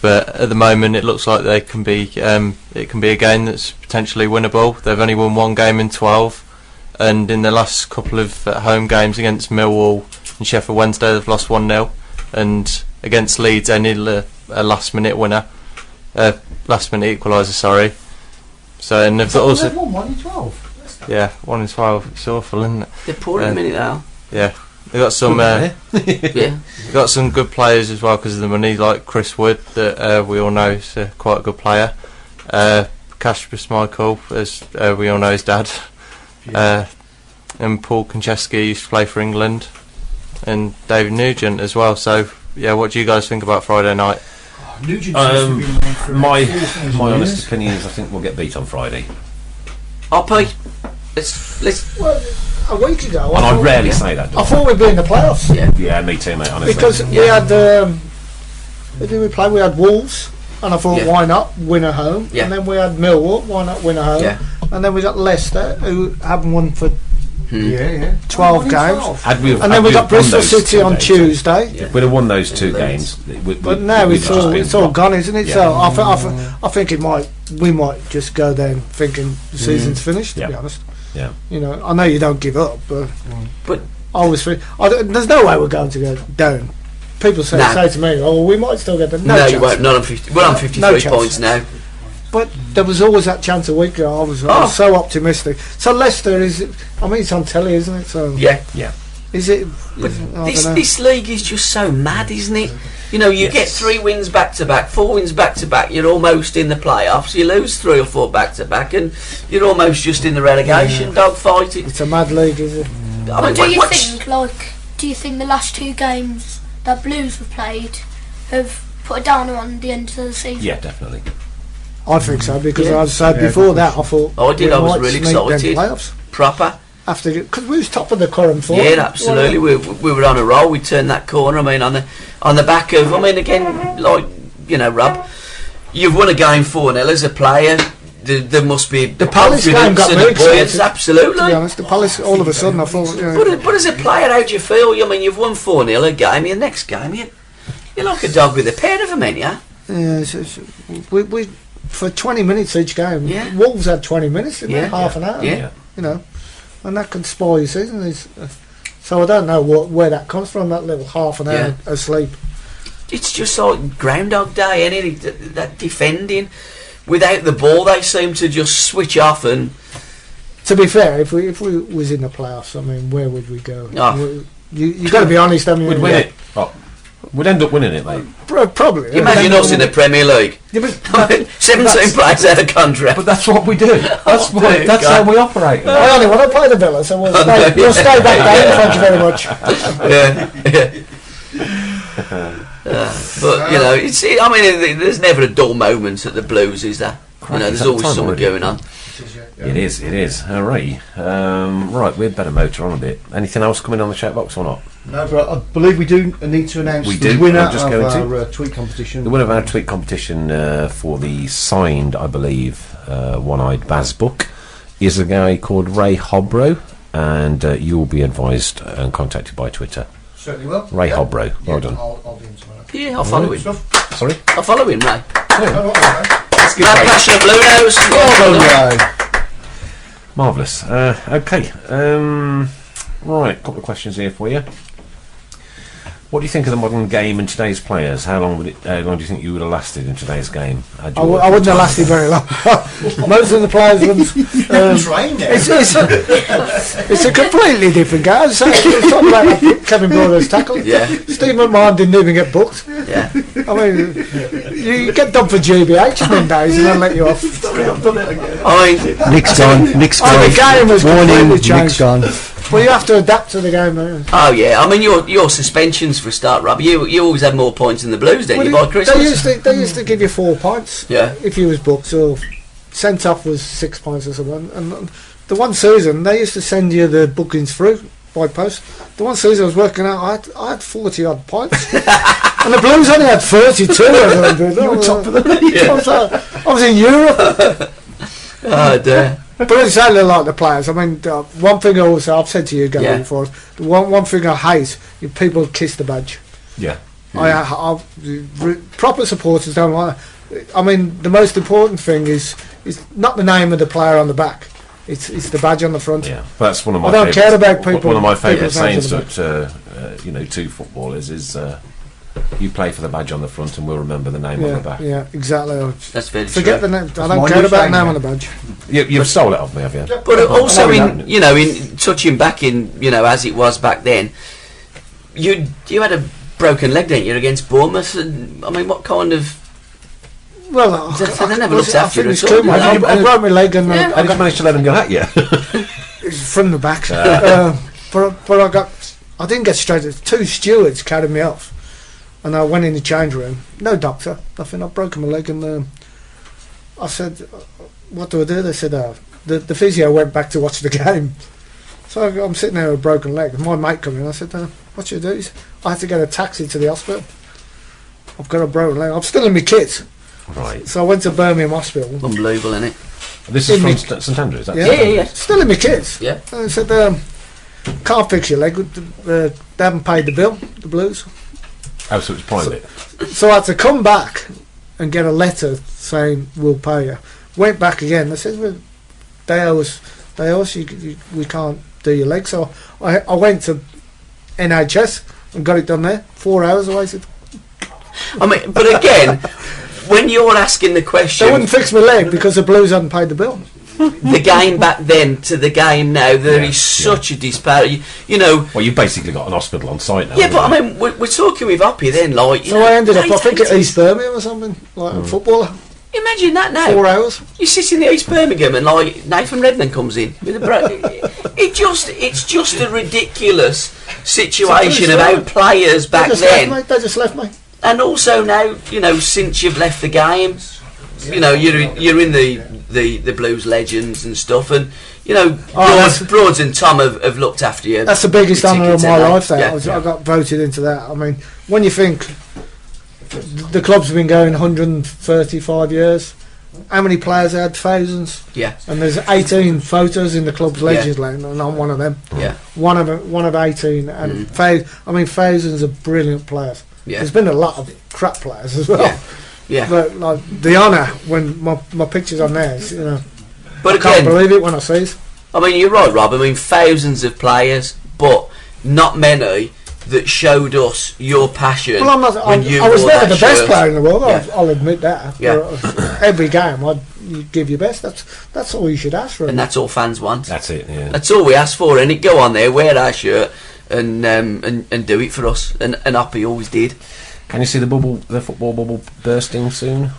[SPEAKER 9] but at the moment it looks like it can be a game that's potentially winnable. They've only won one game in 12, and in the last couple of home games against Millwall and Sheffield Wednesday, they've lost 1-0, and against Leeds they needed a last-minute winner, last-minute equaliser, sorry. So, and they've also
[SPEAKER 5] won 1 in 12.
[SPEAKER 9] Yeah, 1 in 12. It's awful, isn't it?
[SPEAKER 4] They're poor at the minute now.
[SPEAKER 9] Yeah, they got some.
[SPEAKER 4] Yeah,
[SPEAKER 9] got some good players as well because of the money, like Chris Wood, that we all know is quite a good player. Kasper Schmeichel, as we all know, his dad. And Paul Konchesky used to play for England, and David Nugent as well. So, yeah, what do you guys think about Friday night?
[SPEAKER 3] My honest opinion is I think we'll get beat on Friday.
[SPEAKER 4] Hoppy, let's.
[SPEAKER 1] Well, a week ago,
[SPEAKER 3] And I rarely say that.
[SPEAKER 1] I thought we'd be in the playoffs.
[SPEAKER 3] Yeah, me too, mate. Honestly,
[SPEAKER 1] because we had who did we play? We had Wolves, and I thought, why not win at home?
[SPEAKER 4] Yeah.
[SPEAKER 1] And then we had Millwall, why not win at home?
[SPEAKER 4] Yeah.
[SPEAKER 1] And then we got Leicester, who haven't won for 12 games.
[SPEAKER 3] And
[SPEAKER 1] then we got Bristol City on Tuesday.
[SPEAKER 3] If we'd have won those two games,
[SPEAKER 1] But now it's all gone, isn't it? So I think we might just go there thinking the season's finished. To be honest.
[SPEAKER 3] Yeah.
[SPEAKER 1] You know, I know you don't give up, but I always think there's no way we're going to go down. People say to me, "Oh, we might still get the
[SPEAKER 4] no you won't. Not on 50. We're on 53 points now."
[SPEAKER 1] But there was always that chance a week ago. I was so optimistic. So Leicester it's on telly, isn't it? So
[SPEAKER 4] yeah.
[SPEAKER 1] Is it?
[SPEAKER 4] But this league is just so mad, isn't it? You know, you get 3 wins back to back, 4 wins back to back. You're almost in the playoffs. You lose 3 or 4 back to back, and you're almost just in the relegation dogfight.
[SPEAKER 1] It's a mad league, is it?
[SPEAKER 8] I mean, do you think the last 2 games that Blues have played have put a downer on the end of the season?
[SPEAKER 3] Yeah, definitely.
[SPEAKER 1] I think so, because as I said before that, I thought
[SPEAKER 4] I was really excited.
[SPEAKER 1] Playoffs.
[SPEAKER 4] Proper.
[SPEAKER 1] Because we was top of the current form.
[SPEAKER 4] Yeah, absolutely. We were on a roll. We turned that corner. I mean, on the back of. I mean, again, like Rob, you've won a game 4-0 as a player. There must be
[SPEAKER 1] the Palace game got me excited.
[SPEAKER 4] Absolutely.
[SPEAKER 1] To be honest, the Palace all of a sudden I thought.
[SPEAKER 4] But as a player, how do you feel? I mean, you've won 4-0 a game. Your next game, you're like a dog with a pair of them in you.
[SPEAKER 1] Yeah, we for 20 minutes each game.
[SPEAKER 4] Yeah.
[SPEAKER 1] Wolves had 20 minutes, didn't they? Half an hour.
[SPEAKER 4] Yeah.
[SPEAKER 1] You know, and that can spoil your season. So I don't know where that comes from. That little half an hour of sleep.
[SPEAKER 4] It's just like Groundhog Day, ain't it? That defending without the ball, they seem to just switch off. And
[SPEAKER 1] to be fair, if we was in the playoffs, I mean, where would we go?
[SPEAKER 4] Oh.
[SPEAKER 1] You got to be honest. I mean,
[SPEAKER 3] we'd win it. We'd end up winning it, mate.
[SPEAKER 1] Probably.
[SPEAKER 4] Imagine us in the Premier League.
[SPEAKER 1] Yeah,
[SPEAKER 4] 17 players out of contract.
[SPEAKER 3] But that's what we do. That's how we operate.
[SPEAKER 1] I only want to play the Villa, so we'll stay back down. Thank you very
[SPEAKER 4] much. But you know, I mean, there's never a dull moment at the Blues, is there? You know, there's always something going on.
[SPEAKER 3] It is. Hooray. Right, we'd better motor on a bit. Anything else coming on the chat box or not?
[SPEAKER 5] No, but I believe we do need to announce the winner of our tweet competition.
[SPEAKER 3] The winner of our tweet competition for the signed, I believe, One-Eyed Baz book is a guy called Ray Hobro, and you will be advised and contacted by Twitter.
[SPEAKER 5] Certainly will.
[SPEAKER 3] Ray Hobro, well done.
[SPEAKER 5] I'll be in tomorrow.
[SPEAKER 4] Yeah, I'll follow him.
[SPEAKER 3] Sorry?
[SPEAKER 4] I'll follow him, Ray.
[SPEAKER 3] Let's get
[SPEAKER 4] Passion of Blue Nose.
[SPEAKER 5] Well done, Ray.
[SPEAKER 3] Marvellous. Okay. Right, a couple of questions here for you. What do you think of the modern game and today's players? How long do you think you would have lasted in today's game?
[SPEAKER 1] I wouldn't have lasted very long. Most of the players wouldn't. It's a completely different game. So, talking about Kevin Broadhead's tackle.
[SPEAKER 4] Yeah.
[SPEAKER 1] Steve McMahon didn't even get booked.
[SPEAKER 4] Yeah.
[SPEAKER 1] I mean, you get done for GBH in them days and they'll let you off.
[SPEAKER 5] Nick's gone.
[SPEAKER 1] The game was completely changed.
[SPEAKER 5] Nick's gone.
[SPEAKER 1] Well, you have to adapt to the game, man.
[SPEAKER 4] Oh yeah, I mean your suspensions for a start, Rob. You always had more points than the Blues, didn't you, by Christmas?
[SPEAKER 1] They used to give you 4 points.
[SPEAKER 4] Yeah.
[SPEAKER 1] If you was booked, or sent off was 6 points or something. And the one season they used to send you the bookings through by post. The one season I was working out, I had 40 odd points, and the Blues only had 32. You were top of the league. I was in Europe.
[SPEAKER 4] Oh dear.
[SPEAKER 1] But it's only like the players. I mean, one thing I've said to you, Gary, before. One thing I hate is people kiss the badge.
[SPEAKER 3] Yeah.
[SPEAKER 1] Proper supporters don't like. I mean, the most important thing is not the name of the player on the back. It's the badge on the front.
[SPEAKER 3] Yeah, that's one of my.
[SPEAKER 1] I don't care about people.
[SPEAKER 3] One of my favourite sayings to footballers is. You play for the badge on the front, and we'll remember the name on the back.
[SPEAKER 1] Yeah, exactly.
[SPEAKER 4] That's very
[SPEAKER 1] Forget
[SPEAKER 4] true.
[SPEAKER 1] the name. I don't care about the name on the badge.
[SPEAKER 3] You've stole it off me, have you?
[SPEAKER 4] But also, in touching back in, as it was back then, you had a broken leg, didn't you, against Bournemouth? And, I mean, what kind of?
[SPEAKER 1] Well,
[SPEAKER 4] they never looked after you.
[SPEAKER 1] It's true, mate. I broke my leg and
[SPEAKER 3] I just managed to let them go at you.
[SPEAKER 1] From the back. But I didn't get straight. 2 stewards carried me off. And I went in the change room. No doctor, nothing. I've broken my leg, and I said, "What do I do?" They said, "The physio went back to watch the game." So I'm sitting there with a broken leg. And my mate come in. I said, "What should I do?" I had to get a taxi to the hospital. I've got a broken leg. I'm still in my kit.
[SPEAKER 3] Right.
[SPEAKER 1] So I went to Birmingham Hospital.
[SPEAKER 4] Unbelievable, isn't it?
[SPEAKER 3] This is from St Andrews.
[SPEAKER 4] Yeah.
[SPEAKER 1] Still in my kit.
[SPEAKER 4] Yeah.
[SPEAKER 1] And I said, "Can't fix your leg. They haven't paid the bill. The Blues."
[SPEAKER 3] Oh, so it's private.
[SPEAKER 1] So I had to come back and get a letter saying we'll pay you. Went back again. They said, well, they owe us. We can't do your leg. So I went to NHS and got it done there. 4 hours I waited.
[SPEAKER 4] I mean, but again, when you're asking the question,
[SPEAKER 1] they wouldn't fix my leg because the Blues hadn't paid the bill.
[SPEAKER 4] The game back then to the game now, there is such a disparity.
[SPEAKER 3] Well, you've basically got an hospital on site now.
[SPEAKER 4] Yeah, but I mean, we're talking with Hoppy then, like.
[SPEAKER 1] So I ended up, I think, at East Birmingham or something, like a footballer.
[SPEAKER 4] Imagine that now.
[SPEAKER 1] 4 hours.
[SPEAKER 4] You sit in the East Birmingham and like Nathan Redmond comes in with a it's just a ridiculous situation of how players back then.
[SPEAKER 1] They just left me.
[SPEAKER 4] And also now, since you've left the game, you're in the Blues legends and stuff, and Broads and Tom have looked after you.
[SPEAKER 1] That's the biggest honour of my life. I got voted into that. I mean, when you think the club's been going 135 years, how many players had? Thousands.
[SPEAKER 4] Yeah.
[SPEAKER 1] And there's 18 photos in the club's legends lane, and I'm one of them.
[SPEAKER 4] Yeah.
[SPEAKER 1] One of 18, and thousands of brilliant players.
[SPEAKER 4] Yeah.
[SPEAKER 1] There's been a lot of crap players as well.
[SPEAKER 4] Yeah. Yeah.
[SPEAKER 1] But like the honour when my picture's on there,
[SPEAKER 4] but
[SPEAKER 1] I can't believe it when I see it.
[SPEAKER 4] I mean, you're right, Rob. I mean, thousands of players, but not many that showed us your passion.
[SPEAKER 1] Well, I was never the best player in the world.
[SPEAKER 4] Yeah.
[SPEAKER 1] I'll admit that.
[SPEAKER 4] Yeah.
[SPEAKER 1] Every game, you give your best. That's all you should ask for.
[SPEAKER 4] And that's all fans want.
[SPEAKER 3] That's it. Yeah.
[SPEAKER 4] That's all we ask for. And it go on there, wear our shirt, and do it for us. And Hoppy always did.
[SPEAKER 3] Can you see the football bubble bursting soon?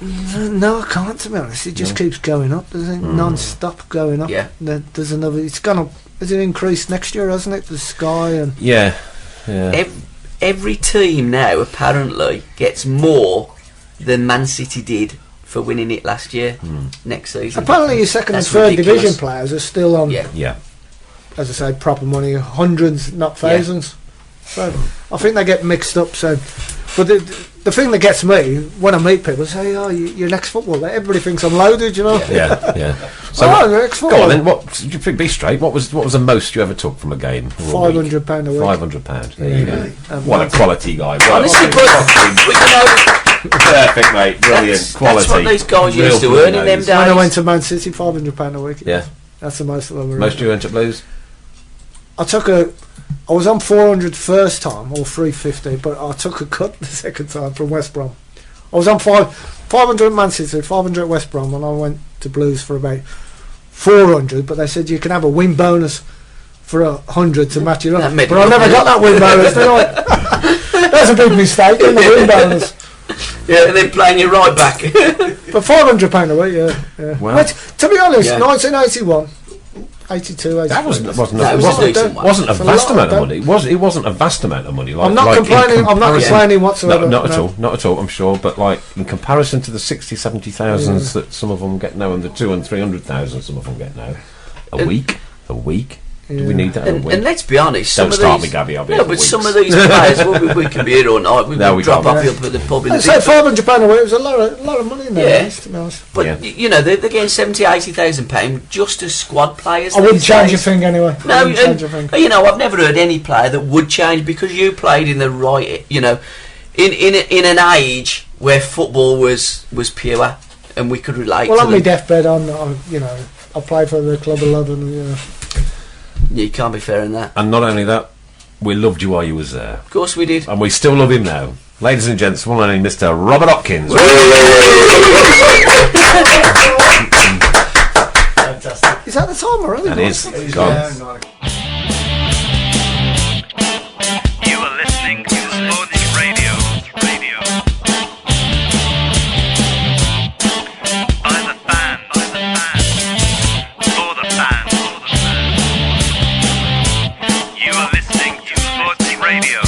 [SPEAKER 1] No, I can't, to be honest. It just keeps going up, doesn't it? Non-stop going up.
[SPEAKER 4] Yeah.
[SPEAKER 1] There's another. It's gonna. Has it increased next year, hasn't it? The Sky and.
[SPEAKER 3] Yeah.
[SPEAKER 4] Every team now apparently gets more than Man City did for winning it last year. Next season.
[SPEAKER 1] Apparently, your second and third division players are still on.
[SPEAKER 4] Yeah.
[SPEAKER 1] As I say, proper money, hundreds, not thousands. So I think they get mixed up. So, but the thing that gets me when I meet people say, "Oh, you're an ex-footballer." Everybody thinks I'm loaded, you know.
[SPEAKER 3] Yeah. So go on then. What? Be straight. What was the most you ever took from a game?
[SPEAKER 1] £500 a week.
[SPEAKER 3] £500. There you go. What a quality guy.
[SPEAKER 4] Honestly,
[SPEAKER 3] perfect, mate. Brilliant quality.
[SPEAKER 4] That's what these guys used to earn in them days.
[SPEAKER 1] When I went to Man City, £500 a week.
[SPEAKER 3] Yeah.
[SPEAKER 1] That's the most I've ever.
[SPEAKER 3] Most you earned at Blues?
[SPEAKER 1] I took a I was on 400 first time, or 350, but I took a cut the second time from West Brom. I was on 500 at Man City, 500 at West Brom, and I went to Blues for about 400, but they said you can have a win bonus for 100 to match it up. But I never got that win bonus, did I? That's a big mistake, isn't the win bonus?
[SPEAKER 4] Yeah, and then playing you right back.
[SPEAKER 1] But £500 a week, yeah.
[SPEAKER 3] Well,
[SPEAKER 1] but, to be honest, 1981, 82, 83.
[SPEAKER 3] That wasn't a
[SPEAKER 1] for
[SPEAKER 3] vast
[SPEAKER 1] a
[SPEAKER 3] amount
[SPEAKER 1] lot
[SPEAKER 3] of money. It wasn't a vast amount of money. Like,
[SPEAKER 1] I'm not complaining. I'm not complaining whatsoever.
[SPEAKER 3] Not at all. I'm sure, but like in comparison to the 60, 70,000s that some of them get now, and the 200,000 and 300,000 some of them get now, a week. Do we need that?
[SPEAKER 4] And let's be honest,
[SPEAKER 3] Don't start me, Gabby. I'll be
[SPEAKER 4] no, but some of these players, we can be here all night. We drop off here at the pub.
[SPEAKER 1] I'd say £500 a week was a lot of money in there. To be honest.
[SPEAKER 4] But you know, they're getting £70,000-80,000 just as squad players.
[SPEAKER 1] I wouldn't change a thing anyway.
[SPEAKER 4] No, you know, I've never heard any player that would change, because you played in the right, you know, in an age where football was pure and we could relate.
[SPEAKER 1] Well,
[SPEAKER 4] to
[SPEAKER 1] on my deathbed, I played for the club 11.
[SPEAKER 4] You can't be fair in that.
[SPEAKER 3] And not only that, we loved you while you was there.
[SPEAKER 4] Of course we did.
[SPEAKER 3] And we still love him now. Ladies and gents, one and only Mr. Robert Hopkins.
[SPEAKER 5] Fantastic.
[SPEAKER 1] Is that the time already?
[SPEAKER 3] That is.
[SPEAKER 7] You are listening to Sports Radio. By the fans. For the fans. You are listening to Sports Radio.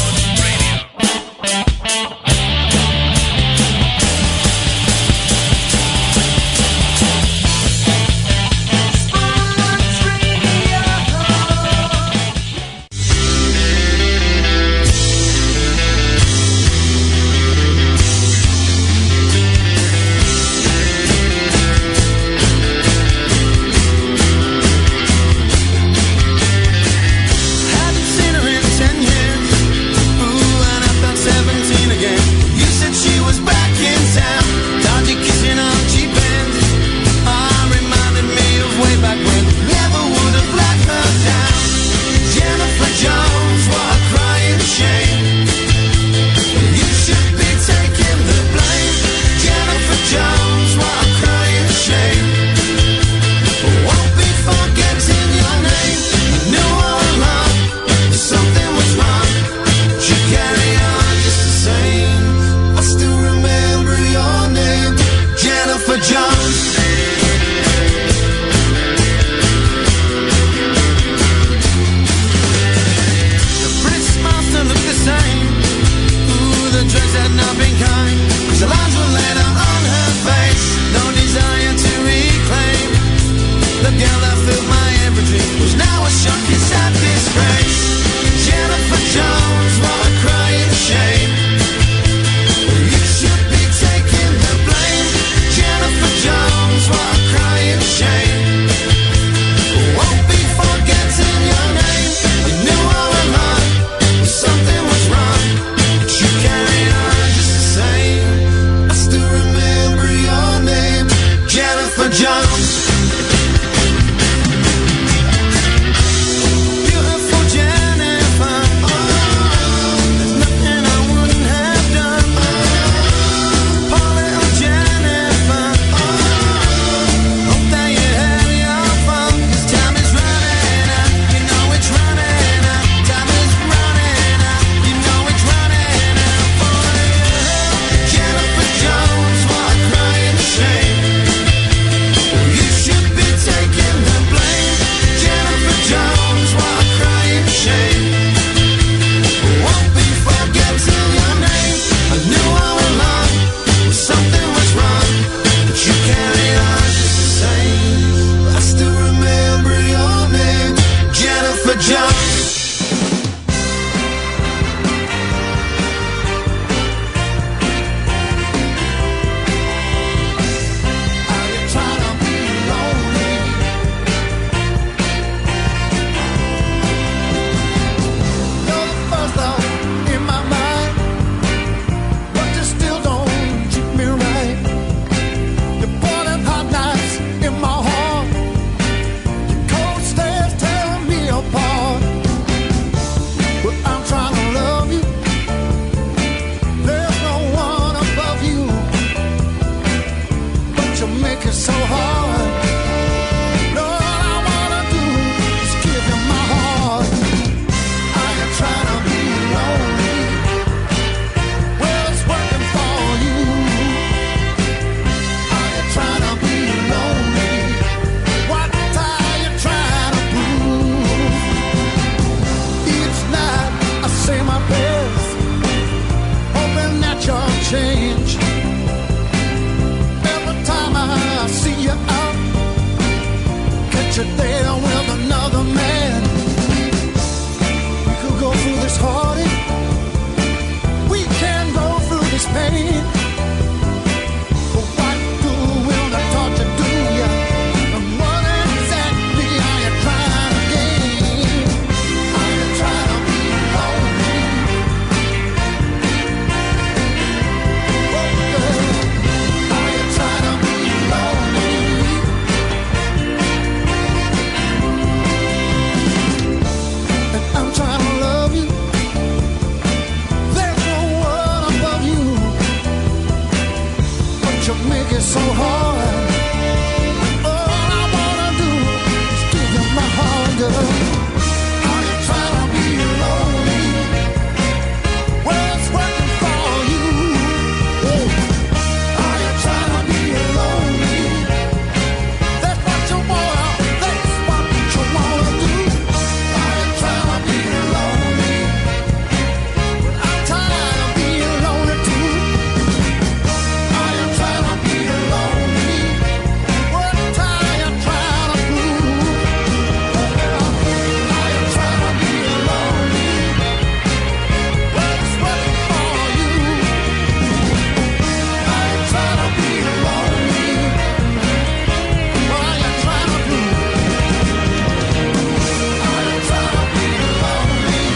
[SPEAKER 10] that you're there with another man. We could go through this heartache, we can go through this pain. But what good will the torture do ya? And what exactly are you trying to gain? Are you trying to be lonely? Oh girl, are you trying to be lonely? And I'm trying to love you. There's no one above you, but you make it so hard. All I wanna do is give you my heart, girl. Are you trying to be lonely? Well, it's working for you. Are you trying to be lonely? That's what you wanna, that's what you wanna do. Are you trying to be lonely? I'm tired of being lonely too. Are you trying to be lonely? What are you trying to prove? Are you trying to be lonely? Well, it's working for you. Are you trying to be lonely? What are you trying to prove? Are you trying to be lonely?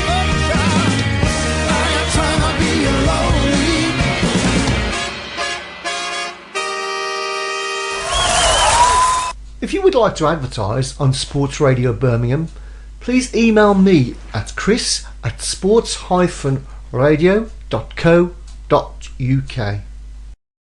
[SPEAKER 10] Oh, child, are you trying to be lonely?
[SPEAKER 5] If you would like to advertise on Sports Radio Birmingham, please email me at chris@sports-radio.co.uk.